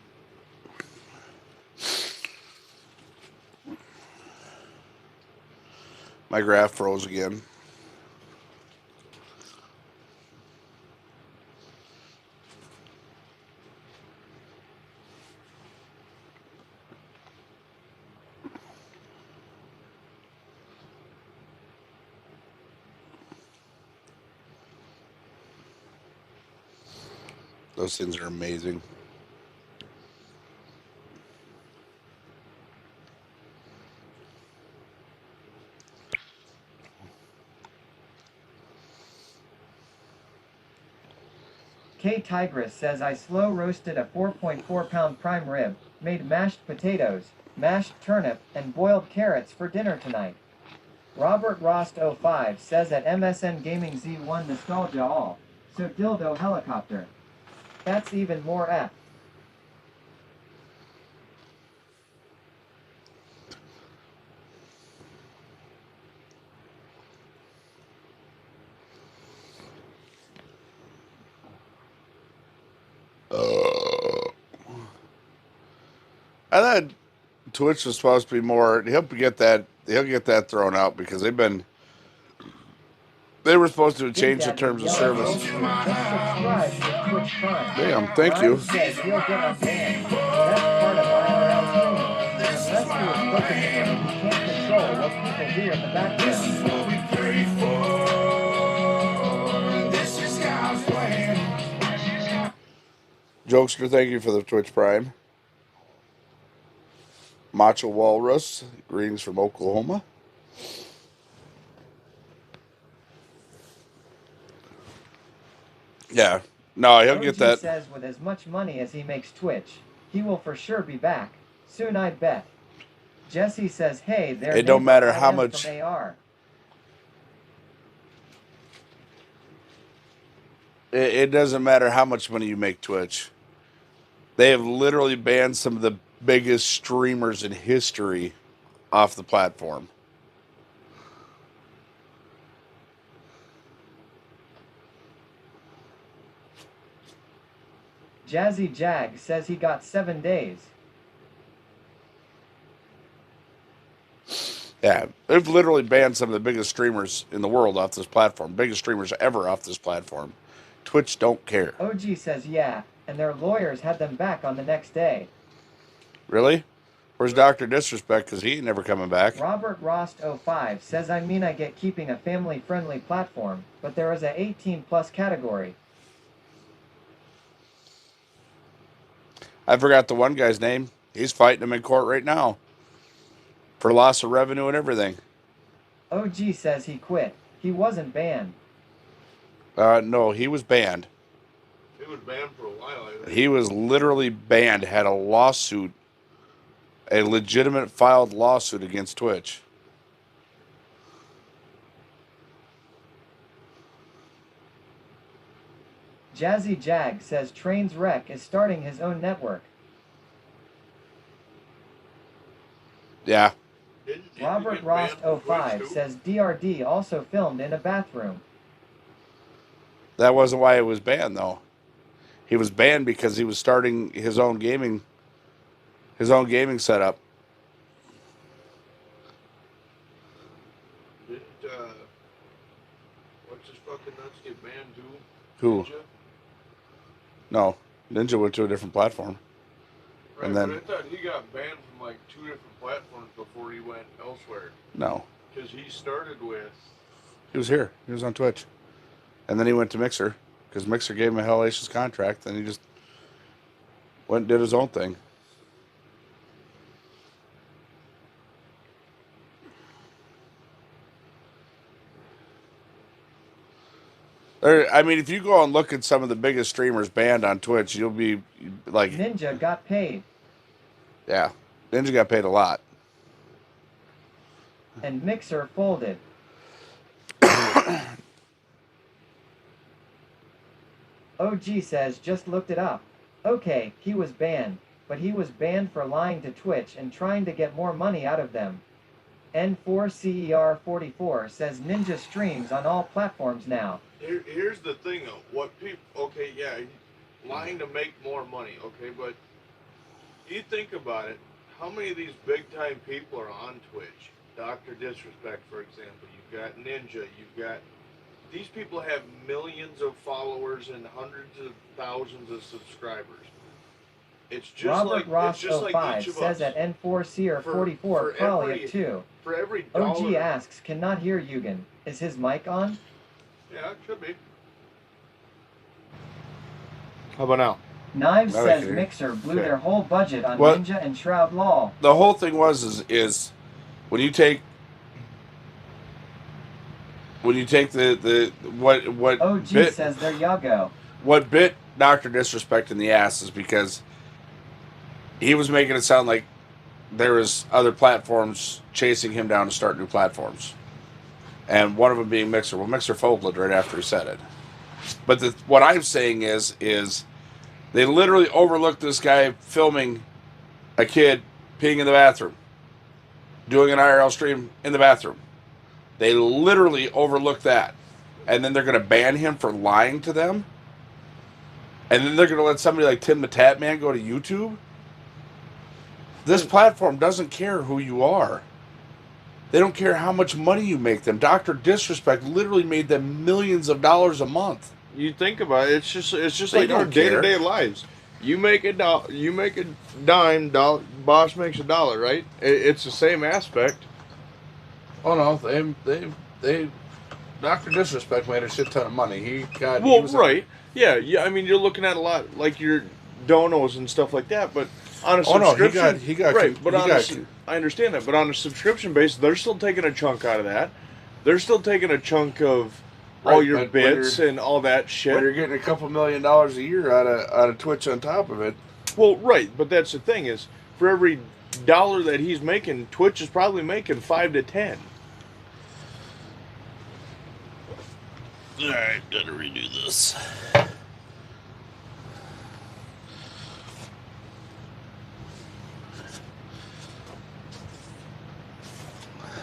My graph froze again. Those things are amazing. K Tigress says I slow roasted a 4.4 pound prime rib, made mashed potatoes, mashed turnip, and boiled carrots for dinner tonight. Robert Rost 05 says at MSN Gaming Z1 Nostalgia all. So dildo helicopter. That's even more F. I thought Twitch was supposed to be more. He'll get that thrown out because they were supposed to change the terms of service. Just subscribe to Twitch Prime. Damn, thank you. Says he'll get unbanned. That's part of IRL streaming. Unless you are spoken to him, you can't control what people do in the background. Jokester, thank you for the Twitch Prime. Macho Walrus, greetings from Oklahoma. Yeah, no, he'll get that. says with as much money as he makes Twitch, he will for sure be back. Soon I bet. Jesse says, hey, there. It don't matter how much. AR. It doesn't matter how much money you make Twitch. They have literally banned some of the biggest streamers in history off the platform. Jazzy Jag says he got 7 days. Yeah, they've literally banned some of the biggest streamers in the world off this platform. Biggest streamers ever off this platform. Twitch don't care. OG says yeah, and their lawyers had them back on the next day. Really? Where's Dr. Disrespect? Because he ain't never coming back. Robert Rost 05 says I get keeping a family-friendly platform, but there is a 18+ category. I forgot the one guy's name. He's fighting him in court right now for loss of revenue and everything. OG says he quit. He wasn't banned. No, he was banned. He was banned for a while, I think. He was literally banned, had a lawsuit, a legitimate filed lawsuit against Twitch. Jazzy Jag says Trains Wreck is starting his own network. Yeah. Robert Rost 05 says DRD also filmed in a bathroom. That wasn't why it was banned, though. He was banned because he was starting his own gaming setup. Didn't, what's his fucking nuts get banned too? Who? No, Ninja went to a different platform. Right, And then, but I thought he got banned from like 2 different platforms before he went elsewhere. no, Because he started with. he was here. He was on Twitch. And then he went to Mixer because Mixer gave him a hellacious contract. Then he just went and did his own thing. I mean, if you go and look at some of the biggest streamers banned on Twitch, you'll be like... Ninja got paid. Yeah, Ninja got paid a lot. And Mixer folded. OG says just looked it up. Okay, he was banned, but he was banned for lying to Twitch and trying to get more money out of them. N4CER44 says Ninja streams on all platforms now. Here's the thing though, what people, okay, yeah, lying to make more money, okay, but you think about it, how many of these big time people are on Twitch? Dr. Disrespect, for example, you've got Ninja, you've got, these people have millions of followers and hundreds of thousands of subscribers. It's just Robert Ross it's just 05 like each of says us. at N4CER44 probably at 2. For every OG dollar, asks, cannot hear Yugen. Is his mic on? yeah, it could be. How about now? Knives Now I says can hear. Mixer blew Okay. their whole budget on What? Ninja and Shroud Law. The whole thing is when you take the what OG bit says there ya go. what bit Dr. Disrespect in the ass is because he was making it sound like there was other platforms chasing him down to start new platforms, and one of them being Mixer. Well, Mixer folded right after he said it. But what I'm saying is they literally overlooked this guy filming a kid peeing in the bathroom, doing an IRL stream in the bathroom. They literally overlooked that. And then they're going to ban him for lying to them? And then they're going to let somebody like Tim the Tap Man go to YouTube? This platform doesn't care who you are. They don't care how much money you make them. Dr. Disrespect literally made them millions of dollars a month. You think about it, it's just They like our don't care. day-to-day lives. You make a dime, boss makes a dollar, right? It's the same aspect. Oh no, they Dr. Disrespect made a shit ton of money. He Well, was right. Yeah, I mean, you're looking at a lot like your donos and stuff like that, but on a subscription, he got right. But I understand that, but on a subscription base, they're still taking a chunk out of that. They're still taking a chunk of all Right, your but when bits and all that shit. But you're getting a couple $1 million a year out of Twitch on top of it. Well, right, but that's the thing is, for every dollar that he's making, Twitch is probably making 5 to 10. Alright, gotta redo this.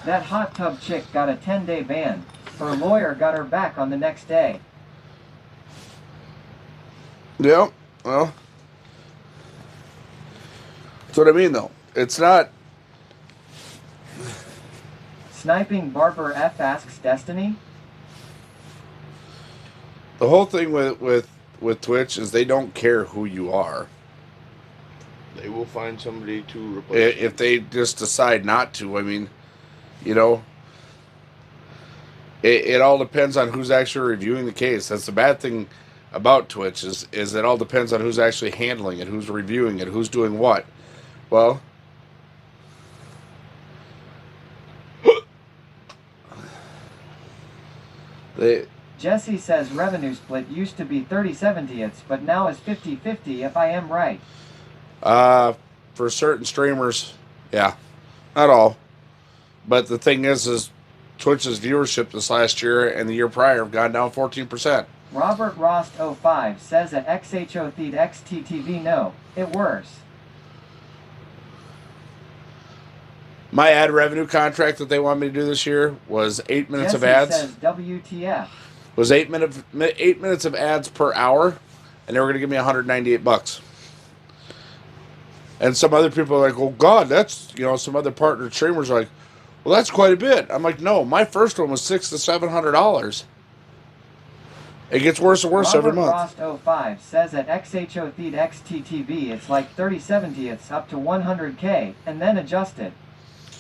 That hot tub chick got a 10-day ban. Her lawyer got her back on the next day. Yeah, well, that's what I mean though. It's not. Sniping Barber F asks Destiny? The whole thing with Twitch is they don't care who you are. They will find somebody to replace If they just decide not to, I mean, you know, it all depends on who's actually reviewing the case. That's the bad thing about Twitch is it all depends on who's actually handling it, who's reviewing it, who's doing what. Well, Jesse says revenue split used to be 30/70ths, but now is 50/50 if I am right. for certain streamers, yeah, not all. But the thing is Twitch's viewership this last year and the year prior have gone down 14%. Robert Rost 05 says at XHO Theed XTTV no, it worse. My ad revenue contract that they want me to do this year was 8 minutes Jesse of ads. says WTF. Was 8 minutes of ads per hour, and they were going to give me $198. And some other people are like, "Oh God, that's some other partner streamers are like, well, that's quite a bit." I'm like, no, my first one was $600 to $700. It gets worse and worse every month. Rost 05 says at XHO Theed XTTV it's like 3070 it's up to 100k, and then adjusted.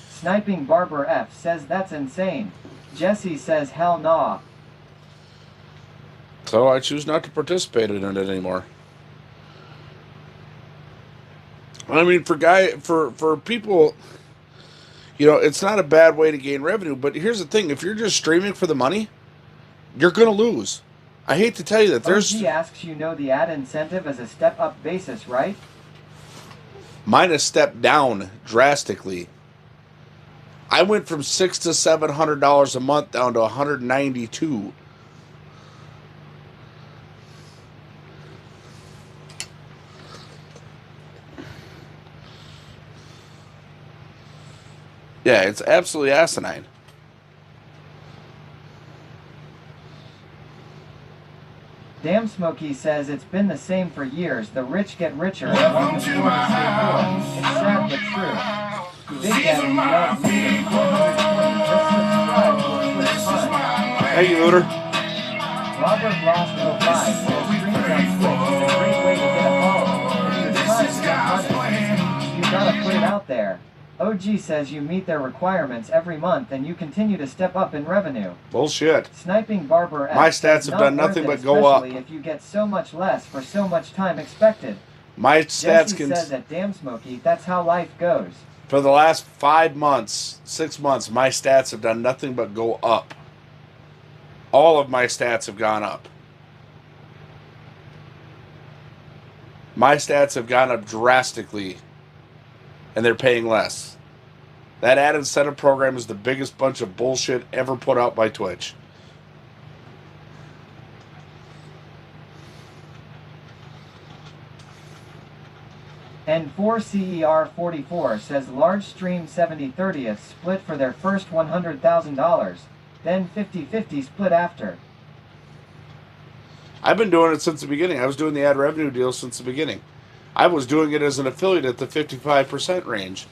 Sniping Barber F says that's insane. Jesse says hell nah. So I choose not to participate in it anymore. I mean, for people, you know, it's not a bad way to gain revenue, but here's the thing. If you're just streaming for the money, you're going to lose. I hate to tell you that there's... OG asks, you know the ad incentive as a step-up basis, right? Mine has stepped down drastically. I went from $600 to $700 a month down to $192. Yeah, it's absolutely asinine. Damn Smokey says it's been the same for years. The rich get richer and want the poor to stay poor. It's sad but true. Big Daddy loves Looter 420. Just subscribe to a quick fun. Thank you, Looter. Robert Ross 05 says streams on Twitch is a great way to get a following. If you're trying to get money, you gotta put it out there. OG says you meet their requirements every month and you continue to step up in revenue. Bullshit. Sniping Barber F My stats have done nothing but go up. Especially if you get so much less for so much time expected. My stats Jesse says that damn Smokey, that's how life goes. For the last 5 months, 6 months, my stats have done nothing but go up. All of my stats have gone up. My stats have gone up drastically, and they're paying less. That ad incentive program is the biggest bunch of bullshit ever put out by Twitch. And 4CER44 says large stream 70/30th split for their first $100,000, then 50/50 split after. I've been doing it since the beginning. I was doing the ad revenue deal since the beginning. I was doing it as an affiliate at the 55% range.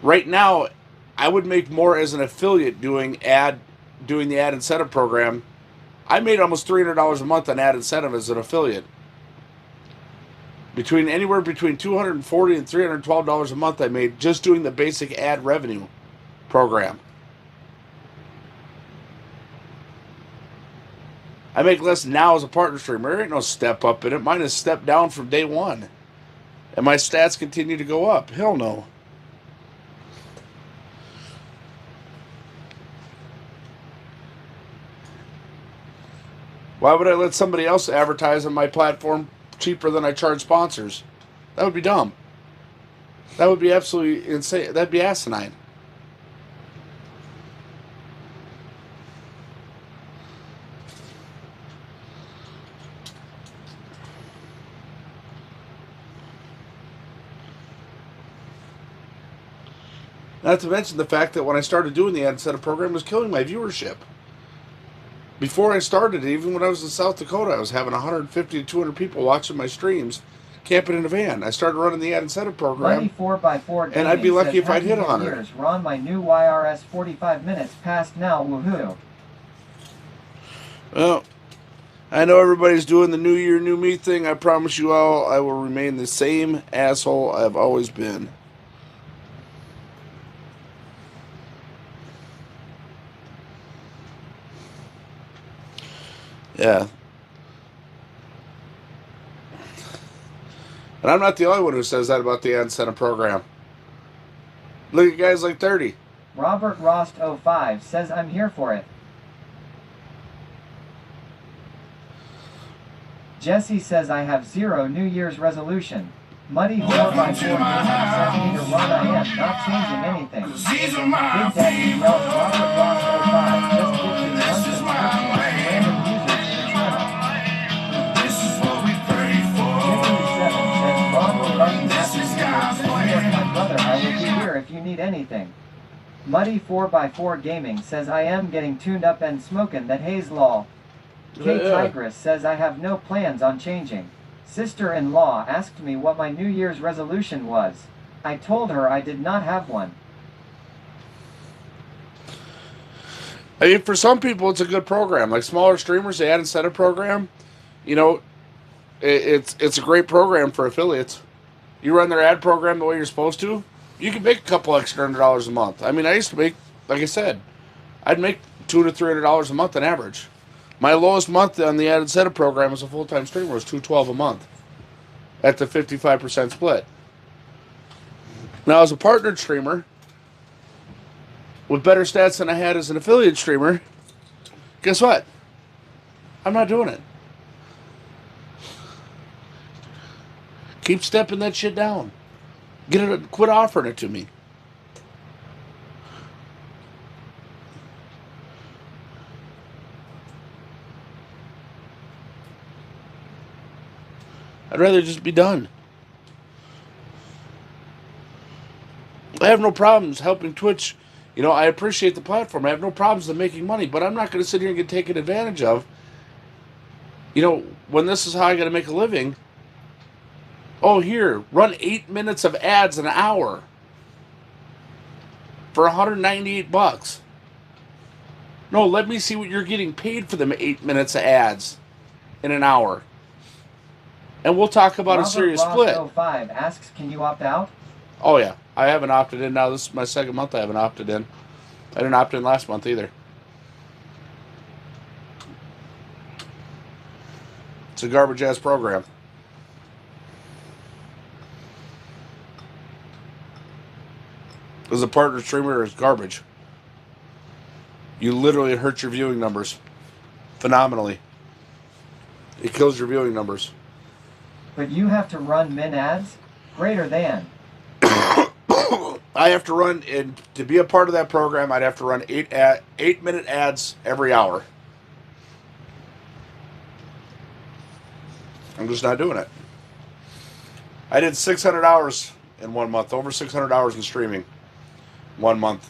Right now, I would make more as an affiliate doing the ad incentive program. I made almost $300 a month on ad incentive as an affiliate. Anywhere between $240 and $312 a month I made just doing the basic ad revenue program. I make less now as a partner streamer. There ain't no step up in it. Mine has stepped down from day one. And my stats continue to go up. Hell no. Why would I let somebody else advertise on my platform cheaper than I charge sponsors? That would be dumb. That would be absolutely insane. That'd be asinine. Not to mention the fact that when I started doing the ad incentive program, it was killing my viewership. Before I started, even when I was in South Dakota, I was having 150 to 200 people watching my streams, camping in a van. I started running the ad incentive program, 4x4 and I'd be lucky if I'd hit 100. Ron, my new YRS 45 minutes past now, woohoo. Well, I know everybody's doing the New Year, New Me thing. I promise you all, I will remain the same asshole I've always been. Yeah. And I'm not the only one who says that about the ad incentive program. Look at guys like 30. Robert Rost 05 says I'm here for it. Jesse says I have 0 New Year's resolution. Muddy 4x4 says neither Ron I am not changing anything. Big Daddy yells Robert Rost 05 just gives me one subscription to random users to the channel. This is what we pray for. Jimmy 7 says Ron will love you after New Year's. Says my brother I will be here if you need anything. Muddy 4x4 Gaming says I am getting tuned up and smoking that haze lol. Kate Tigress says I have no plans on changing. Sister-in-law asked me what my New Year's resolution was. I told her I did not have one. I mean, for some people, it's a good program. Like smaller streamers, the ad incentive program, you know, it's a great program for affiliates. You run their ad program the way you're supposed to, you can make a couple extra $100 a month. I mean, I used to make, like I said, I'd make $200 to $300 a month on average. My lowest month on the ad incentive program as a full-time streamer was $212 a month at the 55% split. Now, as a partnered streamer with better stats than I had as an affiliate streamer, guess what? I'm not doing it. Keep stepping that shit down. Quit offering it to me. I'd rather just be done. I have no problems helping Twitch. You know, I appreciate the platform. I have no problems in making money, but I'm not going to sit here and get taken advantage of. You know, when this is how I got to make a living. Oh, here, run 8 minutes of ads an hour for $198. No, let me see what you're getting paid for them 8 minutes of ads in an hour. And we'll talk about a serious split. Robert Ross 05 asks, can you opt out? Oh, yeah. I haven't opted in now. This is my second month I haven't opted in. I didn't opt in last month either. It's a garbage-ass program. As a partner streamer, it's garbage. You literally hurt your viewing numbers phenomenally. It kills your viewing numbers. But you have to run min ads? Greater than. I have to run, and to be a part of that program, I'd have to run 8-minute ads every hour. I'm just not doing it. I did 600 hours in 1 month, over 600 hours in streaming 1 month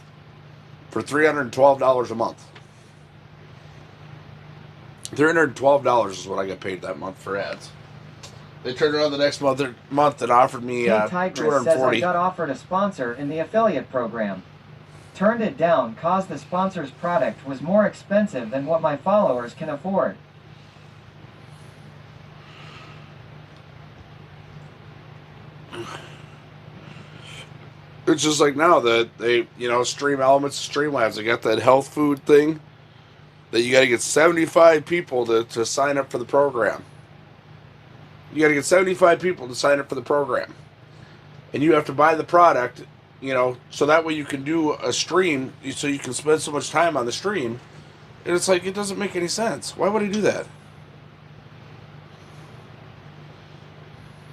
for $312 a month. $312 is what I got paid that month for ads. They turned around the next month and offered me Tigress says I $240. got offered a sponsor in the affiliate program. Turned it down cause the sponsor's product was more expensive than what my followers can afford. It's just like now that they, Stream Elements, Streamlabs, they got that health food thing that you got to get 75 people to sign up for the program. You got to get 75 people to sign up for the program. And you have to buy the product, so that way you can do a stream, so you can spend so much time on the stream. And it's like, it doesn't make any sense. Why would he do that?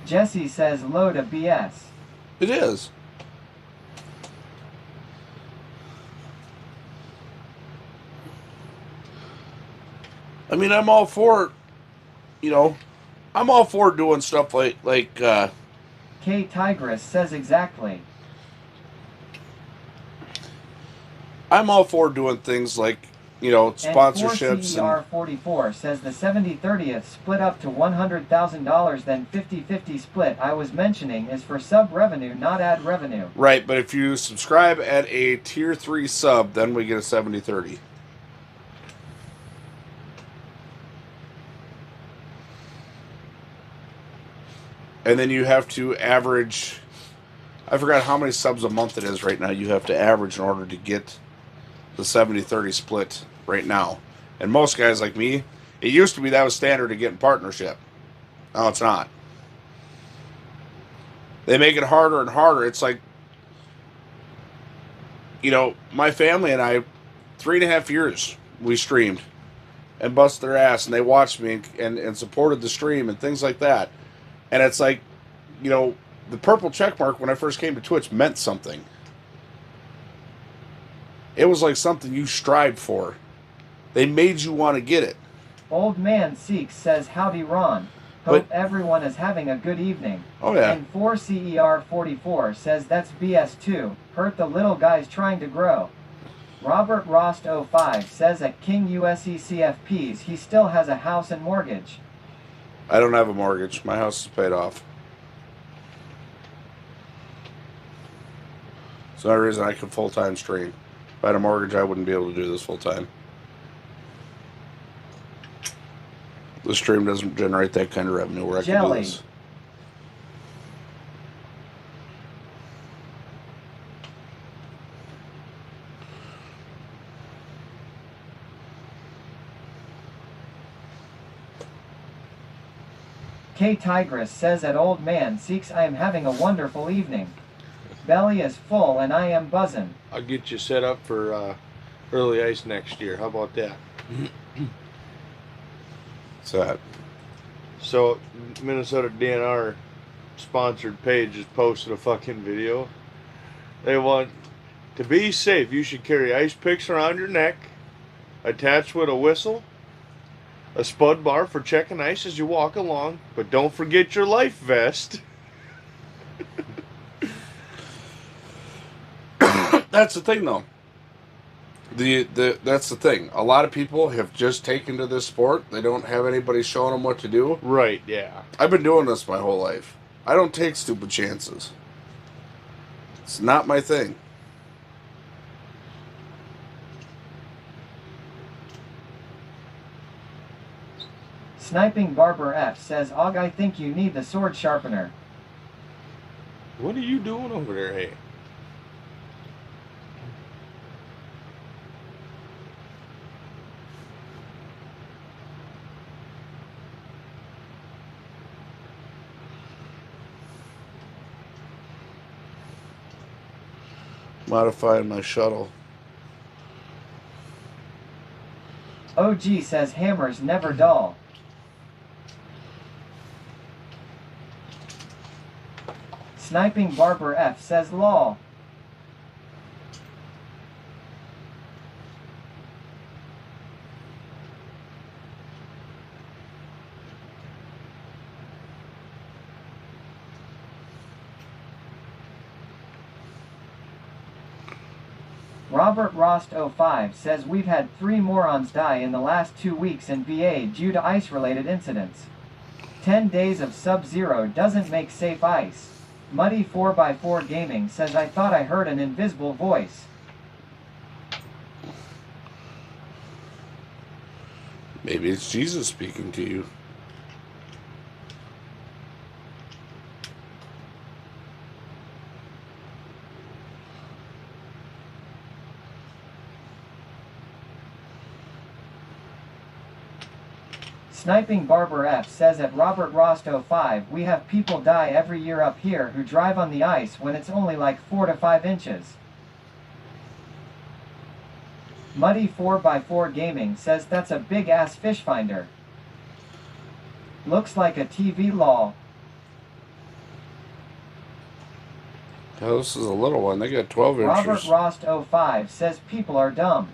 Jesse says load of BS. It is. I mean, I'm all for, I'm all for doing stuff like K Tigress says exactly. I'm all for doing things like, sponsorships. And 4CER44 says the 70/30th split up to $100,000, then 50/50 split I was mentioning is for sub revenue, not ad revenue. Right, but if you subscribe at a tier 3 sub, then we get a 70/30. And then you have to average, I forgot how many subs a month it is right now, you have to average in order to get the 70/30 split right now. And most guys like me, it used to be that was standard to get in partnership. Now it's not. They make it harder and harder. It's like, my family and I, 3.5 years we streamed and busted their ass, and they watched me and supported the stream and things like that. And it's like, the purple check mark when I first came to Twitch meant something. It was like something you strived for. They made you want to get it. Old Man Seeks says howdy Ron. Hope everyone is having a good evening. Oh yeah. And 4CER44 says that's BS too. Hurt the little guys trying to grow. Robert Rost 05 says at King USECFPs he still has a house and mortgage. I don't have a mortgage. My house is paid off. It's the only reason I can full-time stream. If I had a mortgage, I wouldn't be able to do this full-time. The stream doesn't generate that kind of revenue where I can do Jelly. this. K Tigress says that old man seeks I am having a wonderful evening. Belly is full and I am buzzin'. I'll get you set up for early ice next year. How about that? What's that? So, Minnesota DNR sponsored page just posted a fucking video. They want, to be safe, you should carry ice picks around your neck, attached with a whistle, a spud bar for checking ice as you walk along, but don't forget your life vest. That's the thing, though. That's the thing. A lot of people have just taken to this sport. They don't have anybody showing them what to do. Right, yeah. I've been doing this my whole life. I don't take stupid chances. It's not my thing. Sniping Barber F says, Og, I think you need the sword sharpener. What are you doing over there, hey? Modifying my shuttle. OG says hammers never dull. Sniping Barber F says lol. Robert Rost 05 says we've had 3 morons die in the last 2 weeks in VA due to ice-related incidents. 10 days of sub-zero doesn't make safe ice. Muddy 4x4 Gaming says I thought I heard an invisible voice. Maybe it's Jesus speaking to you. Sniping Barber F says at Robert Rost 05 we have people die every year up here who drive on the ice when it's only like 4 to 5 inches. Muddy 4x4 Gaming says that's a big ass fish finder. Looks like a TV lol. Oh, this is a little one. They got 12 inches. Robert Rost 05 says people are dumb.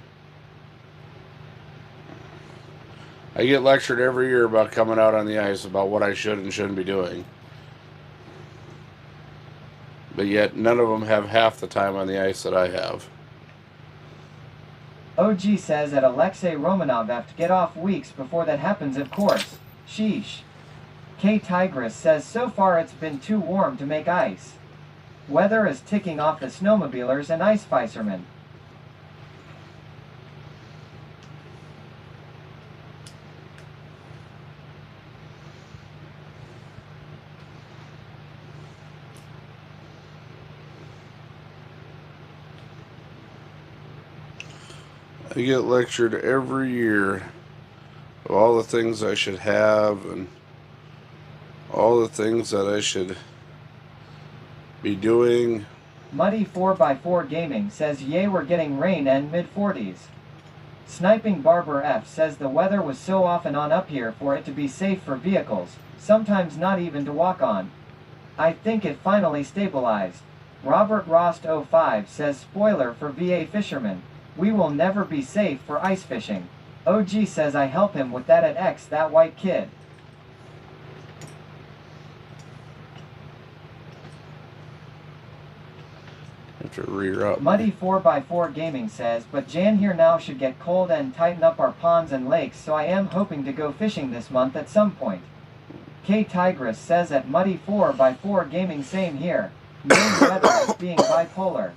I get lectured every year about coming out on the ice about what I should and shouldn't be doing. But yet, none of them have half the time on the ice that I have. OG says that Alexei Romanov have to get off weeks before that happens, of course. Sheesh. K Tigress says so far it's been too warm to make ice. Weather is ticking off the snowmobilers and ice fishermen. I get lectured every year of all the things I should have and all the things that I should be doing. Muddy 4x4 Gaming says yay, we're getting rain and mid-40s. Sniping Barber F says the weather was so off and on up here for it to be safe for vehicles, sometimes not even to walk on. I think it finally stabilized. Robert Rost 05 says spoiler for VA fishermen. We will never be safe for ice fishing. OG says I help him with that at X, that white kid. Have to rear up. Muddy 4x4 Gaming says, but Jan here now should get cold and tighten up our ponds and lakes, so I am hoping to go fishing this month at some point. K Tigress says at Muddy 4x4 Gaming same here. Main weather is being bipolar.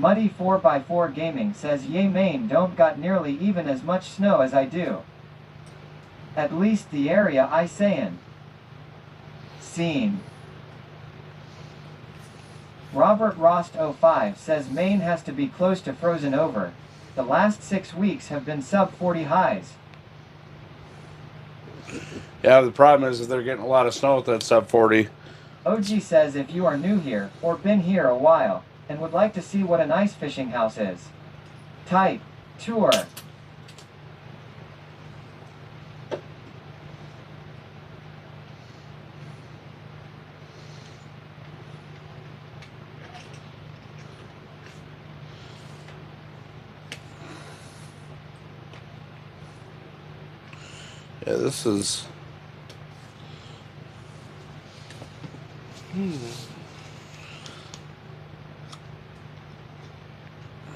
Muddy 4x4 Gaming says yay Maine don't got nearly even as much snow as I do. At least the area I sayin'. Scene. Robert Rost 05 says Maine has to be close to frozen over. The last 6 weeks have been sub 40 highs. Yeah, the problem is they're getting a lot of snow with that sub 40. OG says if you are new here, or been here a while, and would like to see what an ice fishing house is, type tour. Yeah, this is...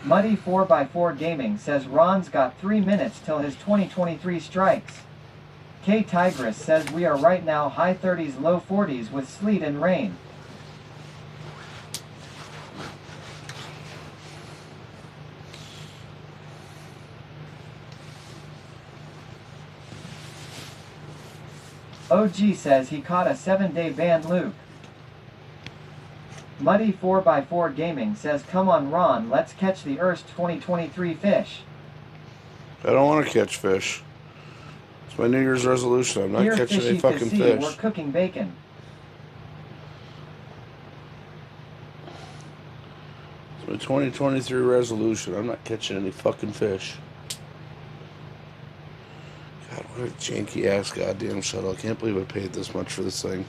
Muddy 4x4 Gaming says Ron's got 3 minutes till his 2023 strikes. K Tigress says we are right now high 30s low 40s with sleet and rain. OG says he caught a 7-day ban loop. Muddy 4x4 Gaming says come on Ron, let's catch the Erst 2023 fish. I don't want to catch fish. It's my New Year's resolution. I'm not Here catching any fishy fucking to see, fish. we're cooking bacon. It's my 2023 resolution. I'm not catching any fucking fish. God, what a janky ass goddamn shuttle. I can't believe I paid this much for this thing.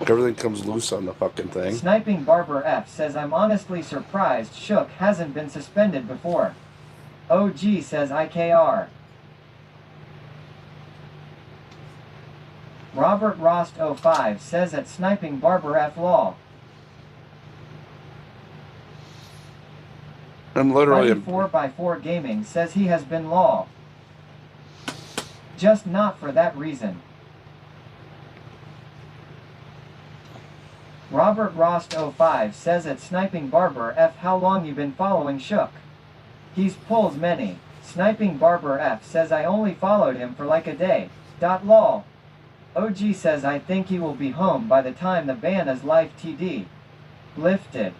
Everything comes loose on the fucking thing. Sniping Barber F says I'm honestly surprised Shook hasn't been suspended before. OG says IKR. Robert Rost 05 says at Sniping Barber F law. I'm literally... 4x4 Gaming says he has been law. Just not for that reason. Robert Rost 05 says at Sniping Barber F how long you been following Shook? He's pulls many. Sniping Barber F says I only followed him for like a day. Lol. OG says I think he will be home by the time the ban is live TD. Lifted.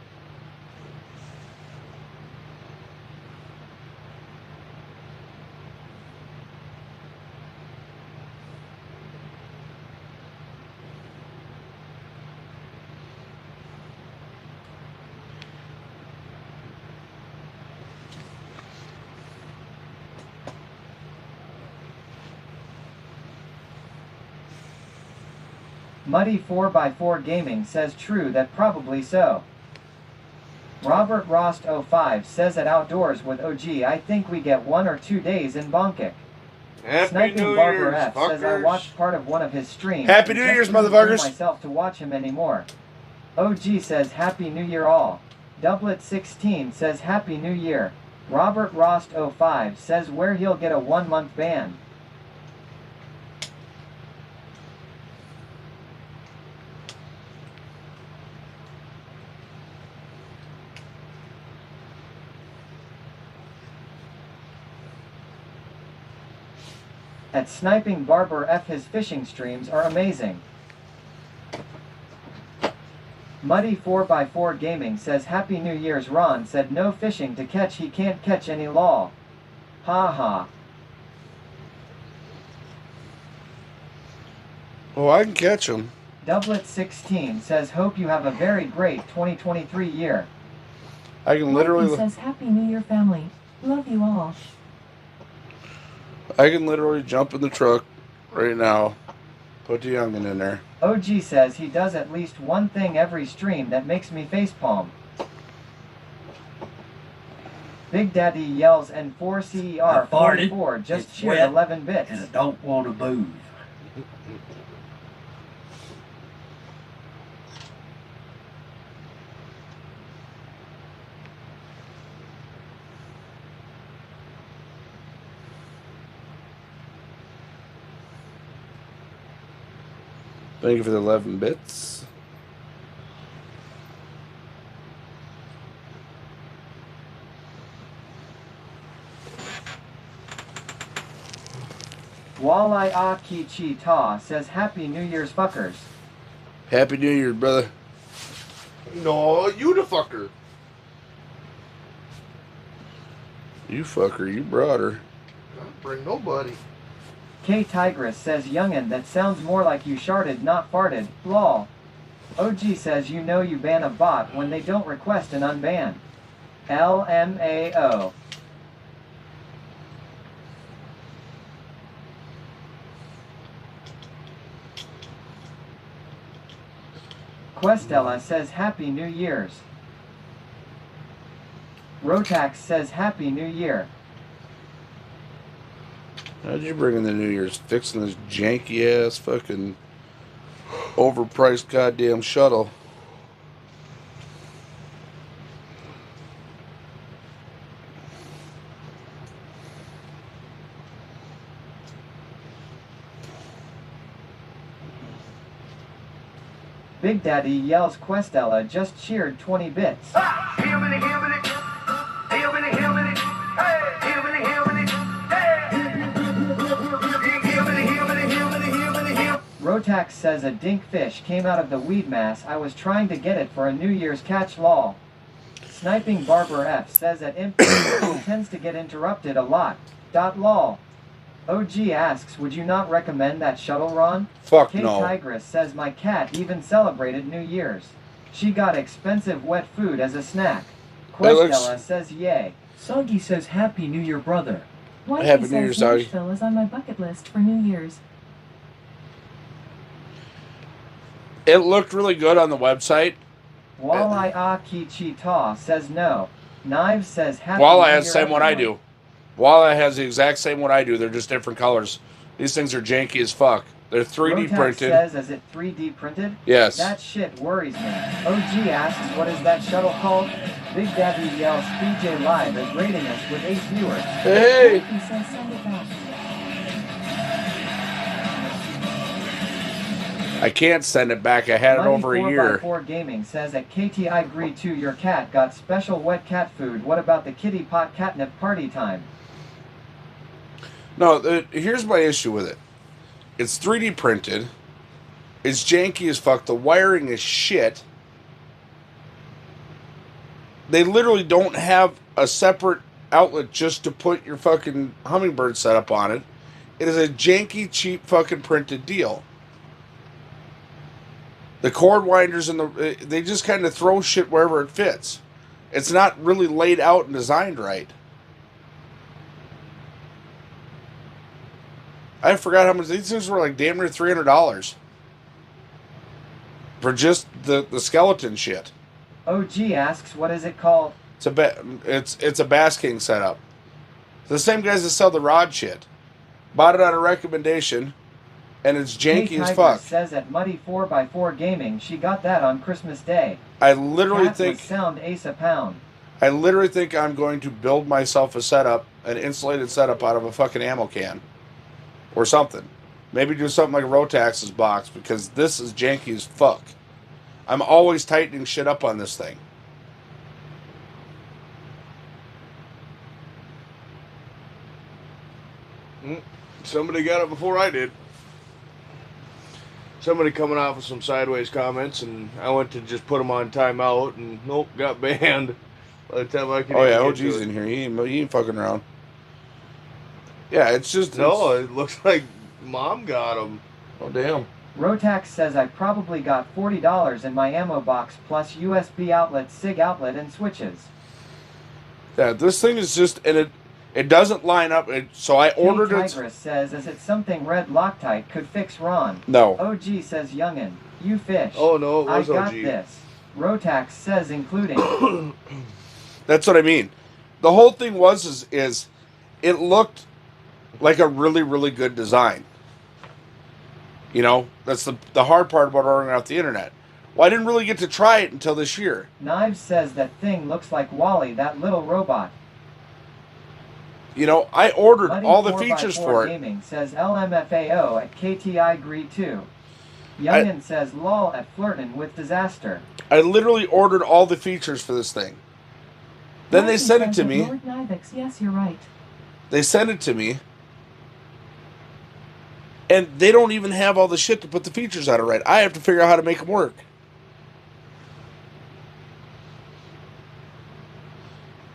Muddy 4x4 Gaming says true that probably so. Robert Rost 05 says at Outdoors with OG I think we get 1 or 2 days in Bonkik. Happy Sniping New Barber Year's, F says I fuckers. watched part of one of his streams. Happy and New just Year's, couldn't bring motherfuckers. myself to watch him anymore. OG says Happy New Year all. Doublet 16 says Happy New Year. Robert Rost 05 says where he'll get a 1-month ban. At Sniping Barber F his fishing streams are amazing. Muddy 4x4 Gaming says Happy New Year's Ron said no fishing to catch he can't catch any law. Ha ha. Oh, I can catch them. Doublet 16 says hope you have a very great 2023 year. I can literally... He says Happy New Year family. Love you all. I can literally jump in the truck right now. Put the youngin' in there. OG says he does at least one thing every stream that makes me facepalm. Big Daddy yells and 4CER 44 just it's cheered wet, 11 bits. And I don't want to move. Thank you for the 11 bits. Walleye Akichi Ta says Happy New Year's fuckers. Happy New Year, brother. No, you the fucker. You fucker, you brought her. I don't bring nobody. K Tigress says Youngin, that sounds more like you sharted, not farted. Lol. OG says you know you ban a bot when they don't request an unban. LMAO. Questella says Happy New Year's. Rotax says Happy New Year. How'd you bring in the New Year's? Fixing this janky ass fucking overpriced goddamn shuttle. Big Daddy yells Questella just cheered 20 bits. Rotax says a dink fish came out of the weed mass. I was trying to get it for a New Year's catch, lol. Sniping Barber F says at imp tends to get interrupted a lot. Lol. OG asks, would you not recommend that shuttle, Ron? Fuck K no. Tigress says my cat even celebrated New Year's. She got expensive wet food as a snack. Questella says yay. Soggy says Happy New Year, brother. Wifey Happy New says Year's, Soggy. Nashville is on my bucket list for New Year's. It looked really good on the website. Walleye Akichi Ta says no. Knives says Happy Walleye New has the Year, same one I everyone. do. Walleye has the exact same one I do. They're just different colors. These things are janky as fuck. They're 3D Rotax printed. says, is it 3D printed? Yes. That shit worries me. OG asks, what is that shuttle called? Big Daddy yells, PJ Live is rating us with 8 viewers. Hey! Wifey says send it back. I can't send it back. I had it over a year. 4x4 Gaming says at KT I agree too, your cat got special wet cat food. What about the kitty pot catnip party time? No, here's my issue with it. It's 3D printed. It's janky as fuck. The wiring is shit. They literally don't have a separate outlet just to put your fucking hummingbird setup on it. It is a janky, cheap fucking printed deal. The cord winders and they just kind of throw shit wherever it fits. It's not really laid out and designed right. I forgot how much these things were, like damn near $300 for just the skeleton shit. OG asks, what is it called? It's a Bass King setup. The same guys that sell the rod shit. Bought it on a recommendation, and it's janky as fuck. Says at Muddy 4x4 Gaming, she got that on Christmas Day. I literally Cat think with sound ace a pound. I literally think I'm going to build myself a setup, an insulated setup out of a fucking ammo can. Or something. Maybe do something like a Rotax's box, because this is janky as fuck. I'm always tightening shit up on this thing. Somebody got it before I did. Somebody coming off with some sideways comments, and I went to just put them on timeout, and nope, got banned. By the time I could. Oh yeah, OG's in here. He ain't fucking around. Yeah, it's just no. It looks like Mom got them. Oh damn. Rotax says I probably got $40 in my ammo box plus USB outlet, SIG outlet, and switches. Yeah, this thing is just, and it doesn't line up. So I ordered it. Tigress says, is it something red Loctite could fix, Ron? No. OG says, youngin, you fish. Oh no, it was I got OG. this. Rotax says, including. That's what I mean. The whole thing is it looked like a really, really good design. You know, that's the hard part about ordering off the internet. Well, I didn't really get to try it until this year. Knives says that thing looks like Wally, that little robot. You know, I ordered Buddy all the 4x4 features for it. Gaming says LMFAO at KTI agree too. Youngin says lol at flirtin' with disaster. I literally ordered all the features for this thing. Then they sent it to me. Lord Nivix, yes, you're right. They sent it to me. And they don't even have all the shit to put the features on it right. I have to figure out how to make them work.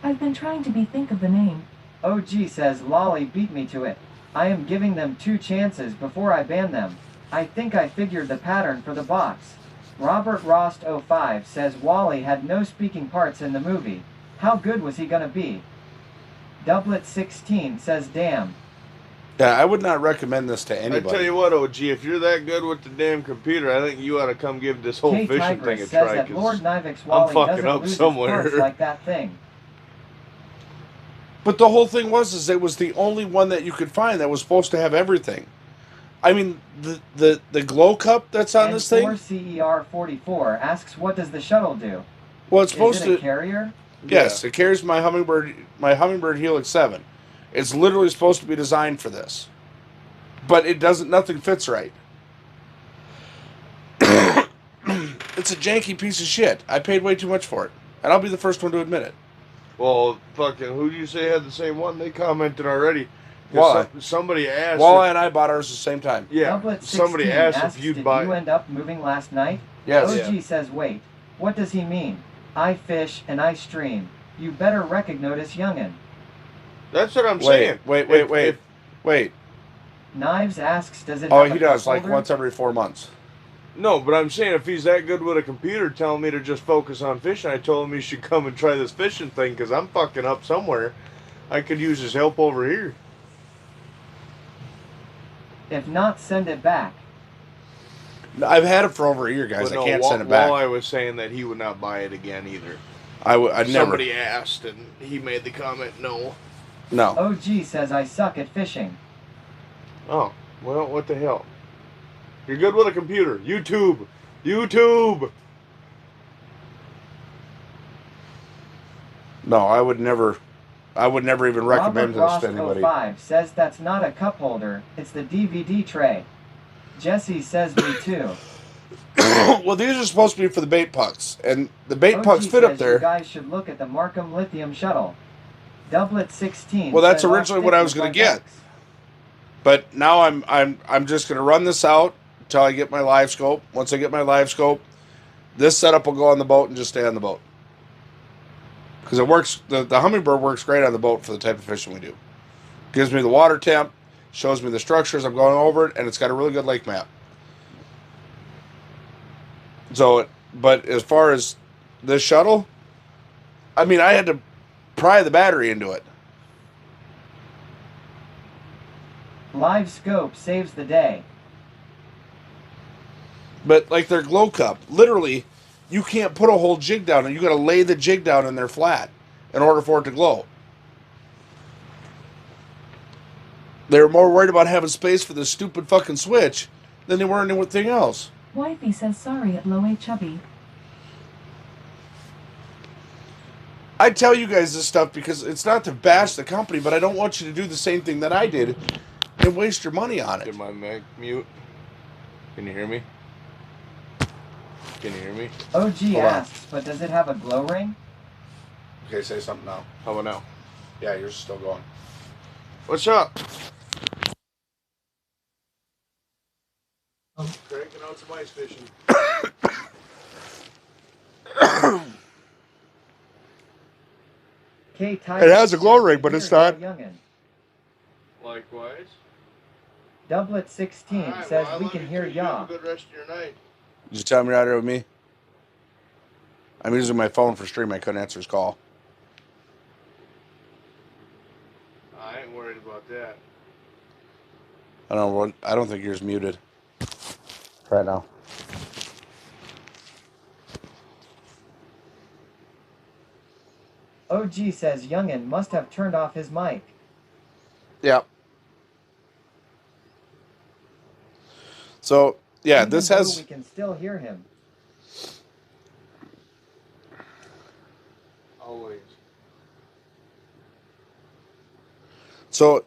I've been trying to think of the name. OG says Lolly beat me to it. I am giving them 2 chances before I ban them. I think I figured the pattern for the box. Robert Rost 05 says Wally had no speaking parts in the movie. How good was he gonna be? Doublet 16 says damn. Yeah, I would not recommend this to I anybody. tell you what, OG, if you're that good with the damn computer, I think you ought to come give this whole K fishing thing a Tigress says try. that Lord 'Cause Nivek's I'm Wally fucking doesn't up lose somewhere. his parts like that thing. But the whole thing was it was the only one that you could find that was supposed to have everything. I mean, the glow cup that's on And this thing. CER44 asks, what does the shuttle do? Well, it's supposed Is it a to. carrier? Yes, it carries my Hummingbird Helix 7. It's literally supposed to be designed for this, but it doesn't. Nothing fits right. It's a janky piece of shit. I paid way too much for it, and I'll be the first one to admit it. Well, fucking, who do you say had the same one? They commented already. Why? Somebody asked. Walleye and I bought ours at the same time. Yeah. Doublet Somebody 16 asked asks, if you'd did buy. you end up moving last night? Yes. OG says, wait, what does he mean? I fish and I stream. You better recognize youngin'. That's what I'm saying. Wait. Knives asks, does it Oh, have he a does, cup like holder? once every 4 months. No, but I'm saying if he's that good with a computer telling me to just focus on fishing, I told him he should come and try this fishing thing because I'm fucking up somewhere. I could use his help over here. If not, send it back. I've had it for over a year, guys. But no, I can't send it back. Walleye was saying that he would not buy it again either. I'd never. Somebody asked and he made the comment, no. No. OG says, I suck at fishing. Oh, well, what the hell? You're good with a computer. YouTube. No, I would never even recommend this Robert to anybody. Ross 05 says that's not a cup holder, it's the DVD tray. Jesse says me too. Well, these are supposed to be for the bait pucks, and the bait OG pucks fit up says You there. guys should look at the Markham lithium shuttle. Doublet 16. Well, that's says, "I'll originally stick what I was with going my to get, ducks." but now I'm just going to run this out until I get my live scope. Once I get my live scope, this setup will go on the boat and just stay on the boat because it works. The Hummingbird works great on the boat for the type of fishing we do. Gives me the water temp, shows me the structures I'm going over it, and it's got a really good lake map. So, but as far as this shuttle, I mean, I had to pry the battery into it. Live scope saves the day. But like their glow cup, literally, you can't put a whole jig down, and you got to lay the jig down in there flat in order for it to glow. They were more worried about having space for this stupid fucking switch than they were anything else. Wifey says sorry at low A chubby. I tell you guys this stuff because it's not to bash the company, but I don't want you to do the same thing that I did and waste your money on it. Did my mic mute? Can you hear me? Can you hear me? OG Hold on. asks, but does it have a glow ring? Okay, say something now. How about now? Yeah, yours is still going. What's up? Cranking out some ice fishing. K It has a glow ring, but it's not. Likewise. Doublet 16 Alright, says well, I we love can you hear too. You have ya. a good rest of your night. Did you tell me you're out here with me? I'm using my phone for stream. I couldn't answer his call. I ain't worried about that. I don't think yours muted right now. OG says Youngin must have turned off his mic. Yep. So yeah, Even this though has. we can still hear him. Always. So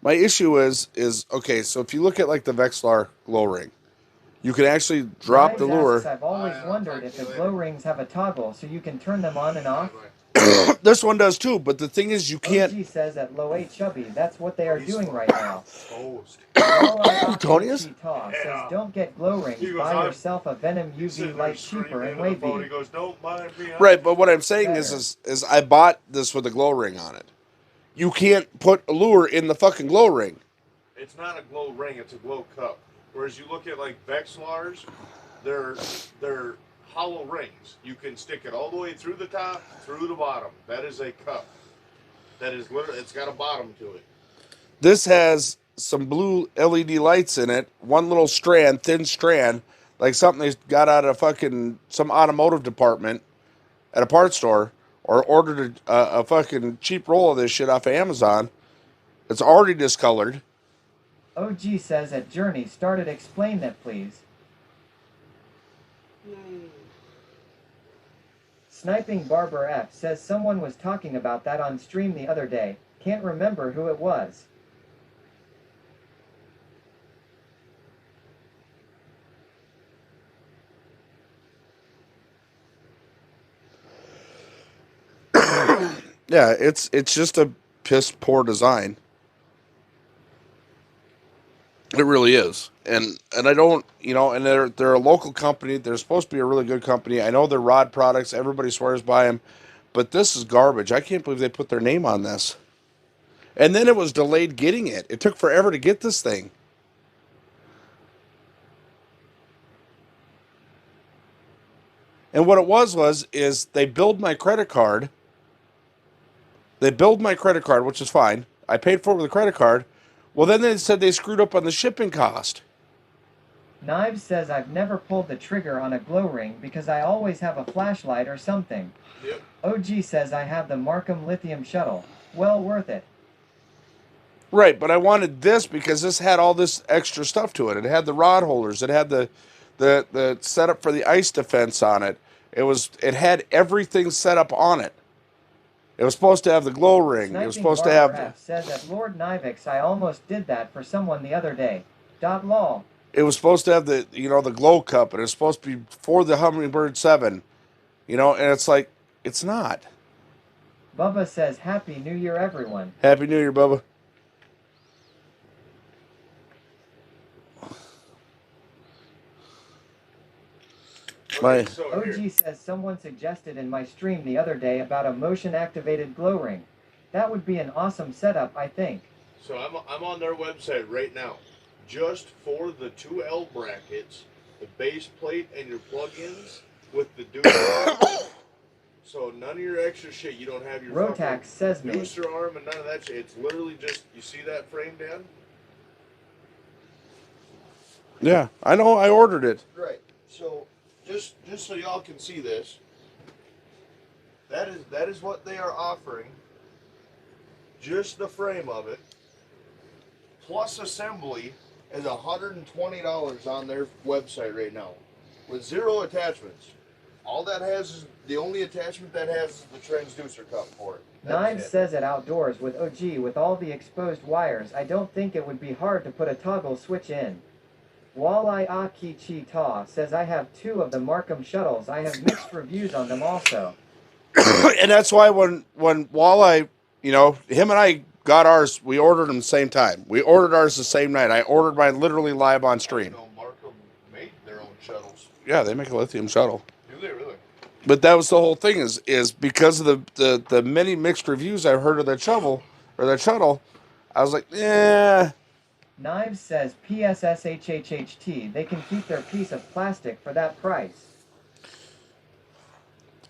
my issue is okay. So if you look at like the Vexlar glow ring, you can actually drop the Knives lure. asks, I've always wondered if the glow rings have a toggle so you can turn them on and off. This one does too, but the thing is, you can't. OG says at Low 8 Chubby, that's what they are doing right now. Exposed. Tony is? Taw says don't get glow rings, buy yourself a Venom UV light cheaper and wavy. He goes, don't mind me. Right, but what I'm saying is I bought this with a glow ring on it. You can't put a lure in the fucking glow ring. It's not a glow ring, it's a glow cup. Whereas you look at like Vexilars, they're hollow rings. You can stick it all the way through the top, through the bottom. That is a cup. That is literally, it's got a bottom to it. This has some blue LED lights in it, one little strand, thin strand, like something they got out of fucking some automotive department at a parts store, or ordered a fucking cheap roll of this shit off of Amazon. It's already discolored. OG says at Journey started explain that please. Sniping Barber F says someone was talking about that on stream the other day. Can't remember who it was. Yeah, it's just a piss poor design. It really is. And I don't, and they're a local company. They're supposed to be a really good company. I know they're rod products. Everybody swears by them. But this is garbage. I can't believe they put their name on this. And then it was delayed getting it. It took forever to get this thing. And what it was they billed my credit card. They billed my credit card, which is fine. I paid for it with a credit card. Well, then they said they screwed up on the shipping cost. Knives says I've never pulled the trigger on a glow ring because I always have a flashlight or something. Yep. OG says I have the Markham lithium shuttle. Well worth it. Right, but I wanted this because this had all this extra stuff to it. It had the rod holders. It had the setup for the ice defense on it. It had everything set up on it. It was supposed to have the glow ring. Sniping It was supposed to have. F says at Lord Nivix I almost did that for someone the other day. Lol. It was supposed to have the the glow cup, and it's supposed to be for the Hummingbird 7. And it's like it's not. Bubba says Happy New Year everyone. Happy New Year, Bubba. OG says someone suggested in my stream the other day about a motion-activated glow ring. That would be an awesome setup, I think. So I'm on their website right now. Just for the 2L brackets, the base plate, and your plug-ins with the deucer. So none of your extra shit. You don't have your Rotax says me. deucer arm and none of that shit. It's literally just, you see that frame, Dan? Yeah, I know. I ordered it. Right. So just so y'all can see this, that is what they are offering. Just the frame of it, plus assembly, is $120 on their website right now, with 0 attachments. All that has is the only attachment that has is the transducer cup for it. Knives says it outdoors with OG with all the exposed wires. I don't think it would be hard to put a toggle switch in. Walleye Akichi Ta says I have 2 of the Markham shuttles. I have mixed reviews on them also. And that's why when Walleye, him and I got ours, we ordered them the same time. We ordered ours the same night. I ordered mine literally live on stream. Markham made their own shuttles. Yeah, they make a lithium shuttle. Do they really? But that was the whole thing is because of the many mixed reviews I've heard of that shuttle, I was like, yeah. Knives says PSSHHHT, they can keep their piece of plastic for that price.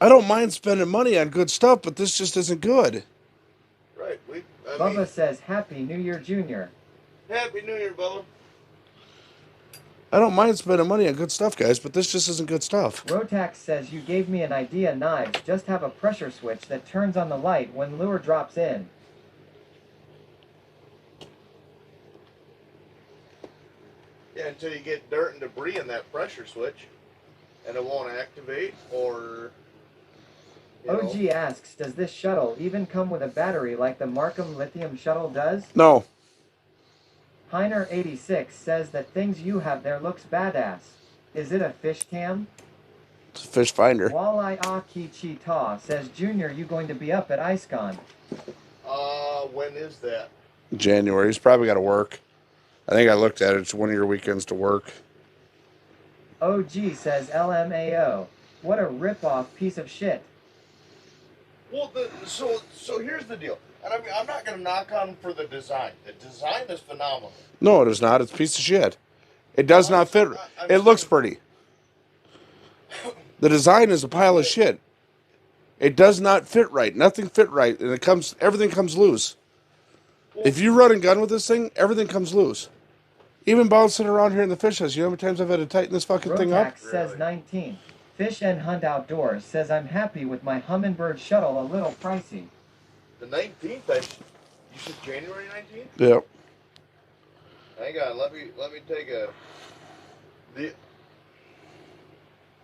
I don't mind spending money on good stuff, but this just isn't good. Right. Bubba says Happy New Year, Junior. Happy New Year, Bubba. I don't mind spending money on good stuff, guys, but this just isn't good stuff. Rotax says you gave me an idea, Knives. Just have a pressure switch that turns on the light when lure drops in. Yeah, until you get dirt and debris in that pressure switch, and it won't activate, or... OG asks, does this shuttle even come with a battery like the Markham lithium shuttle does? No. Heiner86 says that things you have there looks badass. Is it a fish cam? It's a fish finder. Walleye Aki says, Junior, you going to be up at IceCon? When is that? January. He's probably got to work. I think I looked at it. It's one of your weekends to work. OG says, LMAO. What a rip-off piece of shit. Well, so here's the deal. And I mean, I'm not going to knock on him for the design. The design is phenomenal. No, it is not. It's a piece of shit. It does not fit. It looks pretty. The design is a pile of shit. It does not fit right. Nothing fit right, and everything comes loose. If you run and gun with this thing, everything comes loose. Even bouncing around here in the fish house, you know how many times I've had to tighten this fucking thing up? Rotax says 19. Fish and Hunt Outdoors says, I'm happy with my Humminbird shuttle, a little pricey. The 19th, you said January 19th? Yep. Hang on, let me take the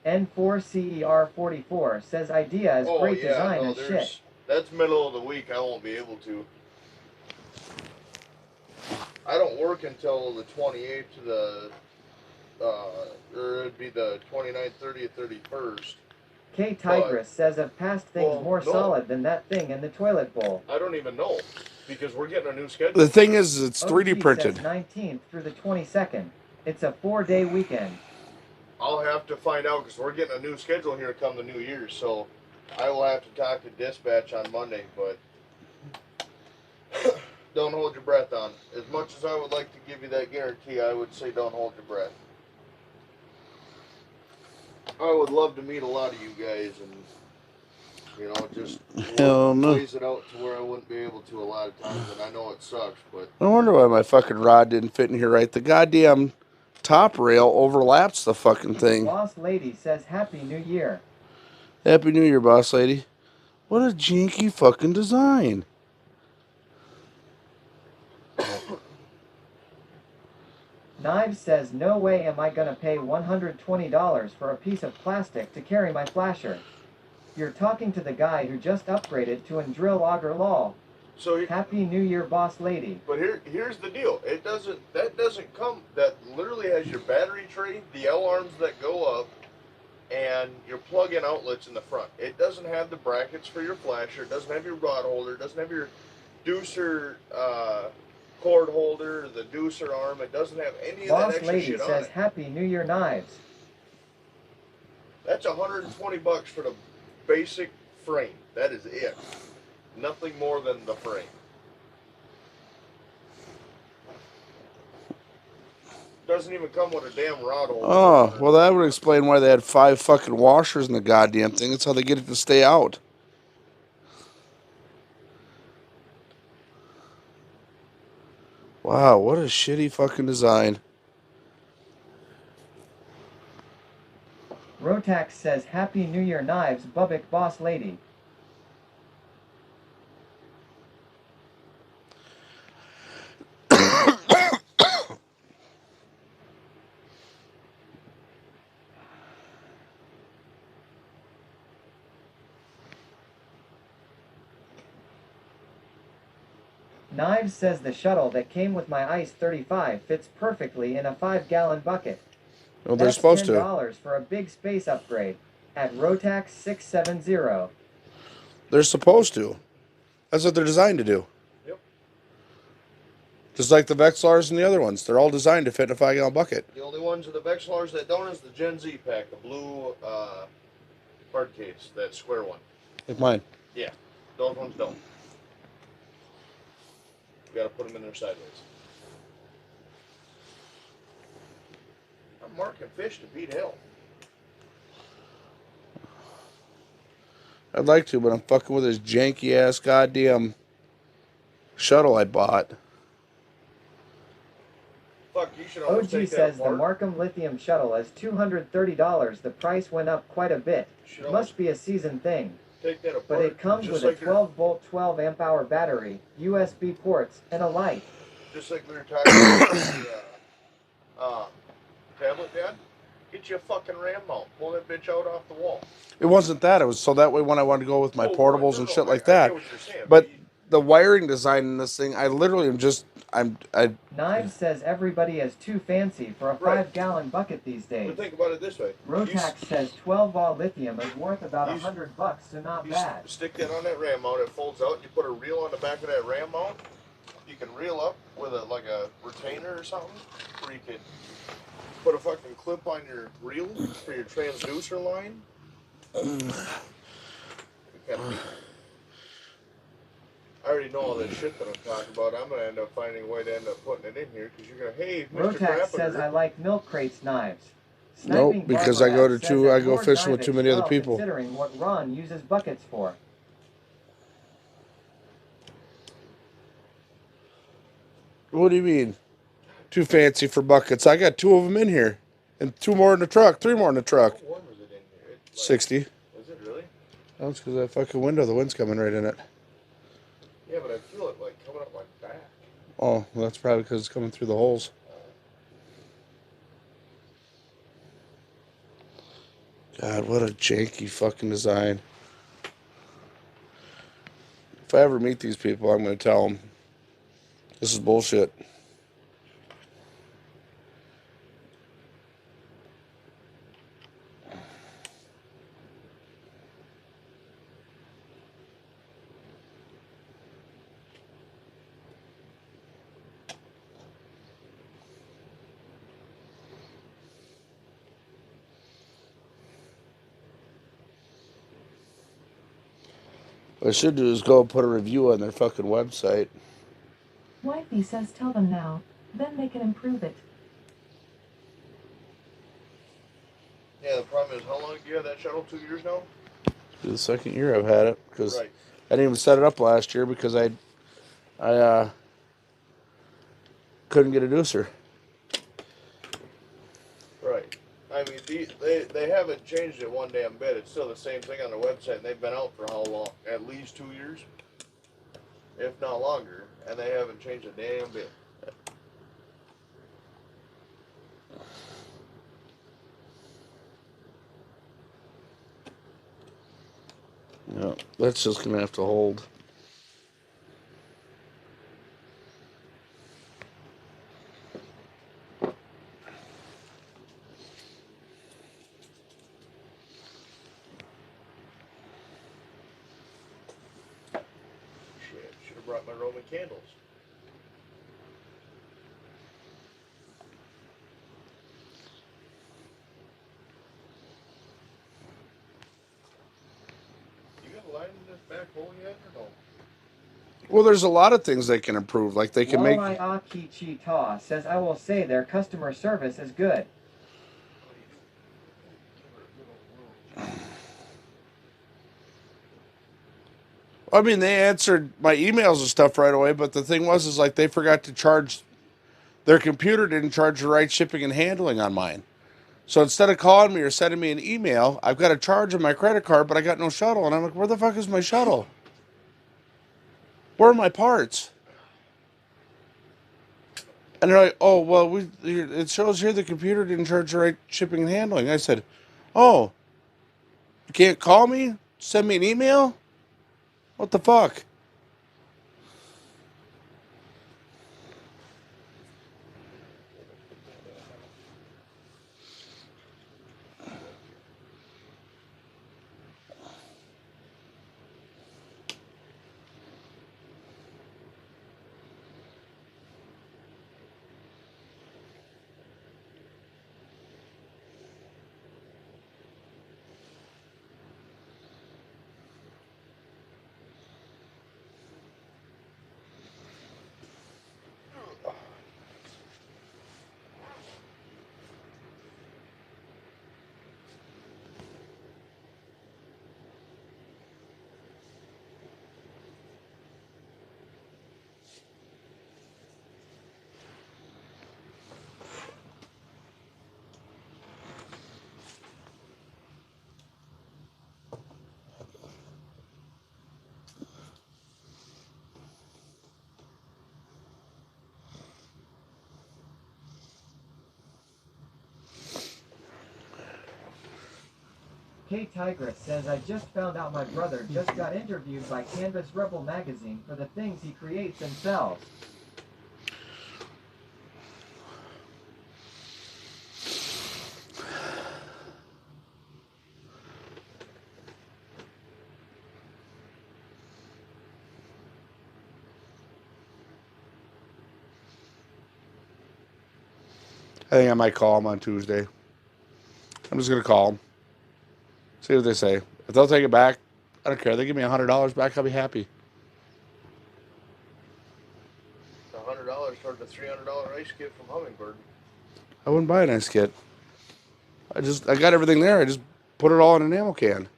N4CER44 says, idea is great, design is shit. That's middle of the week, I won't be able to. I don't work until the 28th to the, or it'd be the 29th, 30th, 31st. K Tigress says, I've passed things more solid than that thing in the toilet bowl. I don't even know, because we're getting a new schedule. The thing is, it's 3D printed. Says 19th through the 22nd. It's a 4-day weekend. I'll have to find out, because we're getting a new schedule here come the New Year's, so I will have to talk to dispatch on Monday, but don't hold your breath on it. As much as I would like to give you that guarantee, I would say don't hold your breath. I would love to meet a lot of you guys and, you know, just phase it out to where I wouldn't be able to a lot of times, and I know it sucks, but... I wonder why my fucking rod didn't fit in here right. The goddamn top rail overlaps the fucking thing. Boss Lady says, Happy New Year. Happy New Year, Boss Lady. What a jinky fucking design. Knives says, no way am I gonna pay $120 for a piece of plastic to carry my flasher. You're talking to the guy who just upgraded to an drill auger lol. So Happy New Year, Boss Lady. But here's the deal. That doesn't come, that literally has your battery tray, the L arms that go up, and your plug-in outlets in the front. It doesn't have the brackets for your flasher, it doesn't have your rod holder, it doesn't have your deucer cord holder, the deucer arm, it doesn't have any of that extra shit on it. Boss Lady says, Happy New Year, Knives. That's $120 for the basic frame. That is it. Nothing more than the frame. Doesn't even come with a damn rod holder. Oh, well, that would explain why they had 5 fucking washers in the goddamn thing. That's how they get it to stay out. Wow, what a shitty fucking design. Rotax says, Happy New Year, Knives, Bubbic, Boss Lady. Knives says the shuttle that came with my Ice 35 fits perfectly in a 5-gallon bucket. Well, they're supposed to. $10 for a big space upgrade at Rotax 670. They're supposed to. That's what they're designed to do. Yep. Just like the Vexilars and the other ones. They're all designed to fit in a 5-gallon bucket. The only ones of the Vexilars that don't is the Gen Z pack, the blue hard case, that square one. Like mine. Yeah, those ones don't. You gotta put them in there sideways. I'm marking fish to beat hell. I'd like to, but I'm fucking with this janky ass goddamn shuttle I bought. Fuck, you should OG says the Markham lithium shuttle is $230. The price went up quite a bit. Must be a season thing. Take that apart. But it comes with a 12-volt, 12-amp-hour battery, USB ports, and a light. Just like we were talking about the tablet, Dad. Get you a fucking RAM mount. Pull that bitch out off the wall. It wasn't that. It was so that way when I wanted to go with my portables and shit like that. I get what you're saying, But the wiring design in this thing, I literally am just... Knives says everybody is too fancy for a 5-gallon bucket these days. But think about it this way. Rotax says 12-ball lithium is worth about $100, so not bad. Stick that on that ram mount, it folds out, you put a reel on the back of that ram mount, you can reel up with like a retainer or something, or you can put a fucking clip on your reel for your transducer line. I already know all this shit that I'm talking about. I'm going to end up finding a way to end up putting it in here because you're going to, hey, Mr. Rotax says I like milk crates knives. Nope, because I go fishing with too many other people. Considering what Ron uses buckets for. What do you mean? Too fancy for buckets. I got 2 of them in here. And 2 more in the truck. 3 more in the truck. What one was it in here? 60. Is it really? That's because that fucking window, the wind's coming right in it. Yeah, but I feel it like coming up my back. Oh, well, that's probably because it's coming through the holes. God, what a janky fucking design. If I ever meet these people, I'm going to tell them this is bullshit. What I should do is go and put a review on their fucking website. Wifey says tell them now, then they can improve it. Yeah, the problem is, how long do you have that shuttle? 2 years now? It's the second year I've had it because Right. I didn't even set it up last year because I couldn't get a deucer. Right. I mean, they haven't changed it one damn bit. It's still the same thing on the website, and they've been out for how long? At least 2 years, if not longer, and they haven't changed a damn bit. Yeah, that's just gonna have to hold. Shit, should have brought my Roman candles. You got a line in this back hole yet, or no? Well, there's a lot of things they can improve. Like they can make. Walleye Aki Ta says I will say their customer service is good. I mean, they answered my emails and stuff right away, but the thing is like they forgot to charge. Their computer didn't charge the right shipping and handling on mine. So instead of calling me or sending me an email, I've got a charge on my credit card, but I got no shuttle. And I'm like, where the fuck is my shuttle? Where are my parts? And they're like, oh, well, it shows here the computer didn't charge the right shipping and handling. I said, oh, you can't call me? Send me an email? What the fuck? K Tigress says I just found out my brother just got interviewed by Canvas Rebel magazine for the things he creates and sells. I think I might call them on Tuesday. I'm just going to call them. See what they say. If they'll take it back, I don't care. They give me $100 back, I'll be happy. $100 toward the $300 ice kit from Hummingbird. I wouldn't buy an ice kit. I got everything there. I just put it all in an ammo can.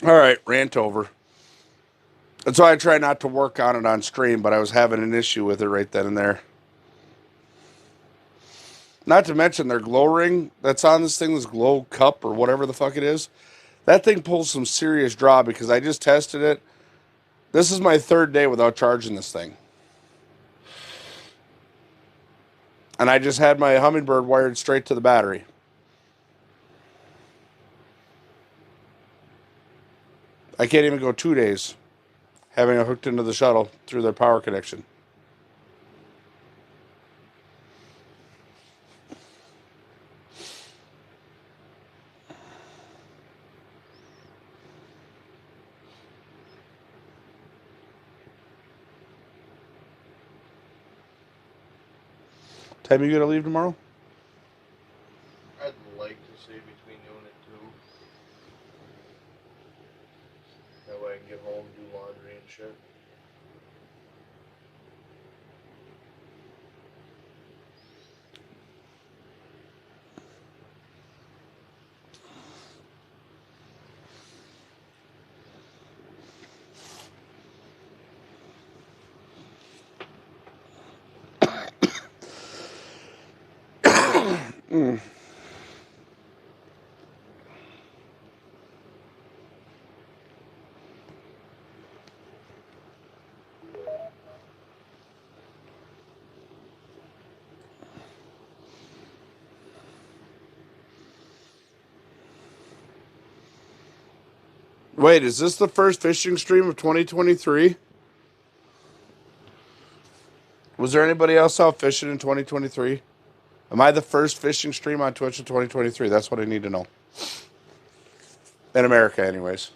All right, rant over. That's why I try not to work on it on stream, but I was having an issue with it right then and there. Not to mention their glow ring that's on this thing, this glow cup or whatever the fuck it is. That thing pulls some serious draw because I just tested it. This is my 3rd day without charging this thing. And I just had my Hummingbird wired straight to the battery. I can't even go 2 days having it hooked into the shuttle through their power connection. Time you gonna leave tomorrow? I'd like to say between noon and 2. That way I can get home, do laundry and shit. Wait, is this the first fishing stream of 2023? Was there anybody else out fishing in 2023? Am I the first fishing stream on Twitch in 2023? That's what I need to know. In America, anyways.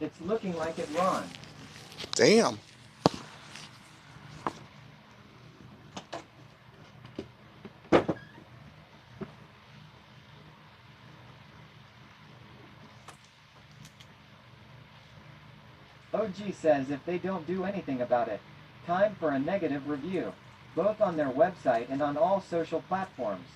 It's looking like it, Ron. Damn. OG says if they don't do anything about it, time for a negative review, both on their website and on all social platforms.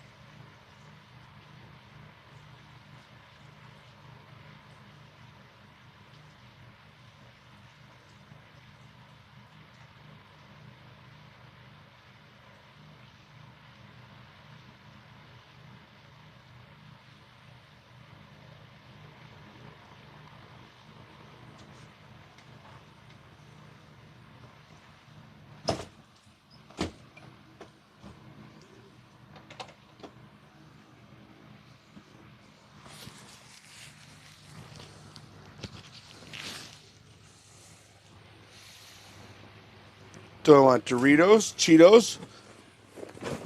Do I want Doritos, Cheetos,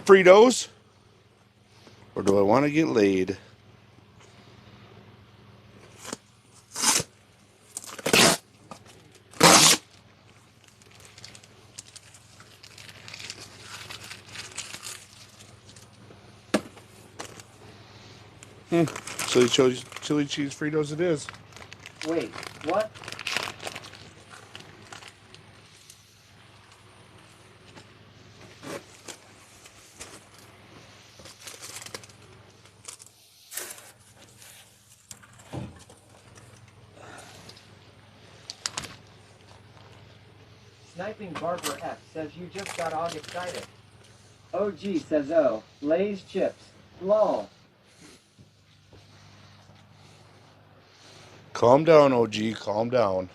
Fritos, or do I want to get laid? Chili cheese Fritos it is. Wait, what? Sniping Barbara F says you just got all excited. OG says oh, Lay's chips. Lol. Calm down, OG. Calm down.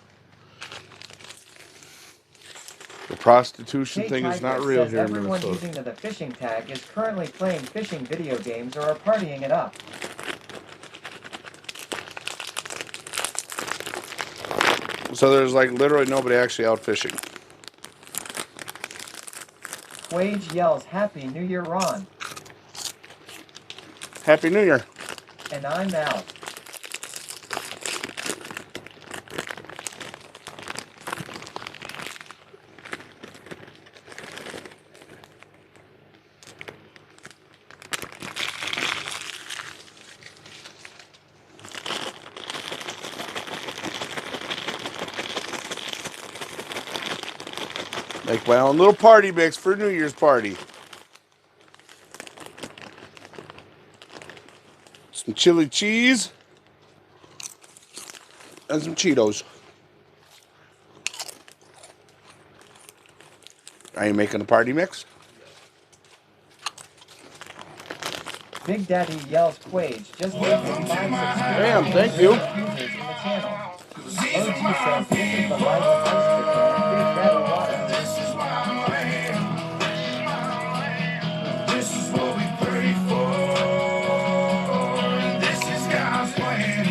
The prostitution thing is not real says here in everyone Minnesota. using the fishing tag is currently playing fishing video games or are partying it up. So there's like literally nobody actually out fishing. Wage yells Happy New Year, Ron. Happy New Year. And I'm out. Make my own little party mix for New Year's party. Some chili cheese and some Cheetos. Are you making a party mix? Big Daddy yells Quage just gave him 5 Damn, thank you. users in the channel. OG says this is the life of ice fishing with Big Daddy Water. This is my land. This is what we pray for. This is God's plan.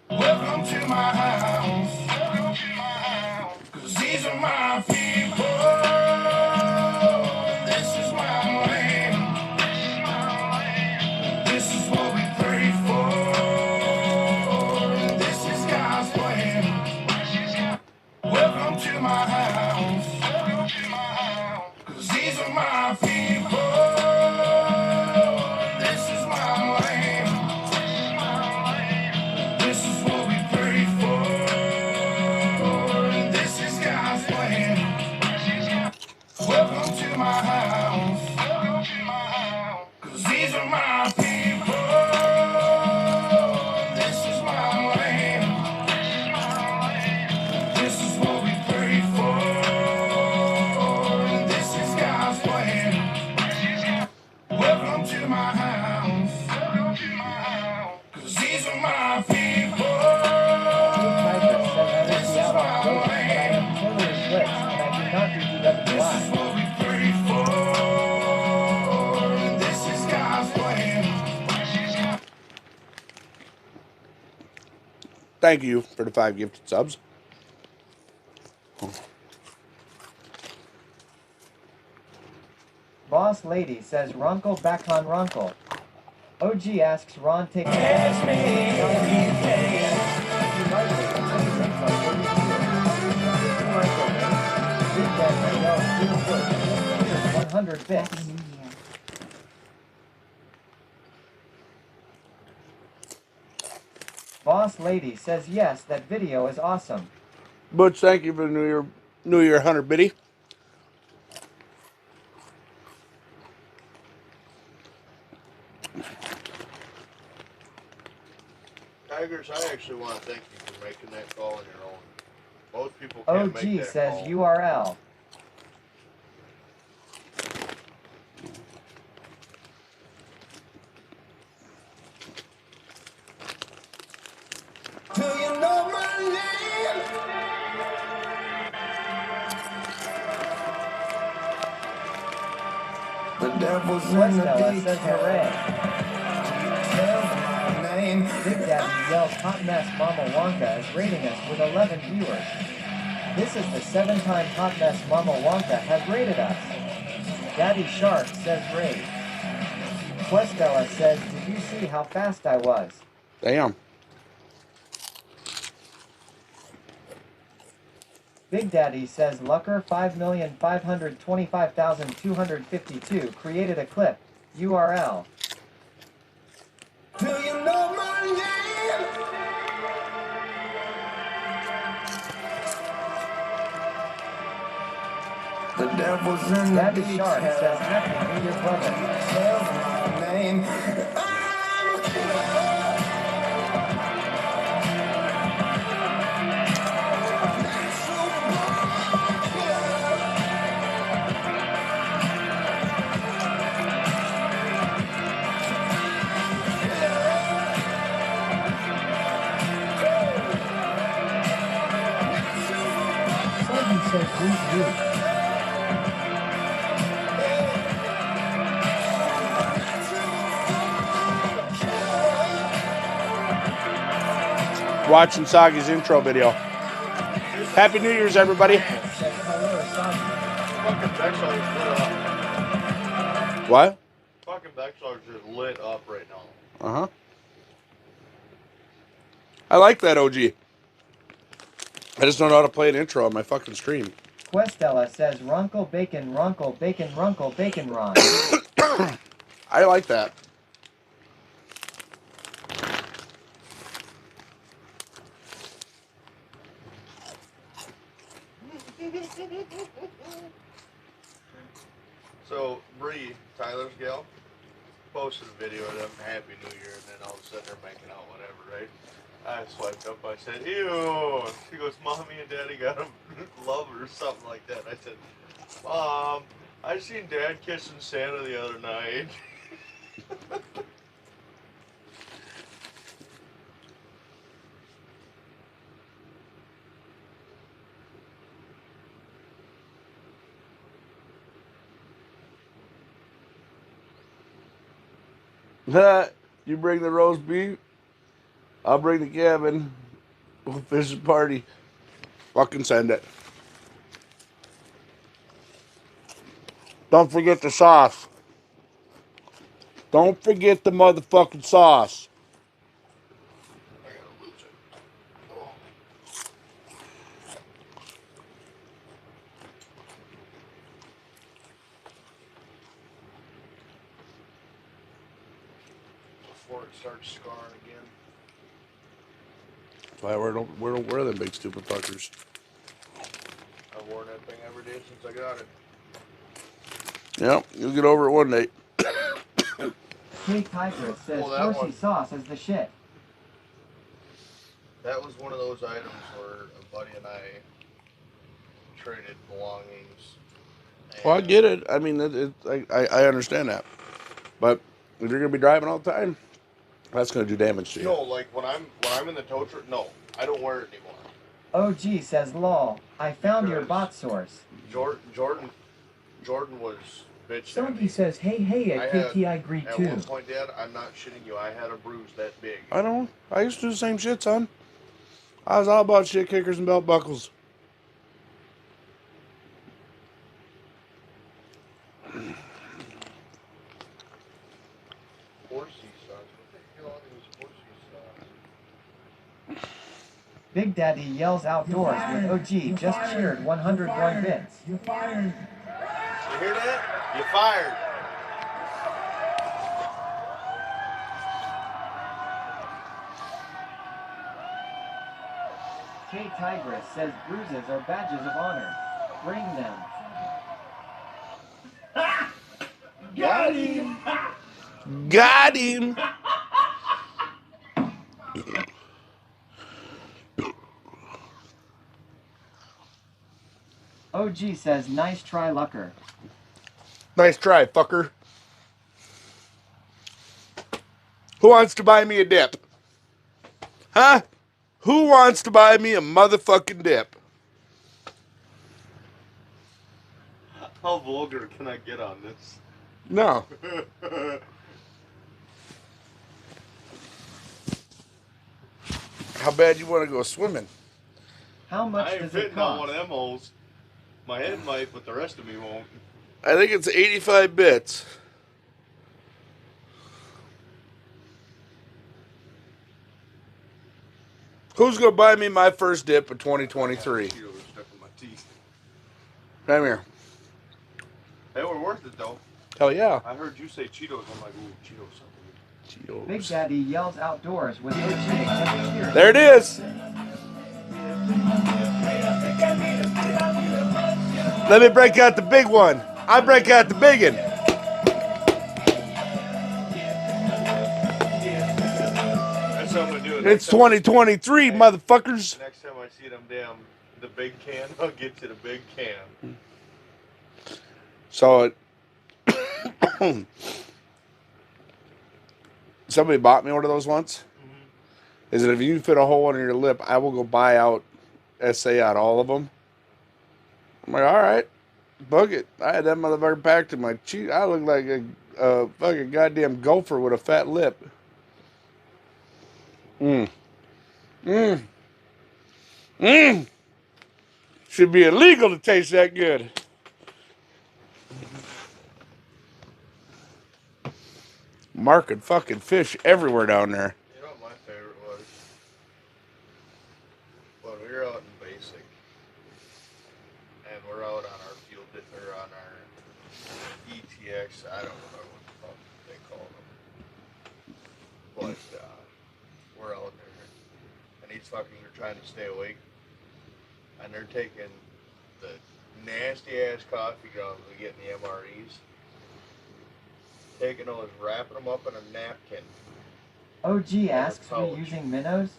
Welcome to my house. 'Cause these are my people. This is my land. This is what we pray for. This is God's plan. Welcome to my house. 'Cause these are my people. This is my land. This is what we pray for. This is God's plan. Welcome to my house. 'Cause these are my people. This is my land. This is what we pray for. This is God's plan. Welcome to my house. 'Cause these are my people. This is my land. This is what we pray for. This is God's plan. Thank you for the 5 gifted subs. Boss Lady says Ronkel back on Ronkel. OG asks Ron takes a 100 bits. Boss Lady says yes, that video is awesome. Butch, thank you for the New Year 100 biddy. Tigers, I actually want to thank you for making that call on your own. Most people can't make OG that says call. URL. Do you know my name? The devil's in the Westella says hooray. detail. My name. Big Daddy yells Hot Mess Mama Wonka is rating us with 11 viewers. This is the 7th time Hot Mess Mama Wonka has rated us. Daddy Shark says raid. Questella says, did you see how fast I was? Damn. Big Daddy says Lucker 5,525,252 created a clip. URL. Devils in the Daddy beach Shark house. says happy New Year, brother. Spells my name. I'm a killer. Someone said Bruce Lee. Watching Sagi's intro video. Happy New Year's, everybody. Says hello, Sagi. Fucking Bexar's lit up. What? Fucking Bexar's just lit up right now. Uh-huh. I like that, OG. I just don't know how to play an intro on my fucking stream. Questella says Runkle Bacon, Runkle Bacon, Runkle Bacon Ron. I like that. So, Bree, Tyler's gal, posted a video of them Happy New Year, and then all of a sudden they're making out, whatever, right? I swiped up, I said, ew. She goes, Mommy and Daddy got him love or something like that. I said, Mom, I seen Dad kissing Santa the other night. You bring the roast beef, I'll bring the cabin. We'll fish a party. Fucking send it. Don't forget the sauce. Don't forget the motherfucking sauce. I gotta lose it. Oh. Before it starts scarring again. That's why we don't wear them big stupid fuckers. I've worn that thing every day since I got it. Yep, you'll get over it one day. Kate Tigress says Well, that horsey one- sauce is the shit. That was one of those items where a buddy and I traded belongings. Well, I and- get it. I mean, I understand that. But if you're gonna be driving all the time, that's gonna do damage to you. No, like when I'm in the tow truck, no, I don't wear it anymore. OG says lol. I found your Because- bot source. Jordan was bitching at Someone me. says, hey, I at had- KT, I agree At too. one point, Dad, I'm not shitting you. I had a bruise that big. I don't. I used to do the same shit, son. I was all about shit kickers and belt buckles. Horsey sauce. What the hell is horsey sauce? Big Daddy yells outdoors with OG just cheered 101 bits. You're fired. You hear that? You fired. Kate Tigress says bruises are badges of honor. Bring them. Got him. Got him. OG says nice try, Lucker. Nice try, fucker. Who wants to buy me a dip? Huh? Who wants to buy me a motherfucking dip? How vulgar can I get on this? No. How bad you want to go swimming? How I much ain't does it fitting on one cost? of them holes. My head might, but the rest of me won't. I think it's 85 bits. Who's going to buy me my first dip of 2023? Cheetos stuck in my teeth. Come here. They were worth it though. Hell yeah. I heard you say Cheetos. I'm like, ooh, Cheetos. Something. Big Cheetos. Daddy yells outdoors with OG just cheered. There it is. Let me break out the big one. I break out the big one. That's what I'm gonna do. It's 2023, motherfuckers. Next time I see them the big can, I'll get to the big can. So somebody bought me one of those once. Mm-hmm. Is that if you fit a hole in your lip, I will go buy out SA on all of them. I'm like, all right, book it. I had that motherfucker packed in my cheek. I look like a fucking goddamn gopher with a fat lip. Should be illegal to taste that good. Market fucking fish everywhere down there. You know what my favorite was? When we were out in basic, and we're out on our field, or on our ETX, I don't know what the fuck they call them. But, we're out there, and these fuckers are trying to stay awake, and they're taking the nasty-ass coffee grounds we get in the MREs, taking those, wrapping them up in a napkin, OG asks, we using minnows?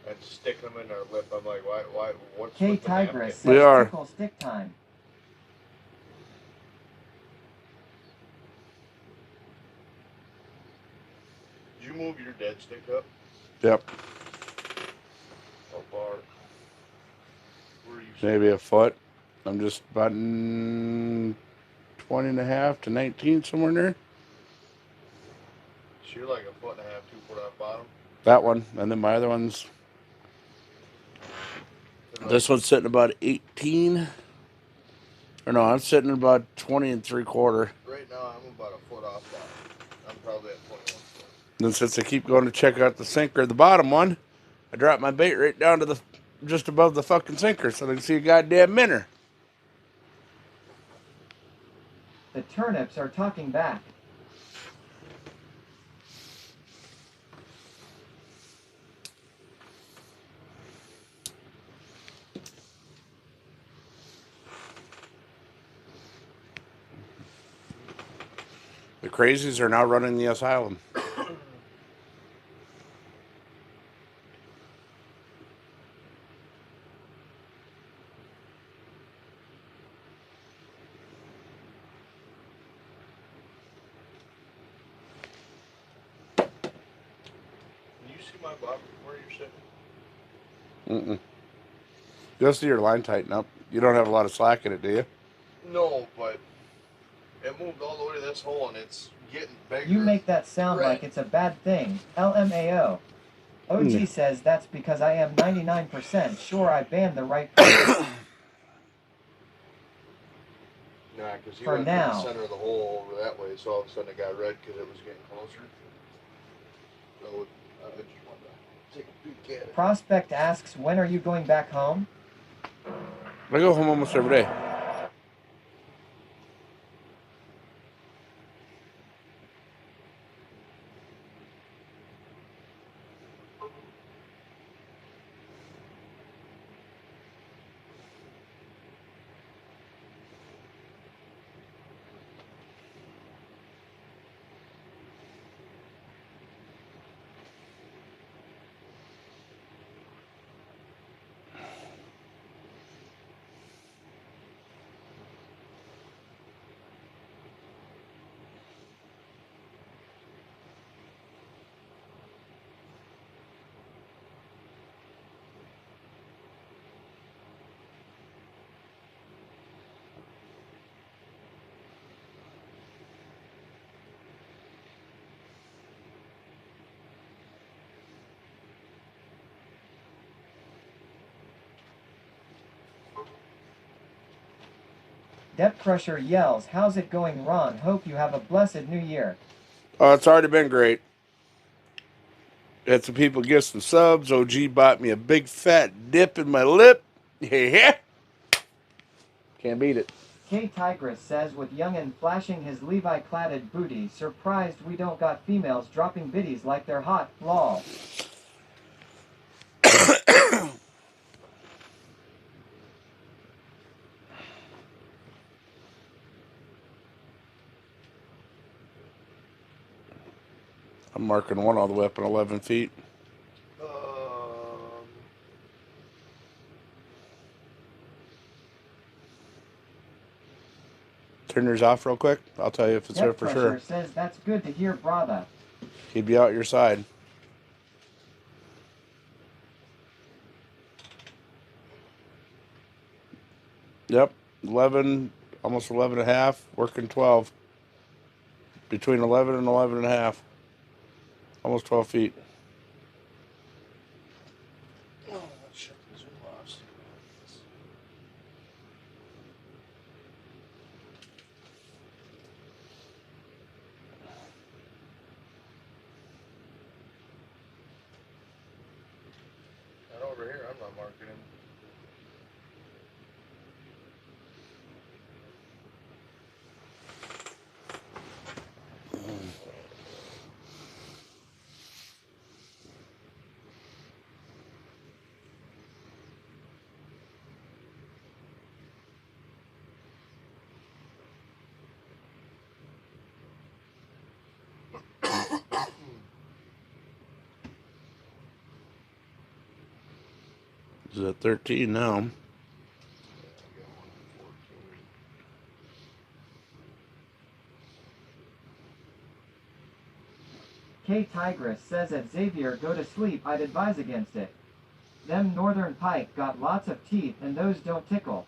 and sticking them in their lip. I'm like, why, what's K with the napkin? Tigress We says are. tickle stick time. Did you move your dead stick up? Yep. How far? Where are you Maybe a foot. I'm just about 20 and a half to 19, somewhere in there. So you're like a foot and a half, 2 foot off bottom? That one. And then my other one's... This one's sitting about 18. Or no, I'm sitting at about 20 and 3/4. Right now, I'm about a foot off bottom. I'm probably at 21 foot. Then since I keep going to check out the sinker, the bottom one, I drop my bait right down to the just above the fucking sinker so they can see a goddamn minnow. The turnips are talking back. The crazies are now running the asylum. Can you see my bottom from where you're sitting? Just see your line tighten up. You don't have a lot of slack in it, do you? No, but it moved all the way to this hole and it's getting bigger. You make that sound like it's a bad thing. LMAO. OG says that's because I am 99% sure I banned the right person. Nah, because he For went now. to the center of the hole over that way, so all of a sudden it got red because it was getting closer. So I just wanted to take a peek at it. Prospect asks, when are you going back home? I go home almost every day. Depth Crusher yells, how's it going, Ron? Hope you have a blessed new year. It's already been great. Had some people get some subs. OG bought me a big fat dip in my lip. Yeah. Can't beat it. K Tigress says with Youngin flashing his Levi-cladded booty, surprised we don't got females dropping biddies like they're hot, lol. I'm marking one all the way up in 11 feet. Turn yours off real quick. I'll tell you if it's here Depth for Crusher sure. says that's good to hear, brother. He'd be out your side. Yep, 11, almost 11 and a half, working 12. Between 11 and 11 and a half. Almost 12 feet. Oh, let's check the zoom loss. Not over here, I'm not marking him. He's at 13 now. K Tigress says at Xavier go to sleep, I'd advise against it. Them northern pike got lots of teeth and those don't tickle.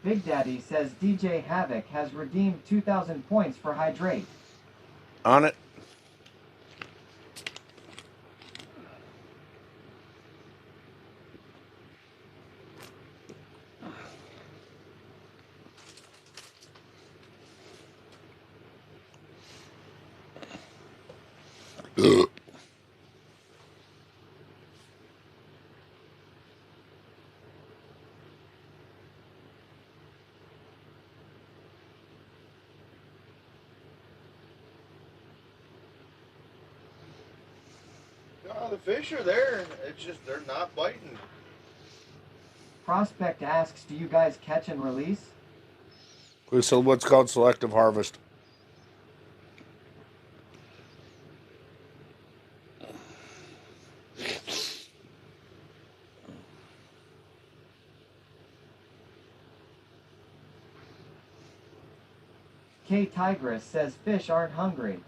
Big Daddy says DJ Havoc has redeemed 2,000 points for hydrate. On it. No, the fish are there. It's just they're not biting. Prospect asks, do you guys catch and release? So what's called selective harvest. K Tigress says fish aren't hungry.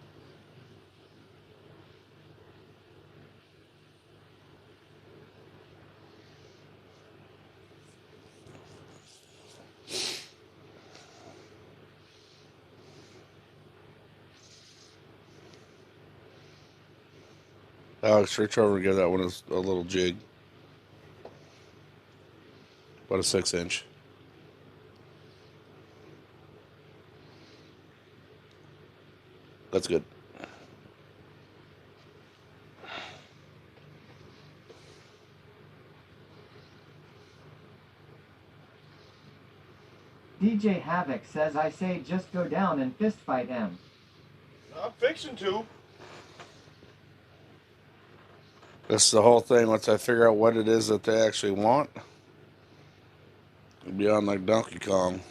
Alex, reach over and give that one a little jig. About a 6-inch. That's good. DJ Havoc says I say just go down and fist fight him. I'm fixing to. This is the whole thing. Once I figure out what it is that they actually want, it'll be on like Donkey Kong.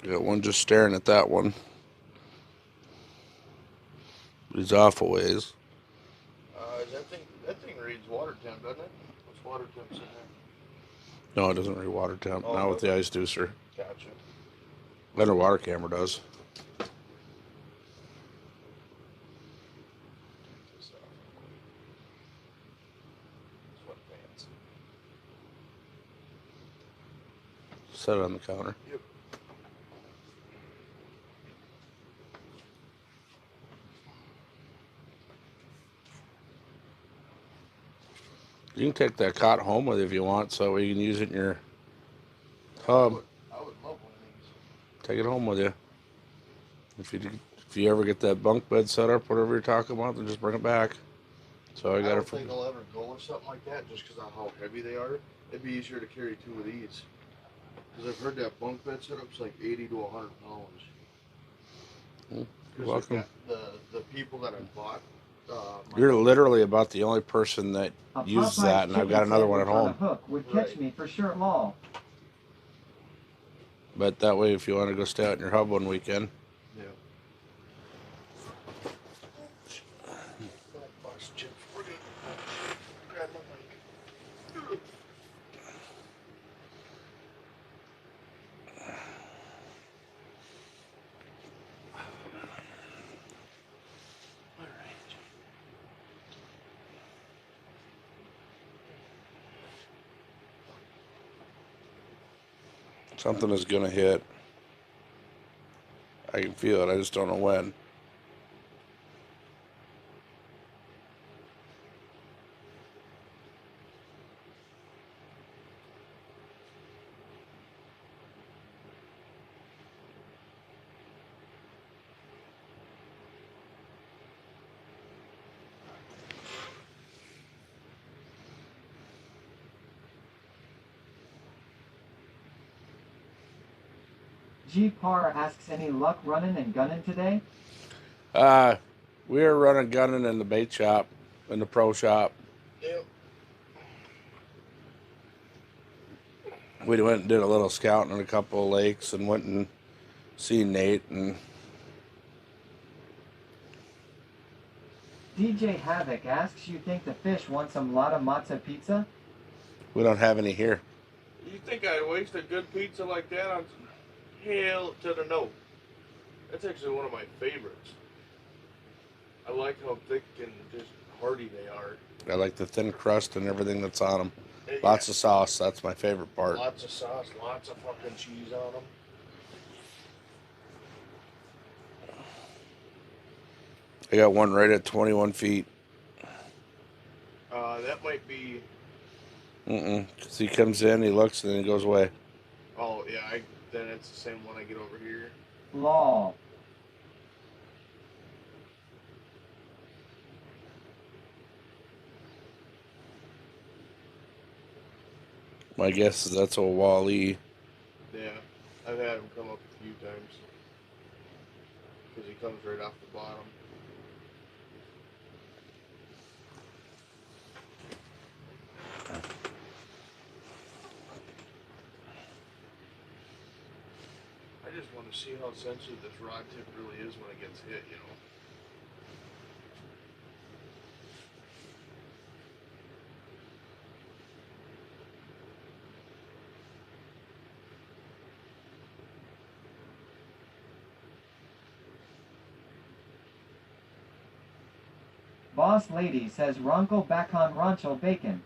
Got one just staring at that one. He's off a ways. That thing reads water temp, doesn't it? What's water temp in there? No, it doesn't read water temp. Oh, Not with the ice deucer. Gotcha. Underwater camera does. Set it on the counter. Yep. You can take that cot home with you if you want, so you can use it in your tub. I would love one of these. Take it home with you. If you ever get that bunk bed set up, whatever you're talking about, then just bring it back. So I got don't it for. think I'll ever go with something like that just because of how heavy they are. It'd be easier to carry 2 of these. Because I've heard that bunk bed setup's like 80 to 100 pounds. You're welcome. The people that I bought. You're literally about the only person that uses that, and I've got another one at home. A hook would catch me for sure, lol. But that way, if you want to go stay out in your hub one weekend. Yeah. Grab my mic. Something is going to hit. I can feel it. I just don't know when. G-Par asks, any luck running and gunning today? We were running gunning in the bait shop, in the pro shop. Yep. We went and did a little scouting in a couple of lakes and went and seen Nate. And DJ Havoc asks, you think the fish want some lotta matzo pizza? we don't have any here. You think I'd waste a good pizza like that on some? Hell to the no. That's actually one of my favorites. I like how thick and just hearty they are. I like the thin crust and everything that's on them. Yeah. Lots of sauce. That's my favorite part. Lots of sauce, lots of fucking cheese on them. I got one right at 21 feet. That might be. Because he comes in, he looks, and then he goes away. Oh yeah, then it's the same one I get over here. Lol. My guess is that's a wally. Yeah, I've had him come up a few times. Because he comes right off the bottom. I just want to see how sensitive this rod tip really is when it gets hit, you know. Boss lady says Ronco back on Rancho Bacon.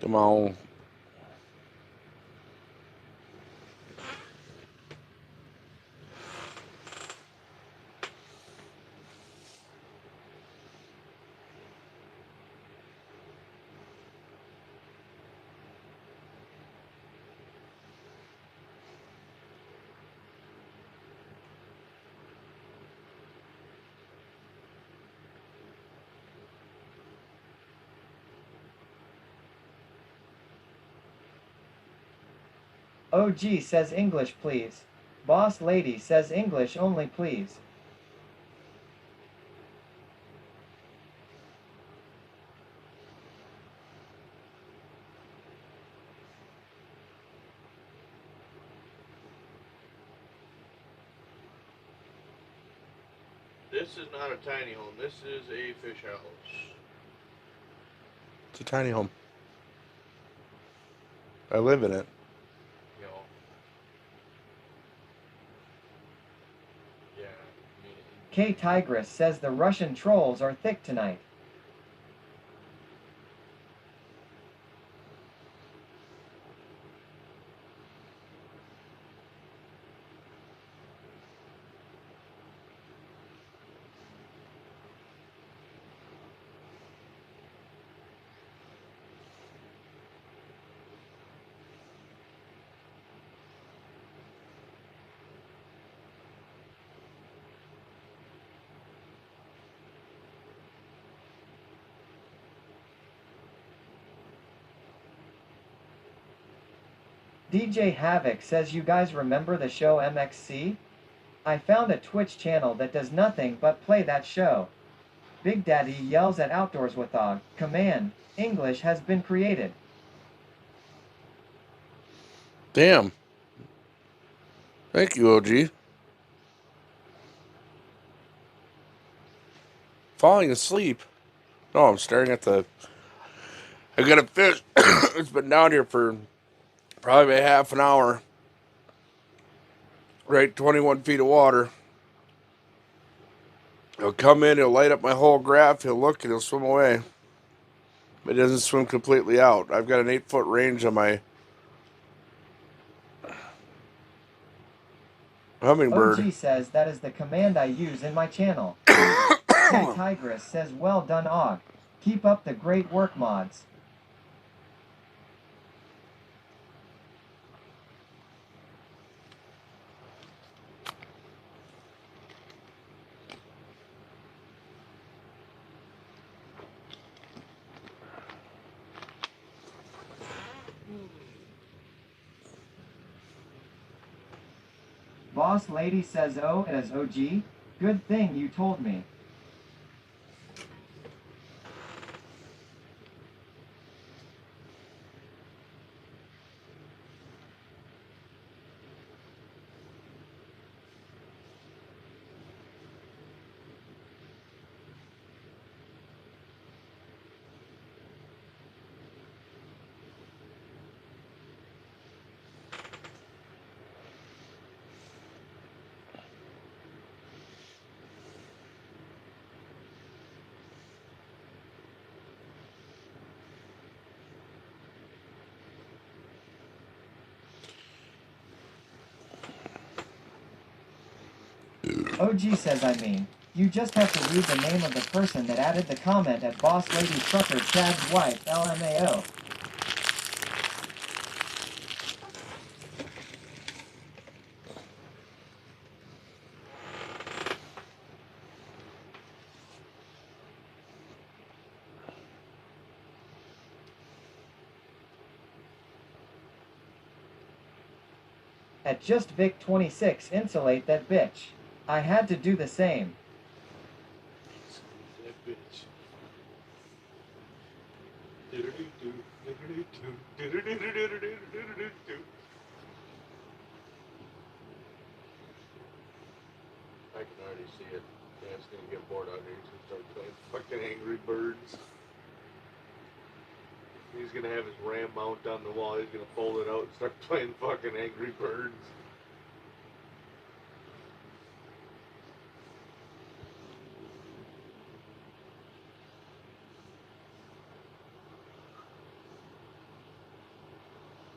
Come on. OG says English please. Boss lady says English only please. This is not a tiny home. This is a fish house. It's a tiny home. I live in it. You know. Yeah. I mean, K Tigress says the Russian trolls are thick tonight. DJ Havoc says you guys remember the show MXC? I found a Twitch channel that does nothing but play that show. Big Daddy yells at Outdoors with a command. English has been created. Damn. Thank you, OG. Falling asleep. No, I'm staring at the... I got a fish. It's been down here for probably about half an hour. Right, 21 feet of water. He'll come in, he'll light up my whole graph, he'll look, and he'll swim away. It doesn't swim completely out. I've got an 8-foot range on my hummingbird. OG says that is the command I use in my channel. K Tigress says well done Og. Keep up the great work mods. Boss Lady says oh as OG? Good thing you told me. OG says I mean, you just have to read the name of the person that added the comment at Boss Lady Trucker Chad's wife LMAO. At just Vic 26 insulate that bitch. I had to do the same. that bitch. I can already see it. Dan's gonna get bored out here. He's gonna start playing fucking Angry Birds. He's gonna have his RAM mount on the wall. He's gonna fold it out and start playing fucking Angry Birds.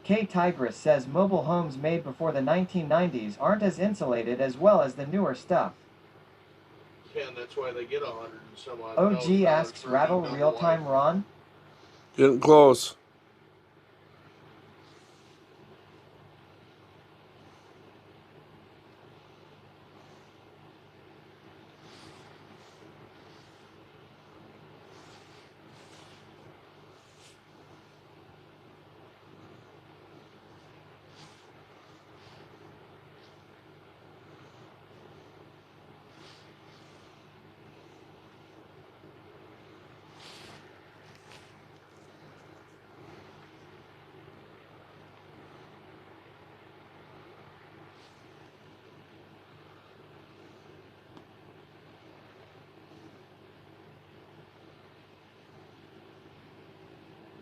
K Tigress says mobile homes made before the 1990s aren't as insulated as well as the newer stuff. Yeah, and that's why they get 100 and some odd. OG asks Rattle real time Ron? Getting close.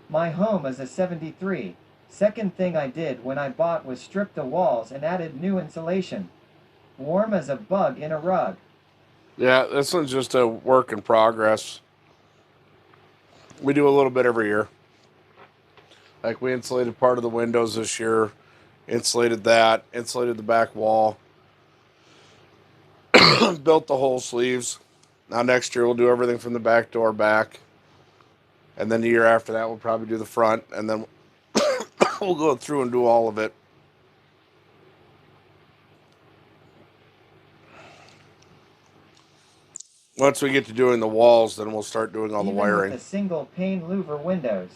My home is a 73. Second thing I did when I bought was strip the walls and added new insulation. Warm as a bug in a rug. Yeah, this one's just a work in progress. We do a little bit every year. Like we insulated part of the windows this year, insulated that, insulated the back wall, built the whole sleeves. Now next year we'll do everything from the back door back. And then the year after that we'll probably do the front, and then we'll go through and do all of it. Once we get to doing the walls, then we'll start doing all the Even wiring. with the single pane louver windows.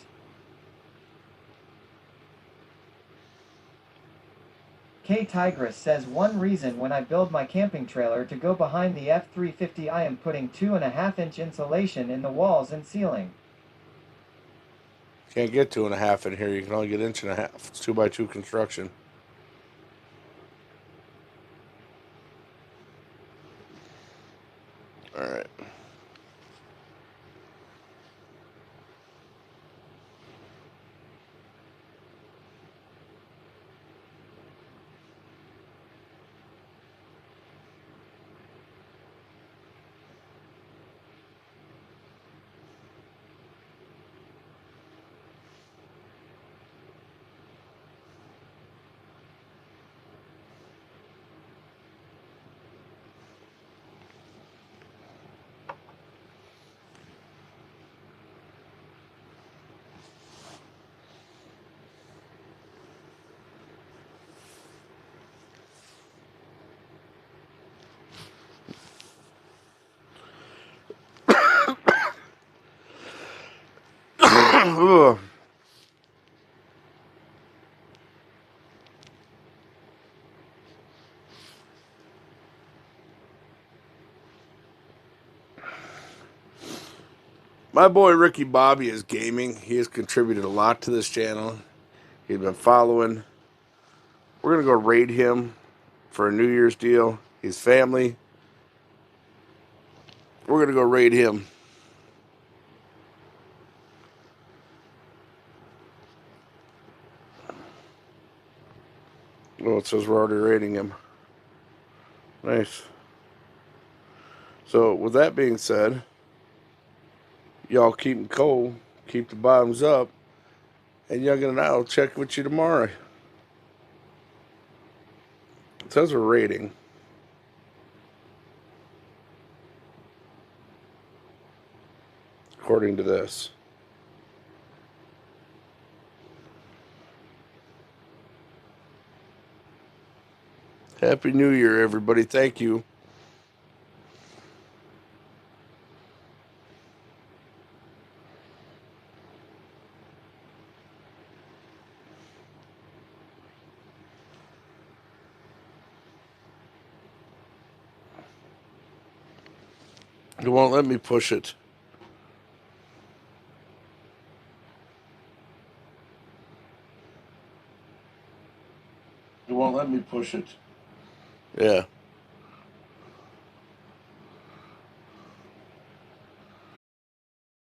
K Tigress says one reason when I build my camping trailer to go behind the F350 I am putting 2.5-inch insulation in the walls and ceiling. Can't get 2.5 in here. You can only get 1.5 inches. It's 2x2 construction. All right. Ugh. My boy Ricky Bobby is gaming. He has contributed a lot to this channel. He's been following. We're going to go raid him for a New Year's deal. His family. We're going to go raid him. Oh, it says we're already raiding him. Nice. So, with that being said, y'all keep them cold, keep the bottoms up, and Young and I will check with you tomorrow. It says we're raiding. According to this. Happy New Year, everybody. Thank you. It won't let me push it. It won't let me push it. Yeah.